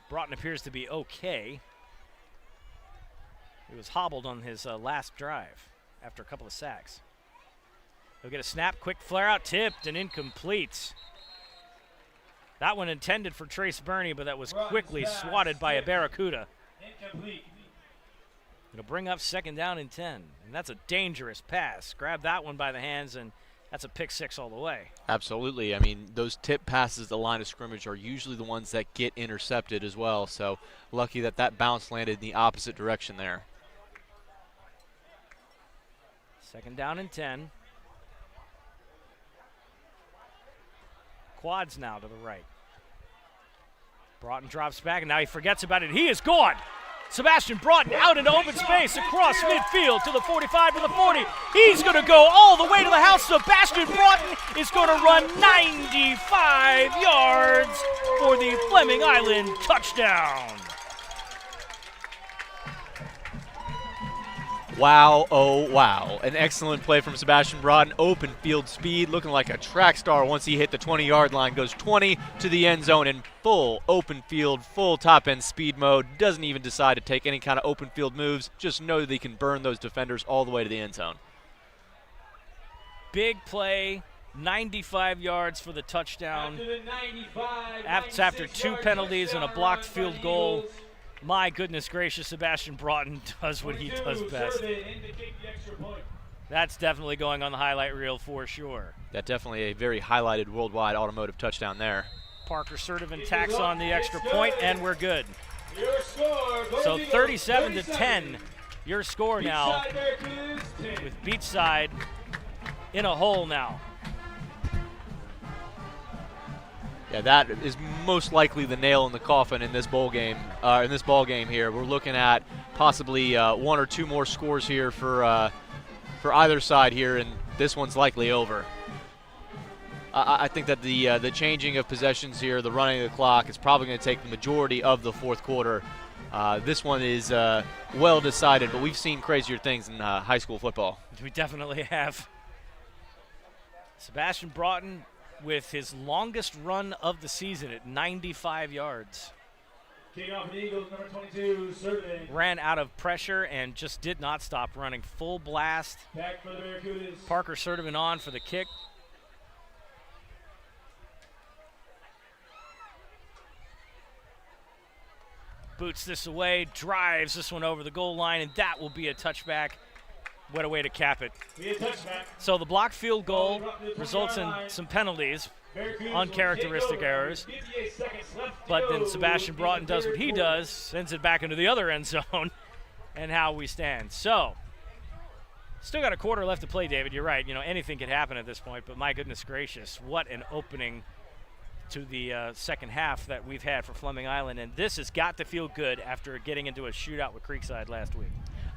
Broughton appears to be okay. He was hobbled on his last drive after a couple of sacks. He'll get a snap, quick flare out, tipped and incomplete. That one intended for Trace Burney, but that was quickly swatted by a Barracuda. Incomplete. It'll bring up 2nd down and 10, and that's a dangerous pass. Grab that one by the hands, and that's a pick 6 all the way. Absolutely. I mean, those tip passes at the line of scrimmage are usually the ones that get intercepted as well, so lucky that that bounce landed in the opposite direction there. 2nd down and 10. Quads now to the right. Broughton drops back, and now he forgets about it. He is gone. Sebastian Broughton out into open space across midfield to the 45 to the 40. He's going to go all the way to the house. Sebastian Broughton is going to run 95 yards for the Fleming Island touchdown. Wow, oh wow. An excellent play from Sebastian Broughton. Open field speed, looking like a track star once he hit the 20-yard line. Goes 20 to the end zone in full open field, full top-end speed mode. Doesn't even decide to take any kind of open field moves. Just know that he can burn those defenders all the way to the end zone. Big play, 95 yards for the touchdown. After 2 penalties and a blocked field goal. My goodness gracious, Sebastian Broughton does what he does best. That's definitely going on the highlight reel for sure. That definitely a very highlighted worldwide automotive touchdown there. Parker Sertivan tacks on the extra point, and we're good. So 37 to 10, your score now, with Beachside in a hole now. Yeah, that is most likely the nail in the coffin in this bowl game. In this ball game here, we're looking at possibly 1 or 2 more scores here for either side here, and this one's likely over. I think that the changing of possessions here, the running of the clock, is probably going to take the majority of the 4th quarter. This one is well decided, but we've seen crazier things in high school football. We definitely have. Sebastian Broughton with his longest run of the season at 95 yards. Kicking off the Eagles, number 22, Sertivan. Ran out of pressure and just did not stop running. Full blast. Back for the Barracudas. Parker Sertivan on for the kick. Boots this away, drives this one over the goal line, and that will be a touchback. What a way to cap it. So the blocked field goal results in some penalties, uncharacteristic errors. But then Sebastian Broughton does what he does, sends it back into the other end zone, and how we stand. So, still got a quarter left to play, David. You're right. You know, anything could happen at this point, but my goodness gracious, what an opening to the second half that we've had for Fleming Island. And this has got to feel good after getting into a shootout with Creekside last week.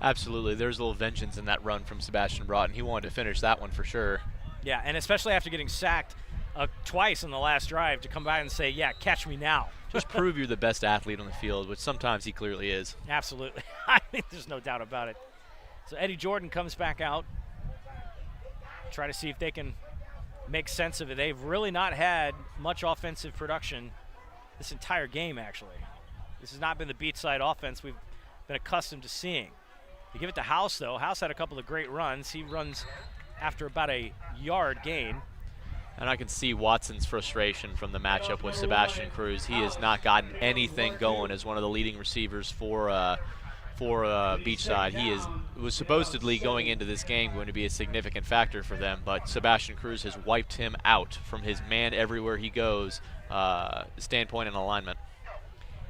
Absolutely. There's a little vengeance in that run from Sebastian Broughton. He wanted to finish that one for sure. Yeah, and especially after getting sacked twice in the last drive, to come back and say, yeah, catch me now. Just prove you're the best athlete on the field, which sometimes he clearly is. Absolutely. I think there's no doubt about it. So Eddie Jordan comes back out. Try to see if they can make sense of it. They've really not had much offensive production this entire game, actually. This has not been the Beachside offense we've been accustomed to seeing. You give it to House, though. House had a couple of great runs. He runs after about a yard gain. And I can see Watson's frustration from the matchup with Sebastian Cruz. He has not gotten anything going as one of the leading receivers for Beachside. He was supposedly going into this game going to be a significant factor for them, but Sebastian Cruz has wiped him out from his man everywhere he goes standpoint and alignment.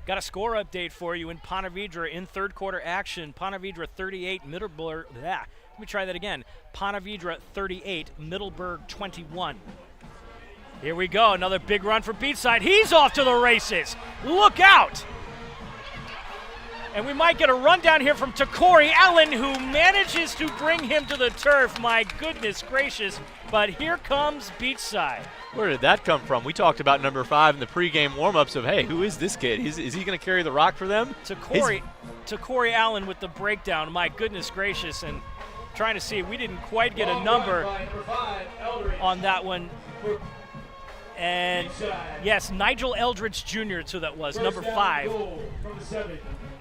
Got a score update for you in Ponte Vedra in 3rd quarter action. Ponte Vedra 38, Middleburg. Let me try that again. Ponte Vedra 38, Middleburg 21. Here we go, another big run for Beachside. He's off to the races. Look out! And we might get a rundown here from Takori Allen, who manages to bring him to the turf. My goodness gracious. But here comes Beachside. Where did that come from? We talked about number 5 in the pregame warm-ups of, hey, who is this kid? Is he going to carry the rock for them? Takori Allen with the breakdown. My goodness gracious. And trying to see, we didn't quite get a number on that one. And yes, Nigel Eldridge Jr., so that was number 5.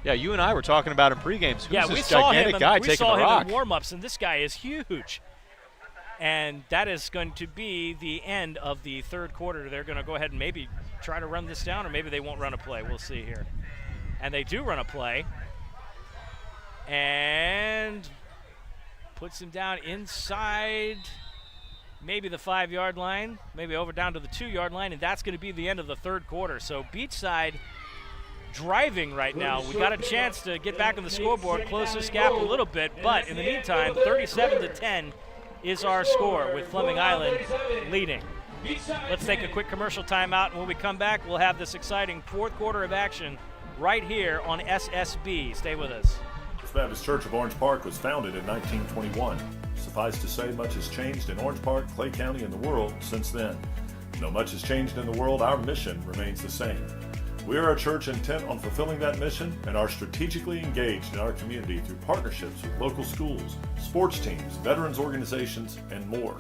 Yeah, you and I were talking about him pregame. Who's Yeah, we this saw gigantic him. guy We taking saw the him rock? in warm-ups, and this guy is huge. And that is going to be the end of the third quarter. They're going to go ahead and maybe try to run this down, or maybe they won't run a play. We'll see here. And they do run a play. And puts him down inside maybe the 5-yard line, maybe over down to the 2-yard line, and that's going to be the end of the third quarter. So Beachside driving right now. We got a chance to get back on the scoreboard, close this gap a little bit, but in the meantime, 37-10 is our score with Fleming Island leading. Let's take a quick commercial timeout, and when we come back, we'll have this exciting fourth quarter of action right here on SSB. Stay with us. First Baptist Church of Orange Park was founded in 1921. Suffice to say, much has changed in Orange Park, Clay County, and the world since then. Though much has changed in the world, our mission remains the same. We are a church intent on fulfilling that mission and are strategically engaged in our community through partnerships with local schools, sports teams, veterans organizations, and more.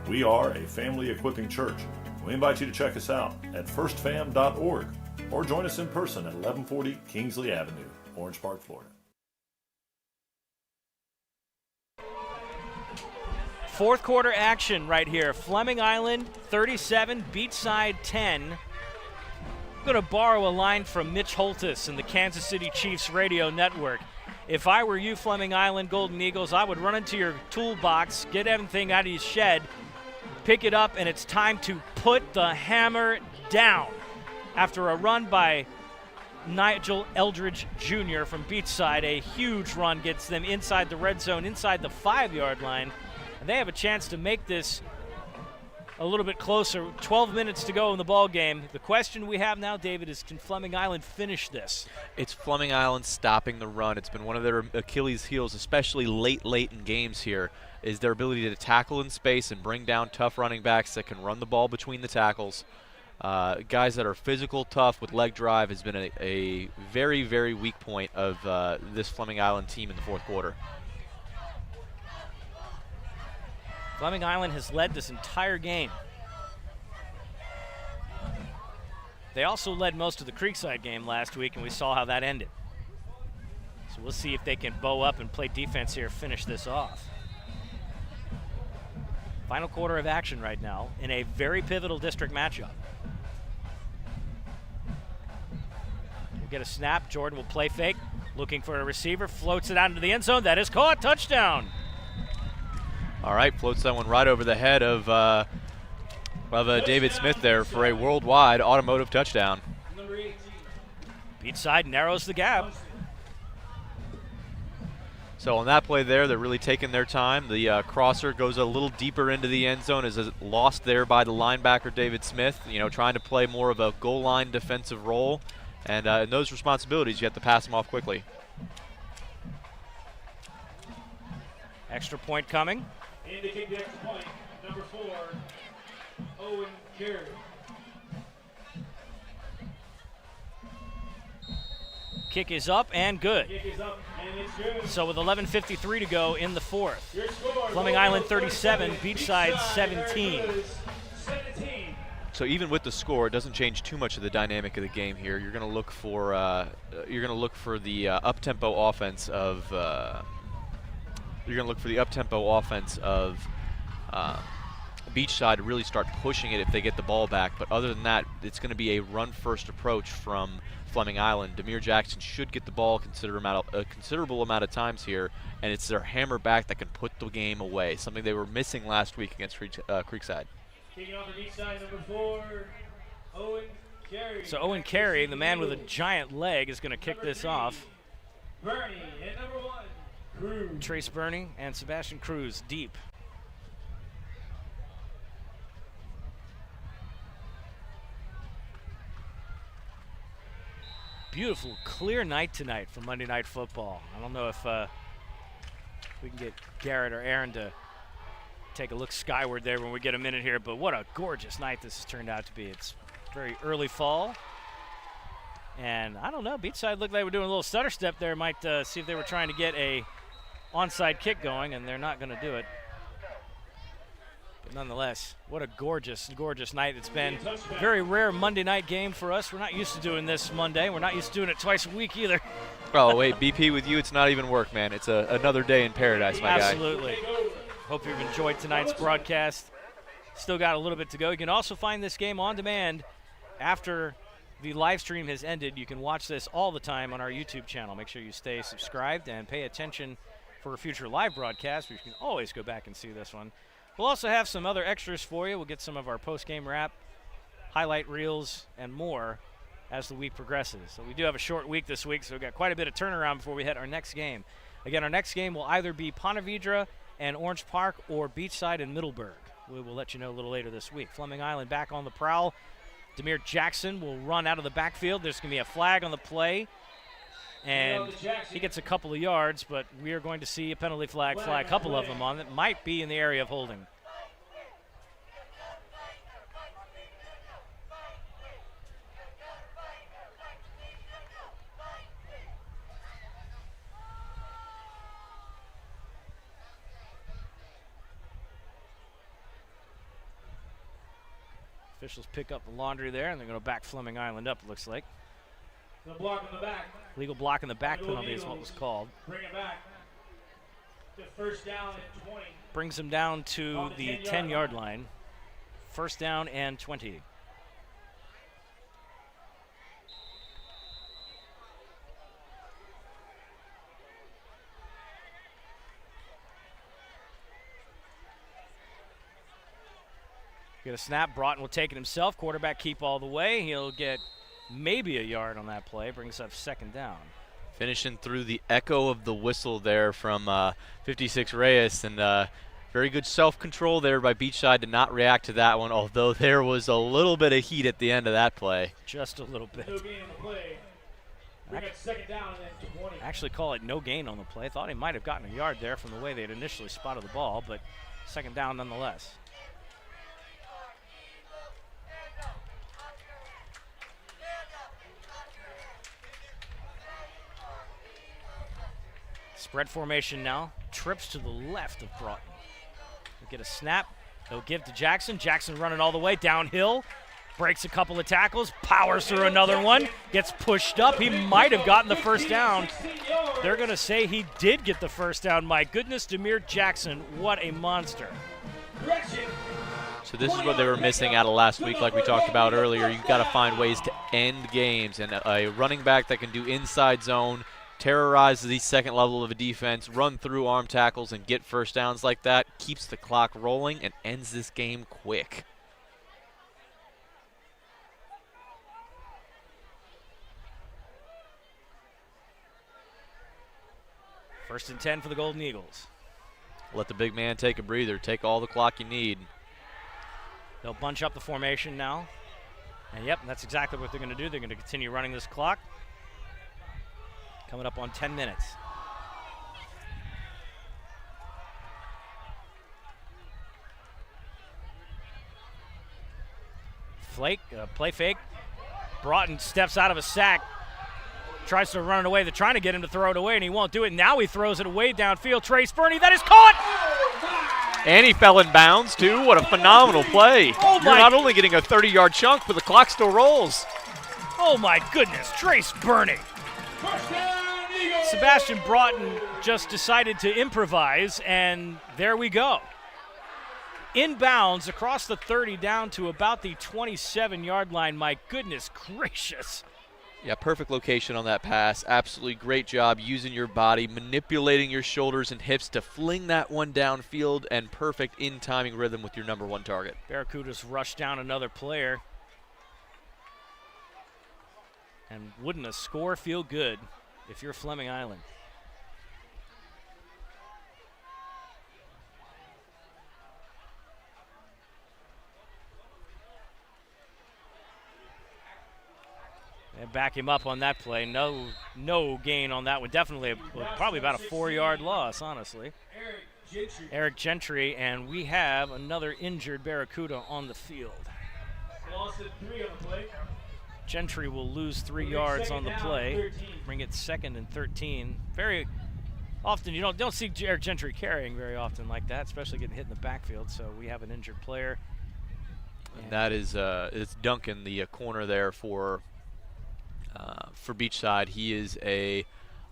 We are a family equipping church. We invite you to check us out at firstfam.org or join us in person at 1140 Kingsley Avenue, Orange Park, Florida. Fourth quarter action right here. Fleming Island 37, Beachside 10. I'm going to borrow a line from Mitch Holtis and the Kansas City Chiefs radio network. If I were you, Fleming Island Golden Eagles, I would run into your toolbox, get everything out of your shed, pick it up, and it's time to put the hammer down. After a run by Nigel Eldridge Jr. from Beachside, a huge run gets them inside the red zone, inside the 5-yard line, and they have a chance to make this a little bit closer. 12 minutes to go in the ball game. The question we have now, David, is can Fleming Island finish this? It's Fleming Island stopping the run. It's been one of their Achilles heels, especially late in games here, is their ability to tackle in space and bring down tough running backs that can run the ball between the tackles. Guys that are physical, tough with leg drive has been a very, very weak point of this Fleming Island team in the fourth quarter. Fleming Island has led this entire game. They also led most of the Creekside game last week, and we saw how that ended. So we'll see if they can bow up and play defense here, finish this off. Final quarter of action right now in a very pivotal district matchup. We'll get a snap. Jordan will play fake, looking for a receiver, floats it out into the end zone. That is caught. Touchdown. All right, floats that one right over the head of David Smith there for a worldwide automotive touchdown. Beachside narrows the gap. So on that play there, they're really taking their time. The crosser goes a little deeper into the end zone, is lost there by the linebacker David Smith, trying to play more of a goal line defensive role. And in those responsibilities, you have to pass them off quickly. Extra point coming. And to kick the extra point, number 4, Owen Carey. Kick is up and good. Kick is up and it's good. So with 11:53 to go in the fourth. Your score, Fleming Island 37, Beachside 17. 17. So even with the score, it doesn't change too much of the dynamic of the game here. You're going to look for the up-tempo offense of Beachside to really start pushing it if they get the ball back. But other than that, it's going to be a run-first approach from Fleming Island. Demir Jackson should get the ball a considerable amount of times here, and it's their hammer back that can put the game away, something they were missing last week against Creekside. Kicking off the Beachside, number 4, Owen Carey. So Owen Carey, the man with a giant leg, is going to kick this off. Bernie and number 1, Cruz. Trace Burney and Sebastian Cruz deep. Beautiful, clear night tonight for Monday Night Football. I don't know if we can get Garrett or Aaron to take a look skyward there when we get a minute here, but what a gorgeous night this has turned out to be. It's very early fall. And I don't know, Beachside looked like they were doing a little stutter step there. Might see if they were trying to get a onside kick going, and they're not going to do it. But nonetheless, what a gorgeous, gorgeous night it's been. Very rare Monday night game for us. We're not used to doing this Monday. We're not used to doing it twice a week either. Oh, wait, BP with you, it's not even work, man. It's another day in paradise, my guy. Absolutely. Hope you've enjoyed tonight's broadcast. Still got a little bit to go. You can also find this game on demand after the live stream has ended. You can watch this all the time on our YouTube channel. Make sure you stay subscribed and pay attention for a future live broadcast. You can always go back and see this one. We'll also have some other extras for you. We'll get some of our post-game wrap, highlight reels, and more as the week progresses. So we do have a short week this week, so we've got quite a bit of turnaround before we hit our next game. Again, our next game will either be Ponte Vedra and Orange Park or Beachside and Middleburg. We will let you know a little later this week. Fleming Island back on the prowl. Demir Jackson will run out of the backfield. There's going to be a flag on the play, and he gets a couple of yards, but we are going to see a penalty flag fly a couple of them on that might be in the area of holding. Officials pick up the laundry there, and they're going to back Fleming Island up, it looks like. The block in the back. Legal block in the back penalty is what was called. Bring it back. The first down at 20. Brings them down to the 10-yard line. First down and 20. Get a snap. Broughton will take it himself. Quarterback keep all the way. He'll get maybe a yard on that play. Brings up second down. Finishing through the echo of the whistle there from 56 Reyes, and very good self-control there by Beachside to not react to that one, although there was a little bit of heat at the end of that play. Just a little bit. No gain on the play. Bring it second down and then 20. Actually call it no gain on the play. Thought he might have gotten a yard there from the way they had initially spotted the ball, but second down nonetheless. Spread formation now. Trips to the left of Broughton. They'll get a snap. They'll give to Jackson. Jackson running all the way downhill. Breaks a couple of tackles. Powers through another one. Gets pushed up. He might have gotten the first down. They're going to say he did get the first down. My goodness, Demir Jackson, what a monster. So this is what they were missing out of last week, like we talked about earlier. You've got to find ways to end games, and a running back that can do inside zone, terrorize the second level of a defense, run through arm tackles, and get first downs like that, keeps the clock rolling and ends this game quick. First and 10 for the Golden Eagles. Let the big man take a breather. Take all the clock you need. They'll bunch up the formation now. And yep, that's exactly what they're going to do. They're going to continue running this clock. Coming up on 10 minutes. Play fake. Broughton steps out of a sack. Tries to run it away. They're trying to get him to throw it away, and he won't do it. Now he throws it away downfield. Trace Burney, that is caught! And he fell in bounds, too. What a phenomenal play. Oh, You're not only getting a 30-yard chunk, but the clock still rolls. Oh, my goodness. Trace Burney. Sebastian Broughton just decided to improvise, and there we go. Inbounds across the 30 down to about the 27-yard line. My goodness gracious. Yeah, perfect location on that pass. Absolutely great job using your body, manipulating your shoulders and hips to fling that one downfield, and perfect in-timing rhythm with your number one target. Barracudas rush down another player. And wouldn't a score feel good if you're Fleming Island? And back him up on that play. No gain on that one. Definitely, probably about a 4-yard loss, honestly. Eric Gentry, and we have another injured Barracuda on the field. Lost at 3 on the play. Gentry will lose 3 yards on the play. Bring it second and 13. Very often, you don't see Eric Gentry carrying very often like that, especially getting hit in the backfield. So we have an injured player. And that is it's Duncan, the corner there for Beachside. He is a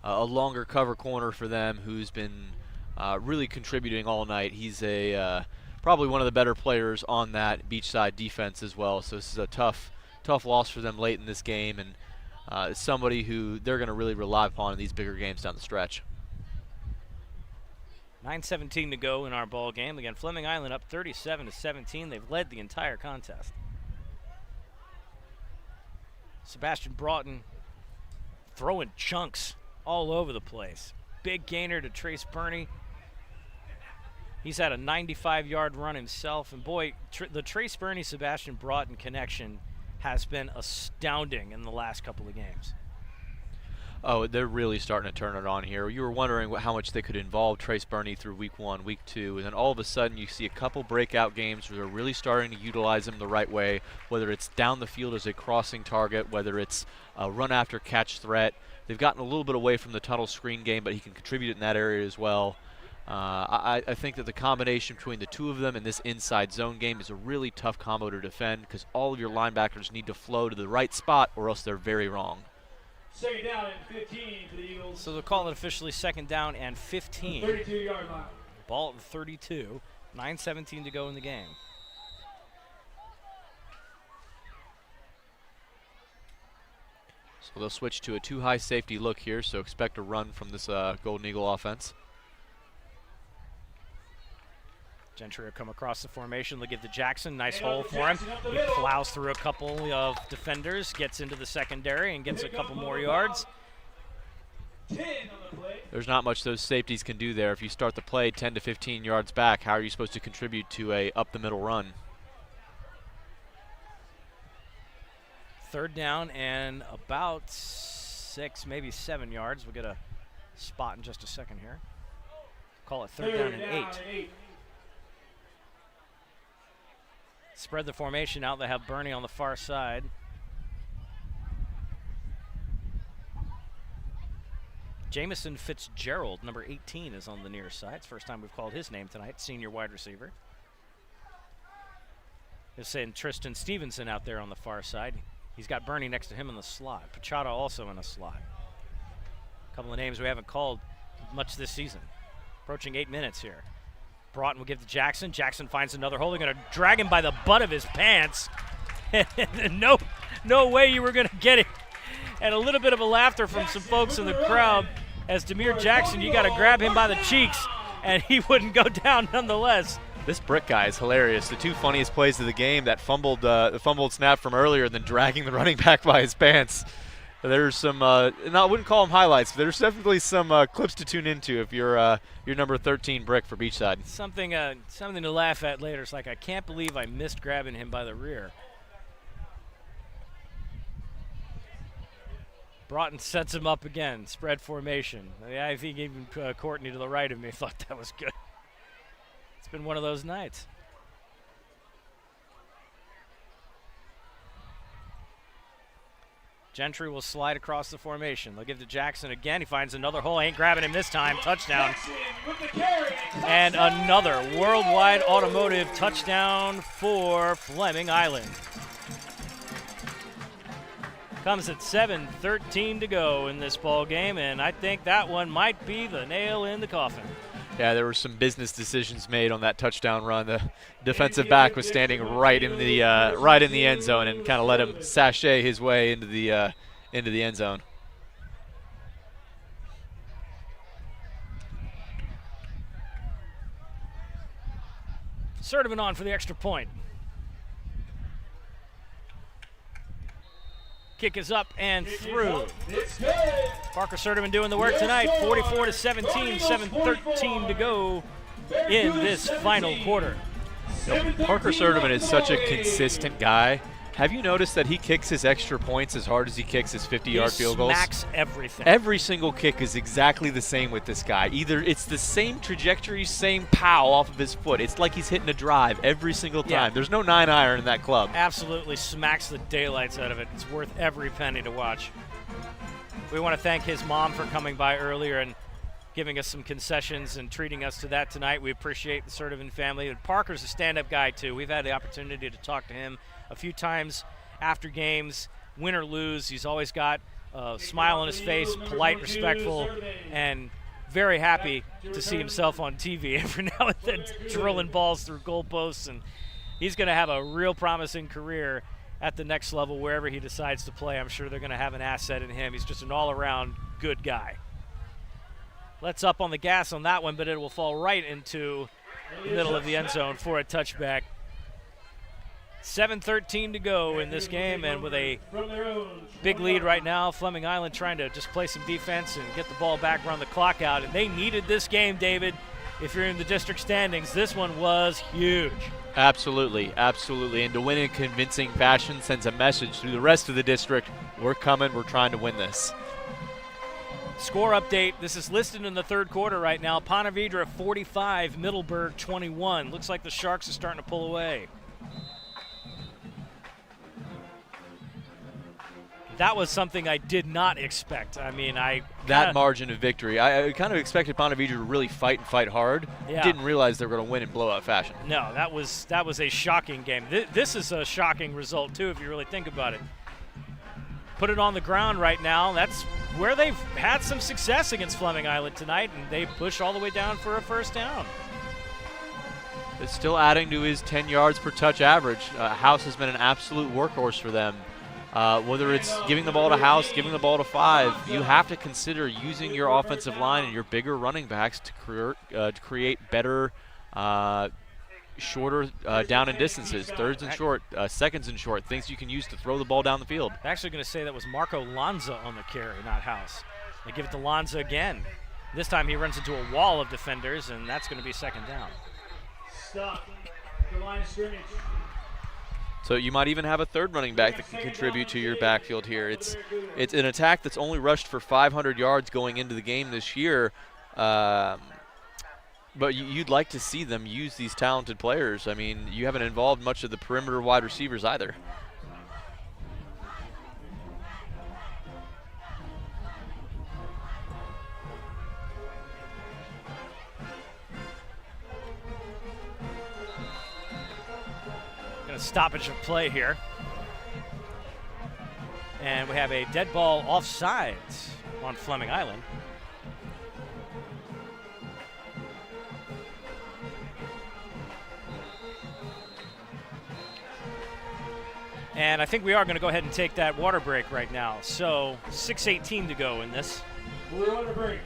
a longer cover corner for them who's been really contributing all night. He's probably one of the better players on that Beachside defense as well. So this is a tough loss for them late in this game, and somebody who they're going to really rely upon in these bigger games down the stretch. 9:17 to go in our ball game. Again, Fleming Island up 37-17. They've led the entire contest. Sebastian Broughton throwing chunks all over the place. Big gainer to Trace Burney. He's had a 95-yard run himself. And boy, the Trace Burney-Sebastian Broughton connection has been astounding in the last couple of games. Oh, they're really starting to turn it on here. You were wondering how much they could involve Trace Burney through week 1, week 2, and then all of a sudden you see a couple breakout games where they're really starting to utilize him the right way, whether it's down the field as a crossing target, whether it's a run after catch threat. They've gotten a little bit away from the tunnel screen game, but he can contribute in that area as well. I think that the combination between the two of them in this inside zone game is a really tough combo to defend because all of your linebackers need to flow to the right spot or else they're very wrong. Second down and 15 for the Eagles. So they'll call it officially second down and 15. 32-yard line. Ball at the 32. 9:17 to go in the game. So they'll switch to a two-high safety look here, so expect a run from this Golden Eagle offense. Gentry will come across the formation. They'll give to Jackson. Nice hole for him. He plows through a couple of defenders, gets into the secondary, and gets a couple more yards. 10 on the play. There's not much those safeties can do there. If you start the play 10 to 15 yards back, how are you supposed to contribute to a up-the-middle run? Third down and about 6, maybe 7 yards. We'll get a spot in just a second here. Call it third down and 8. Spread the formation out. They have Burney on the far side. Jamison Fitzgerald, number 18, is on the near side. It's the first time we've called his name tonight, senior wide receiver. They're saying Tristan Stevenson out there on the far side. He's got Burney next to him in the slot. Pachata also in a slot. A couple of names we haven't called much this season. Approaching 8 minutes here. Broughton will give to Jackson. Jackson finds another hole. They're going to drag him by the butt of his pants. no way you were going to get it. And a little bit of a laughter from some folks in the crowd as Demir Jackson, you got to grab him by the cheeks, and he wouldn't go down nonetheless. This Brick guy is hilarious. The two funniest plays of the game, that the fumbled snap from earlier and then dragging the running back by his pants. There's some, and I wouldn't call them highlights, but there's definitely some clips to tune into if you're your number 13 Brick for Beachside. Something to laugh at later. It's like, I can't believe I missed grabbing him by the rear. Broughton sets him up again, spread formation. Yeah, I think even Courtney to the right of me thought that was good. It's been one of those nights. Gentry will slide across the formation. They'll give to Jackson again. He finds another hole. Ain't grabbing him this time. Touchdown. And another Worldwide Automotive touchdown for Fleming Island. Comes at 7:13 to go in this ball game, and I think that one might be the nail in the coffin. Yeah, there were some business decisions made on that touchdown run. The defensive back was standing right in the end zone and kind of let him sashay his way into the end zone. Sertivant on for the extra point. Kick is up and through. Parker Sertivant doing the work tonight. 44-17, 7:13 to go in this final quarter. Parker Sertivant is such a consistent guy. Have you noticed that he kicks his extra points as hard as he kicks his 50-yard field goals? He smacks everything. Every single kick is exactly the same with this guy. Either it's the same trajectory, same pow off of his foot. It's like he's hitting a drive every single time. Yeah. There's no 9-iron in that club. Absolutely smacks the daylights out of it. It's worth every penny to watch. We want to thank his mom for coming by earlier and giving us some concessions and treating us to that tonight. We appreciate the Sertivant family. And Parker's a stand-up guy, too. We've had the opportunity to talk to him a few times after games, win or lose. He's always got smile on his face, polite, respectful, and very happy to see himself on TV every now and then drilling balls through goalposts. And he's going to have a real promising career at the next level wherever he decides to play. I'm sure they're going to have an asset in him. He's just an all-around good guy. Let's up on the gas on that one, but it will fall right into the middle of the end zone for a touchback. 7:13 to go in this game, and with a big lead right now, Fleming Island trying to just play some defense and get the ball back, run the clock out. And they needed this game, David. If you're in the district standings, this one was huge. Absolutely, absolutely. And to win in convincing fashion sends a message to the rest of the district. We're coming. We're trying to win this. Score update. This is listed in the third quarter right now. Ponte Vedra 45, Middleburg 21. Looks like the Sharks are starting to pull away. That was something I did not expect. I mean, that margin of victory. I kind of expected Ponte Vedra to really fight and fight hard. Yeah. Didn't realize they were going to win in blowout fashion. No, that was a shocking game. This is a shocking result too, if you really think about it. Put it on the ground right now. That's where they've had some success against Fleming Island tonight, and they push all the way down for a first down. It's still adding to his 10 yards per touch average. House has been an absolute workhorse for them. Whether it's giving the ball to House, giving the ball to 5, you have to consider using your offensive line and your bigger running backs to create better, shorter down and distances, thirds and short, seconds and short, things you can use to throw the ball down the field. I'm actually going to say that was Marco Lanza on the carry, not House. They give it to Lanza again. This time he runs into a wall of defenders, and that's going to be second down. Stop the line of scrimmage. So you might even have a third running back that can contribute to your backfield here. It's an attack that's only rushed for 500 yards going into the game this year, but you'd like to see them use these talented players. I mean, you haven't involved much of the perimeter wide receivers either. Stoppage of play here. And we have a dead ball offsides on Fleming Island. And I think we are going to go ahead and take that water break right now. So 6:18 to go in this. Water break.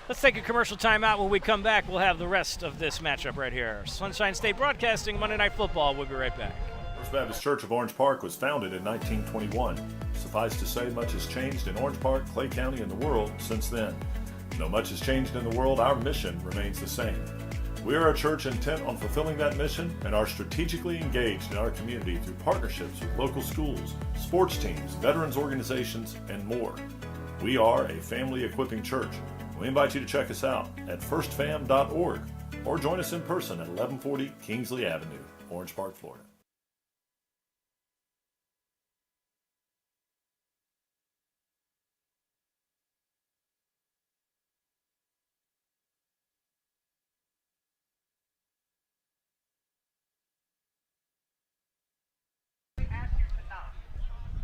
Let's take a commercial timeout. When we come back, we'll have the rest of this matchup right here. Sunshine State Broadcasting, Monday Night Football. We'll be right back. First Baptist Church of Orange Park was founded in 1921. Suffice to say, much has changed in Orange Park, Clay County, and the world since then. Though much has changed in the world, our mission remains the same. We are a church intent on fulfilling that mission and are strategically engaged in our community through partnerships with local schools, sports teams, veterans organizations, and more. We are a family equipping church. We invite you to check us out at firstfam.org or join us in person at 1140 Kingsley Avenue, Orange Park, Florida.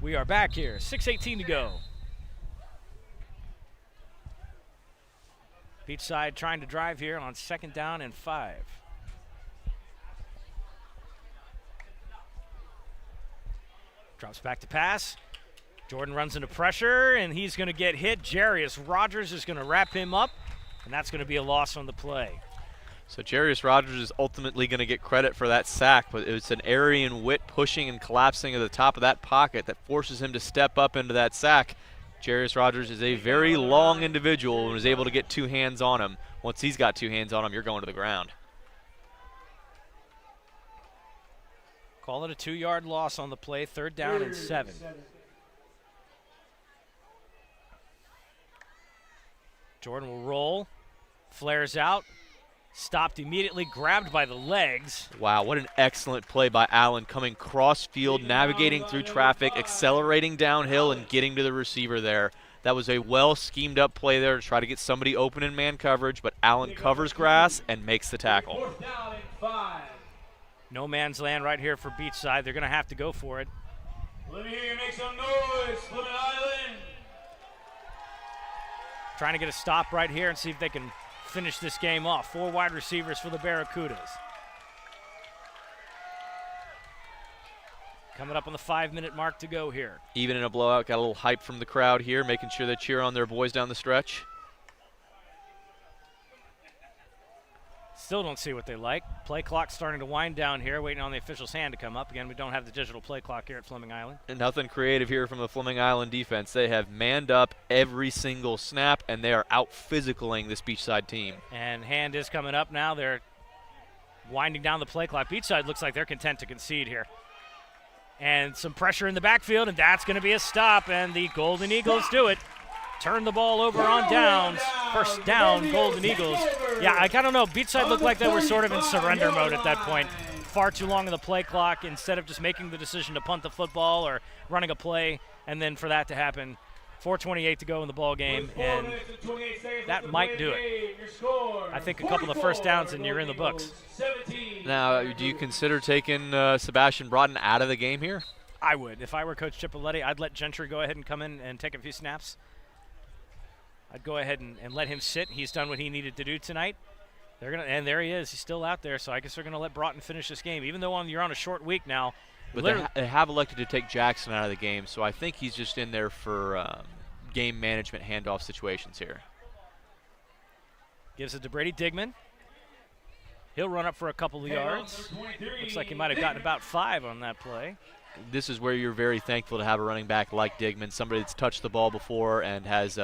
We are back here, 6:18 to go. Beachside trying to drive here on 2nd down and 5. Drops back to pass. Jordan runs into pressure, and he's going to get hit. Jarius Rogers is going to wrap him up, and that's going to be a loss on the play. So Jarius Rogers is ultimately going to get credit for that sack, but it's an Arian Witt pushing and collapsing at the top of that pocket that forces him to step up into that sack. Jarius Rogers is a very long individual and is able to get 2 hands on him. Once he's got 2 hands on him, you're going to the ground. Call it a 2-yard loss on the play, 3rd down and 7. Jordan will roll, flares out, Stopped immediately, grabbed by the legs. Wow, what an excellent play by Allen, coming cross field, navigating through traffic, accelerating downhill, and getting to the receiver there. That was a well schemed up play there to try to get somebody open in man coverage, but Allen covers grass and makes the tackle. 4th down and 5. No man's land right here for Beachside. They're going to have to go for it. Let me hear you make some noise, Fleming Island. Trying to get a stop right here and see if they can finish this game off. 4 wide receivers for the Barracudas. Coming up on the 5-minute mark to go here. Even in a blowout, got a little hype from the crowd here, making sure they cheer on their boys down the stretch. Still don't see what they like. Play clock starting to wind down here, waiting on the official's hand to come up. Again, we don't have the digital play clock here at Fleming Island. And nothing creative here from the Fleming Island defense. They have manned up every single snap, and they are out-physicaling this Beachside team. And hand is coming up now. They're winding down the play clock. Beachside looks like they're content to concede here. And some pressure in the backfield, and that's going to be a stop, and the Golden Eagles do it. Turn the ball over on downs. First down, Golden Eagles. Yeah, I don't know. Beachside looked like they were sort of in surrender mode at that point. Far too long on the play clock instead of just making the decision to punt the football or running a play, and then for that to happen. 4:28 to go in the ball game, and that might do it. I think a couple of first downs and you're in the books. Now, do you consider taking Sebastian Broughton out of the game here? I would. If I were Coach Cipollette, I'd let Gentry go ahead and come in and take a few snaps. I'd go ahead and let him sit. He's done what he needed to do tonight. And there he is. He's still out there, so I guess they're going to let Broughton finish this game, even though you're on a short week now. But they have elected to take Jackson out of the game, so I think he's just in there for game management handoff situations here. Gives it to Brady Digman. He'll run up for a couple of yards. Looks like he might have gotten about 5 on that play. This is where you're very thankful to have a running back like Digman, somebody that's touched the ball before and has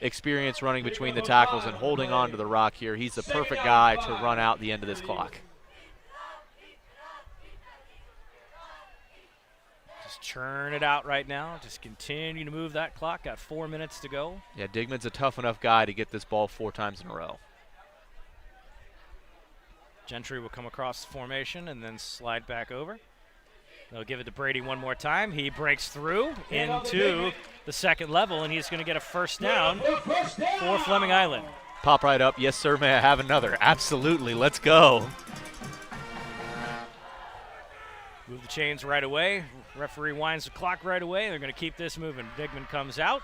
experience running between the tackles and holding on to the rock here. He's the perfect guy to run out the end of this clock. Just churn it out right now. Just continue to move that clock. Got 4 minutes to go. Yeah, Digman's a tough enough guy to get this ball 4 times in a row. Gentry will come across the formation and then slide back over. They'll give it to Brady one more time. He breaks through into the second level, and he's going to get a first down for Fleming Island. Pop right up. Yes, sir, may I have another? Absolutely. Let's go. Move the chains right away. Referee winds the clock right away. They're going to keep this moving. Digman comes out.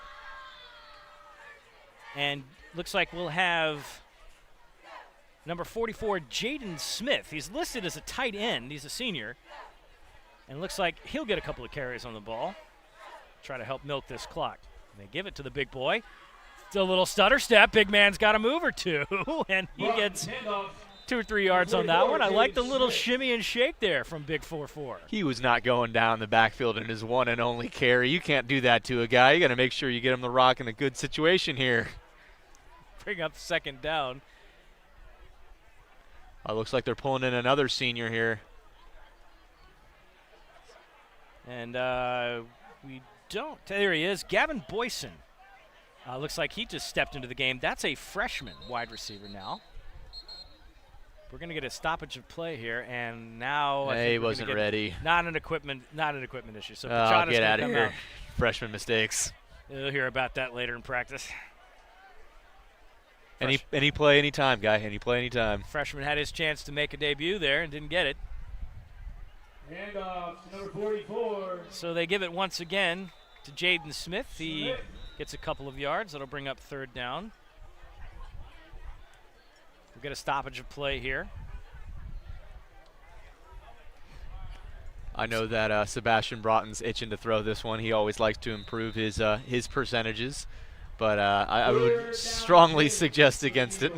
And looks like we'll have number 44, Jaden Smith. He's listed as a tight end. He's a senior. And looks like he'll get a couple of carries on the ball. Try to help milk this clock. And they give it to the big boy. Still a little stutter step. Big man's got a move or two. And he gets 2 or 3 yards on that one. I like the little shimmy and shake there from Big 4-4. He was not going down the backfield in his one and only carry. You can't do that to a guy. You got to make sure you get him the rock in a good situation here. Bring up second down. Looks like they're pulling in another senior here. And we don't. There he is, Gavin Boyson. Looks like he just stepped into the game. That's a freshman wide receiver now. We're going to get a stoppage of play here, and now he wasn't ready. Not an equipment issue. So get out of here. Freshman mistakes. You'll hear about that later in practice. Any play, any time, guy. Any play, any time. Freshman had his chance to make a debut there and didn't get it. Handoff to number 44. So they give it once again to Jaden Smith. He gets a couple of yards. That'll bring up third down. We'll get a stoppage of play here. I know that Sebastian Broughton's itching to throw this one. He always likes to improve his percentages, but I would strongly suggest against it.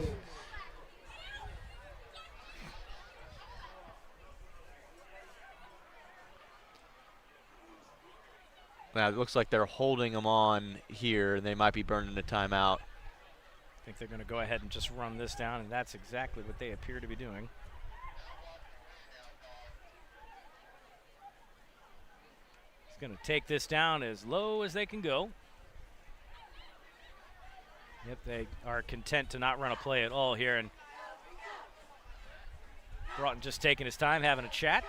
Now it looks like they're holding them on here, and they might be burning a timeout. I think they're going to go ahead and just run this down, and that's exactly what they appear to be doing. He's going to take this down as low as they can go. Yep, they are content to not run a play at all here, and Broughton just taking his time, having a chat.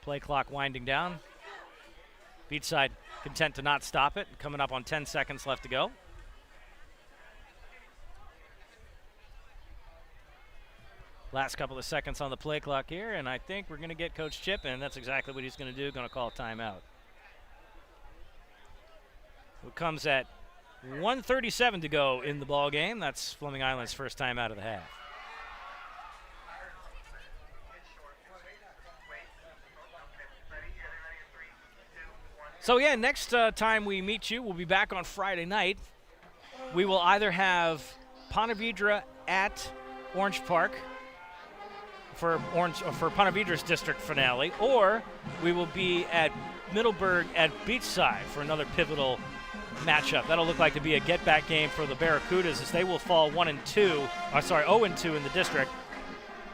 Play clock winding down. Beachside content to not stop it. Coming up on 10 seconds left to go. Last couple of seconds on the play clock here, and I think we're going to get Coach Chip, and that's exactly what he's going to do, going to call a timeout. It comes at 1:37 to go in the ball game. That's Fleming Island's first time out of the half. So yeah, next time we meet you, we'll be back on Friday night. We will either have Ponte Vedra at Orange Park for Ponte Vedra's district finale, or we will be at Middleburg at Beachside for another pivotal matchup. That'll look like to be a get-back game for the Barracudas, as they will fall 0-2 in the district.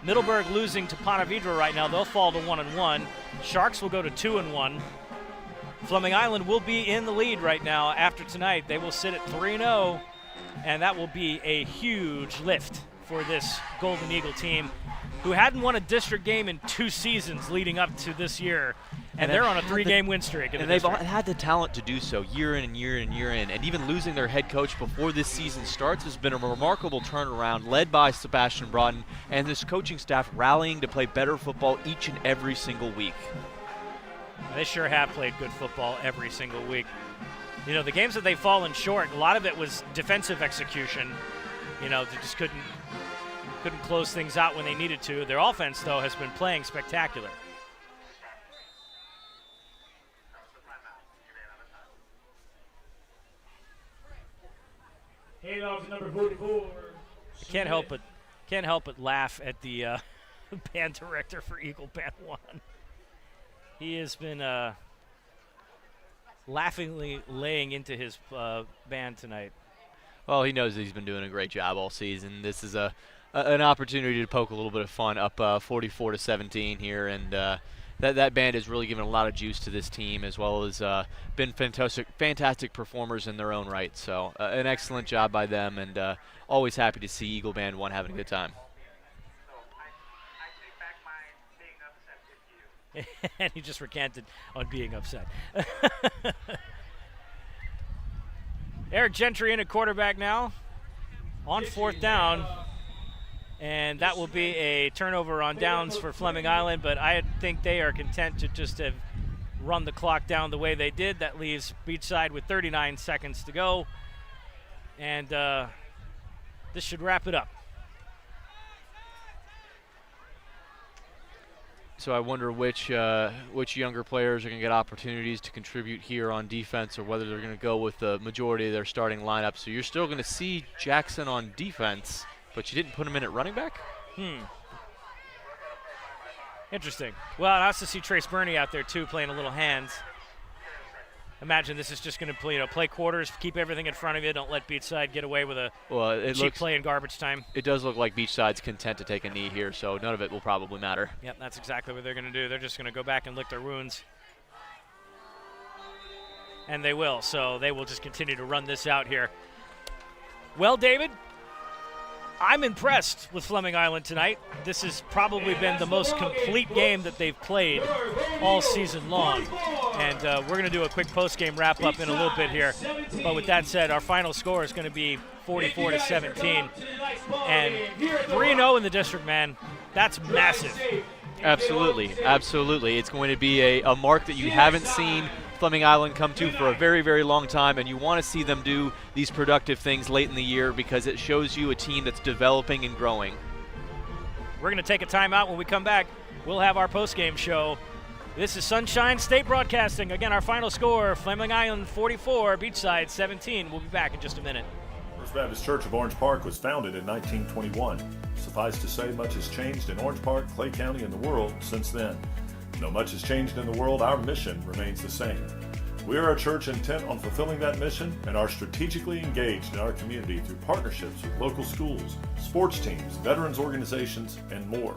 Middleburg losing to Ponte Vedra right now, they'll fall to 1-1. Sharks will go to 2-1. Fleming Island will be in the lead right now after tonight. They will sit at 3-0, and that will be a huge lift for this Golden Eagle team, who hadn't won a district game in 2 seasons leading up to this year. And they're on a 3-game win streak. And they've had the talent to do so year in and year in and year in. And even losing their head coach before this season starts has been a remarkable turnaround, led by Sebastian Broughton and this coaching staff rallying to play better football each and every single week. They sure have played good football every single week. You know, the games that they've fallen short, a lot of it was defensive execution. You know, they just couldn't close things out when they needed to. Their offense, though, has been playing spectacular. Handoff to number 44. Can't help but laugh at the band director for Eagle Band 1. He has been laughingly laying into his band tonight. Well, he knows that he's been doing a great job all season. This is an opportunity to poke a little bit of fun up 44-17 here, and that band has really given a lot of juice to this team, as well as been fantastic performers in their own right. So an excellent job by them, and always happy to see Eagle Band 1 having a good time. And he just recanted on being upset. Eric Gentry in at quarterback now on 4th down. And that will be a turnover on downs for Fleming Island, but I think they are content to just have run the clock down the way they did. That leaves Beachside with 39 seconds to go. And this should wrap it up. So I wonder which younger players are going to get opportunities to contribute here on defense, or whether they're going to go with the majority of their starting lineup. So you're still going to see Jackson on defense, but you didn't put him in at running back? Interesting. Well, nice to see Trace Burney out there, too, playing a little hands. Imagine this is just going to play quarters, keep everything in front of you, don't let Beachside get away with a cheap play in garbage time. It does look like Beachside's content to take a knee here, so none of it will probably matter. Yep, that's exactly what they're going to do. They're just going to go back and lick their wounds. And they will, so they will just continue to run this out here. Well, David, I'm impressed with Fleming Island tonight. This has probably been the most complete game that they've played all season long. And we're going to do a quick post-game wrap-up in a little bit here. But with that said, our final score is going to be 44-17. And 3-0 in the district, man. That's massive. Absolutely. It's going to be a mark that you haven't seen Fleming Island come to for a very, very long time, and you want to see them do these productive things late in the year, because it shows you a team that's developing and growing. We're going to take a timeout. When we come back, we'll have our post-game show. This is Sunshine State Broadcasting. Again, our final score, Fleming Island 44, Beachside 17. We'll be back in just a minute. First Baptist Church of Orange Park was founded in 1921. Suffice to say, much has changed in Orange Park, Clay County, and the world since then. Though much has changed in the world, our mission remains the same. We are a church intent on fulfilling that mission and are strategically engaged in our community through partnerships with local schools, sports teams, veterans organizations, and more.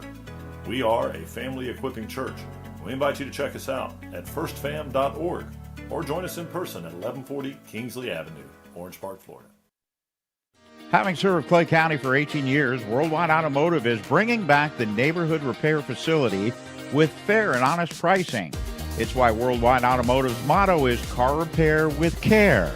We are a family equipping church. We invite you to check us out at firstfam.org or join us in person at 1140 Kingsley Avenue, Orange Park, Florida. Having served Clay County for 18 years, Worldwide Automotive is bringing back the neighborhood repair facility with fair and honest pricing. It's why Worldwide Automotive's motto is car repair with care.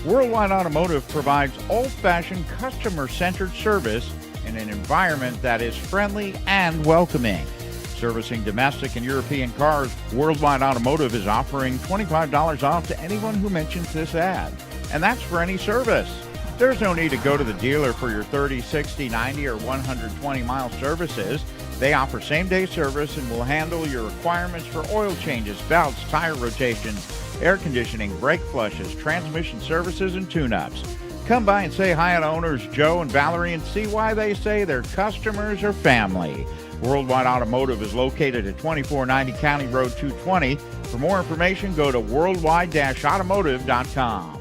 Worldwide Automotive provides old-fashioned, customer-centered service in an environment that is friendly and welcoming. Servicing domestic and European cars, Worldwide Automotive is offering $25 off to anyone who mentions this ad. And that's for any service. There's no need to go to the dealer for your 30, 60, 90, or 120-mile services. They offer same-day service and will handle your requirements for oil changes, belts, tire rotations, air conditioning, brake flushes, transmission services, and tune-ups. Come by and say hi to owners Joe and Valerie and see why they say their customers are family. Worldwide Automotive is located at 2490 County Road 220. For more information, go to worldwide-automotive.com.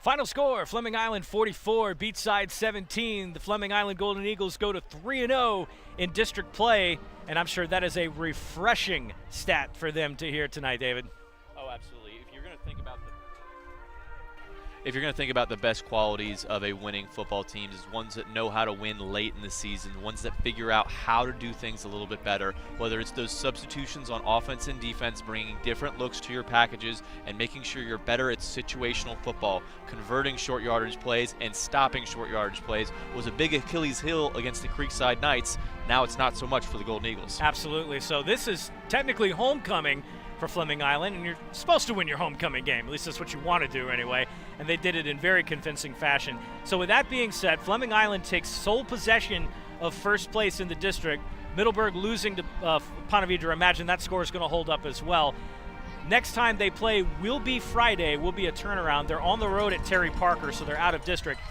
Final score, Fleming Island 44, Beachside 17. The Fleming Island Golden Eagles go to 3-0 in district play, and I'm sure that is a refreshing stat for them to hear tonight, David. Oh, absolutely. If you're going to think about the best qualities of a winning football team, is ones that know how to win late in the season, ones that figure out how to do things a little bit better, whether it's those substitutions on offense and defense, bringing different looks to your packages and making sure you're better at situational football. Converting short yardage plays and stopping short yardage plays was a big Achilles heel against the Creekside Knights. Now it's not so much for the Golden Eagles. Absolutely. So this is technically homecoming for Fleming Island, and you're supposed to win your homecoming game. At least that's what you want to do anyway, and they did it in very convincing fashion. So with that being said, Fleming Island takes sole possession of first place in the district. Middleburg losing to Ponte Vedra. Imagine that score is going to hold up as well. Next time they play will be Friday, will be a turnaround. They're on the road at Terry Parker, so they're out of district.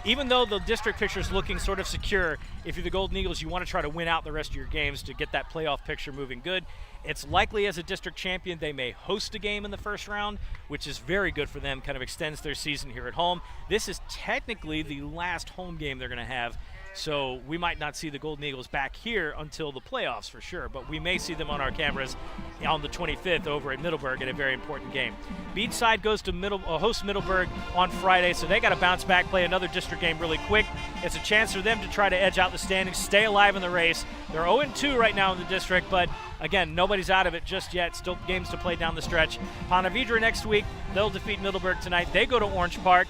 Even though the district picture is looking sort of secure, if you're the Golden Eagles, you want to try to win out the rest of your games to get that playoff picture moving good. It's likely as a district champion they may host a game in the first round, which is very good for them, kind of extends their season here at home. This is technically the last home game they're going to have, so we might not see the Golden Eagles back here until the playoffs for sure, but we may see them on our cameras on the 25th over at Middleburg in a very important game. Beachside goes to host Middleburg on Friday, so they got to bounce back, play another district game really quick. It's a chance for them to try to edge out the standings, stay alive in the race. They're 0-2 right now in the district, but again, nobody's out of it just yet. Still games to play down the stretch. Ponte Vedra next week, they'll defeat Middleburg tonight. They go to Orange Park.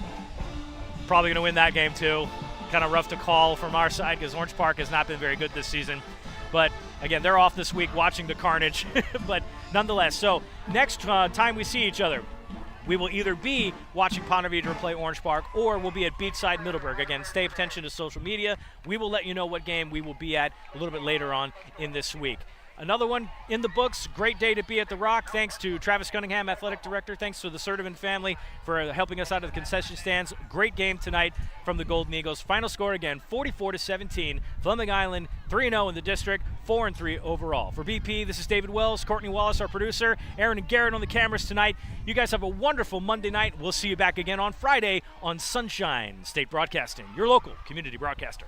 Probably going to win that game too. Kind of rough to call from our side because Orange Park has not been very good this season. But again, they're off this week watching the carnage. But nonetheless, so next time we see each other, we will either be watching Ponte Vedra play Orange Park or we'll be at Beachside Middleburg. Again, stay attention to social media. We will let you know what game we will be at a little bit later on in this week. Another one in the books. Great day to be at the Rock. Thanks to Travis Cunningham, athletic director. Thanks to the Sertivan family for helping us out of the concession stands. Great game tonight from the Golden Eagles. Final score again, 44-17. Fleming Island 3-0 in the district, 4-3 overall. For BP, this is David Wells, Courtney Wallace, our producer, Aaron and Garrett on the cameras tonight. You guys have a wonderful Monday night. We'll see you back again on Friday on Sunshine State Broadcasting, your local community broadcaster.